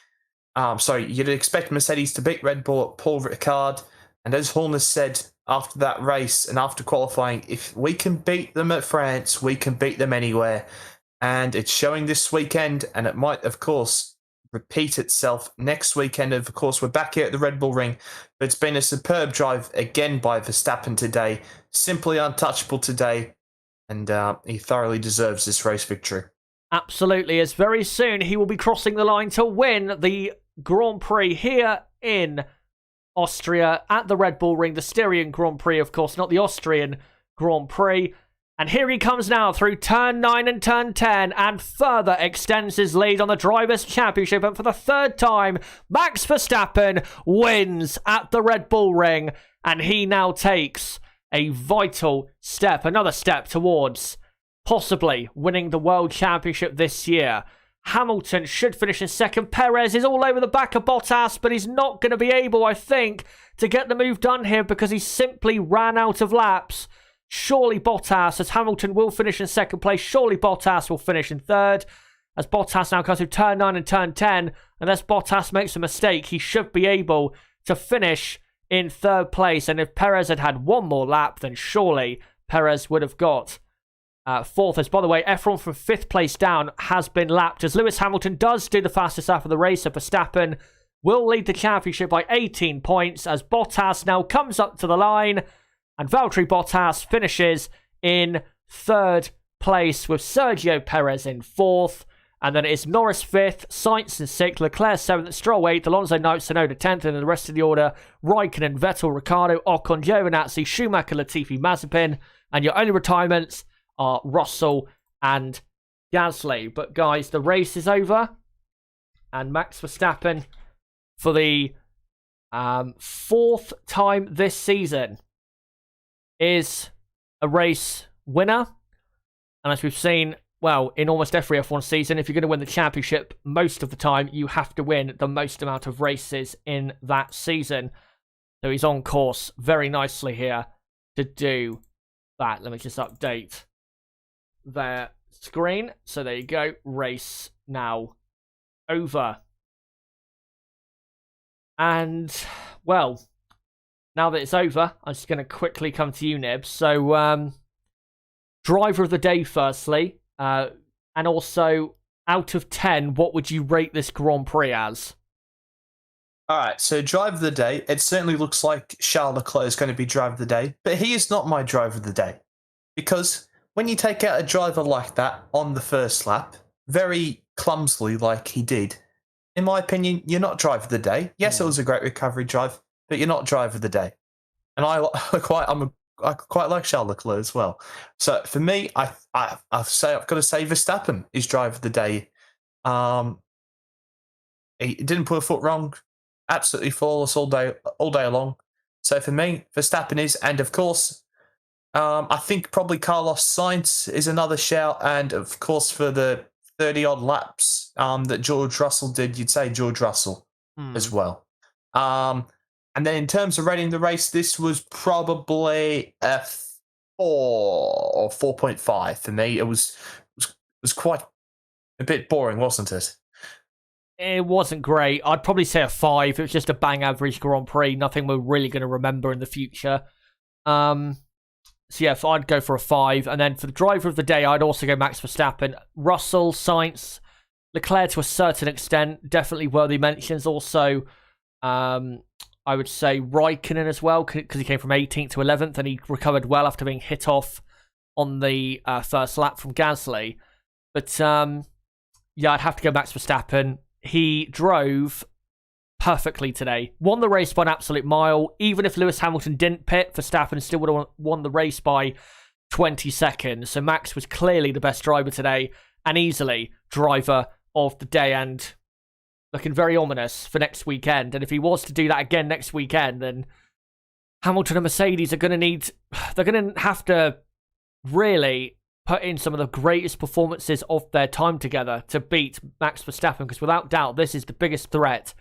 You'd expect Mercedes to beat Red Bull at Paul Ricard. And as Horner said after that race and after qualifying, if we can beat them at France, we can beat them anywhere. And it's showing this weekend, and it might, of course, repeat itself next weekend. Of course, we're back here at the Red Bull Ring. But it's been a superb drive again by Verstappen today. Simply untouchable today. And he thoroughly deserves this race victory. Absolutely, as very soon he will be crossing the line to win the Grand Prix here in Austria at the Red Bull Ring. The Styrian Grand Prix, of course, not the Austrian Grand Prix. And here he comes now through turn 9 and turn 10 and further extends his lead on the Drivers' Championship. And for the third time, Max Verstappen wins at the Red Bull Ring. And he now takes a vital step, another step towards possibly winning the World Championship this year. Hamilton should finish in second. Perez is all over the back of Bottas, but he's not going to be able, I think, to get the move done here because he simply ran out of laps. Surely Bottas, as Hamilton will finish in second place, surely Bottas will finish in third. As Bottas now comes through turn 9 and turn 10, unless Bottas makes a mistake, he should be able to finish in third place. And if Perez had had one more lap, then surely Perez would have got fourth. As, by the way, F1 from fifth place down has been lapped, as Lewis Hamilton does do the fastest lap of the race. So Verstappen will lead the championship by 18 points, as Bottas now comes up to the line. And Valtteri Bottas finishes in third place with Sergio Perez in fourth. And then it is Norris fifth, Sainz in sixth, Leclerc seventh, Stroll eighth, Alonso ninth, Tsunoda 10th, and the rest of the order: Raikkonen, Vettel, Ricciardo, Ocon, Giovinazzi, Schumacher, Latifi, Mazepin. And your only retirements are Russell and Gasly. But guys, the race is over. And Max Verstappen, for the fourth time this season, is a race winner. And as we've seen, well, in almost every F1 season, if you're going to win the championship, most of the time you have to win the most amount of races in that season. So he's on course very nicely here to do that. Let me just update their screen. So there you go. Race now over. And, well, now that it's over, I'm just going to quickly come to you, Nib. So, driver of the day, firstly. And also, out of 10, what would you rate this Grand Prix as? All right, so driver of the day, it certainly looks like Charles Leclerc is going to be driver of the day, but he is not my driver of the day. Because when you take out a driver like that on the first lap, very clumsily like he did, in my opinion, you're not driver of the day. Yes, it was a great recovery drive, but you're not driver of the day. And I quite like Charles Leclerc as well. So for me, I've got to say Verstappen is driver of the day. He didn't put a foot wrong. Absolutely flawless all day long. So for me, Verstappen is, and of course, I think probably Carlos Sainz is another shout, and of course for the 30-odd laps that George Russell did, you'd say George Russell as well. And then in terms of rating the race, this was probably a 4 or 4.5 for me. It was quite a bit boring, wasn't it? It wasn't great. I'd probably say a 5. It was just a bang average Grand Prix. Nothing we're really going to remember in the future. So yeah, I'd go for a 5. And then for the driver of the day, I'd also go Max Verstappen. Russell, Sainz, Leclerc to a certain extent, definitely worthy mentions. Also, I would say Raikkonen as well, because he came from 18th to 11th, and he recovered well after being hit off on the first lap from Gasly. But yeah, I'd have to go Max Verstappen. He drove perfectly today. Won the race by an absolute mile. Even if Lewis Hamilton didn't pit, Verstappen still would have won the race by 20 seconds. So Max was clearly the best driver today and easily driver of the day, and looking very ominous for next weekend. And if he was to do that again next weekend, then Hamilton and Mercedes are going to have to really put in some of the greatest performances of their time together to beat Max Verstappen, because without doubt, this is the biggest threat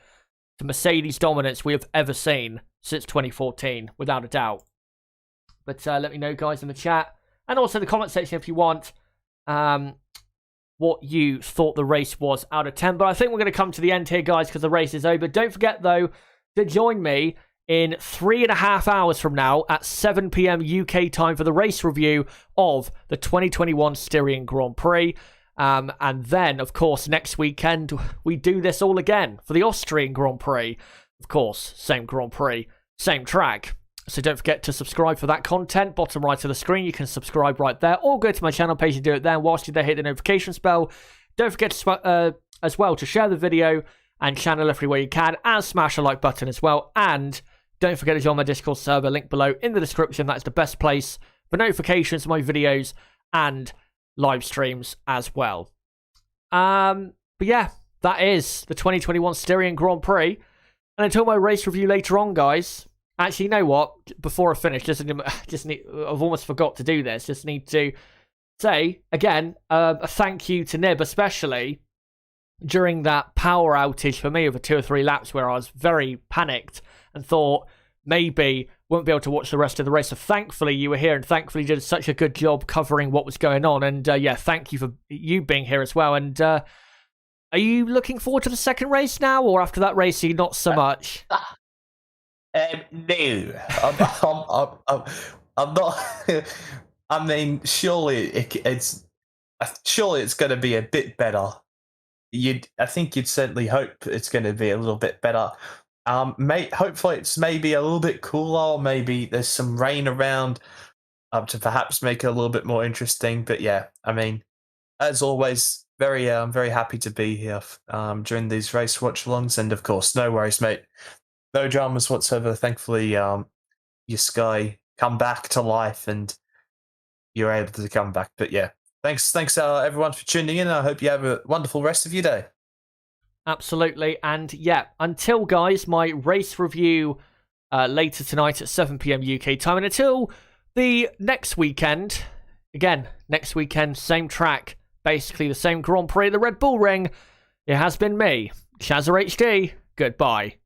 to Mercedes dominance we have ever seen since 2014, without a doubt. But let me know, guys, in the chat, and also the comment section if you want, what you thought the race was out of 10. But I think we're going to come to the end here, guys, because the race is over. Don't forget, though, to join me in 3.5 hours from now at 7 p.m. UK time for the race review of the 2021 Styrian Grand Prix. And then, of course, next weekend, we do this all again for the Austrian Grand Prix. Of course, same Grand Prix, same track. So don't forget to subscribe for that content. Bottom right of the screen, you can subscribe right there, or go to my channel page and do it there. Whilst you're there, hit the notification bell. Don't forget to, as well, to share the video and channel everywhere you can, and smash a like button as well. And don't forget to join my Discord server, link below in the description. That's the best place for notifications of my videos and live streams as well. But yeah, that is the 2021 Styrian Grand Prix. And until my race review later on, guys. Actually, you know what? Before I finish, I've almost forgot to do this. Just need to say, again, a thank you to Nib, especially during that power outage for me over 2 or 3 laps where I was very panicked and thought maybe won't be able to watch the rest of the race. So thankfully you were here, and thankfully you did such a good job covering what was going on. And yeah, thank you for you being here as well. And are you looking forward to the second race now, or after that race, are you not so much? No, I'm not. I mean, surely it's going to be a bit better. I think you'd certainly hope it's going to be a little bit better. Hopefully it's maybe a little bit cooler. Maybe there's some rain around, to perhaps make it a little bit more interesting. But yeah, I mean, as always, very happy to be here during these race watch-alongs, and of course, no worries, mate. No dramas whatsoever. Thankfully, your Sky come back to life and you're able to come back. But yeah, thanks everyone for tuning in. I hope you have a wonderful rest of your day. Absolutely. And yeah, until, guys, my race review later tonight at 7 p.m. UK time, and until the next weekend, again, next weekend, same track, basically the same Grand Prix at the Red Bull Ring, it has been me, Shazza HD. Goodbye.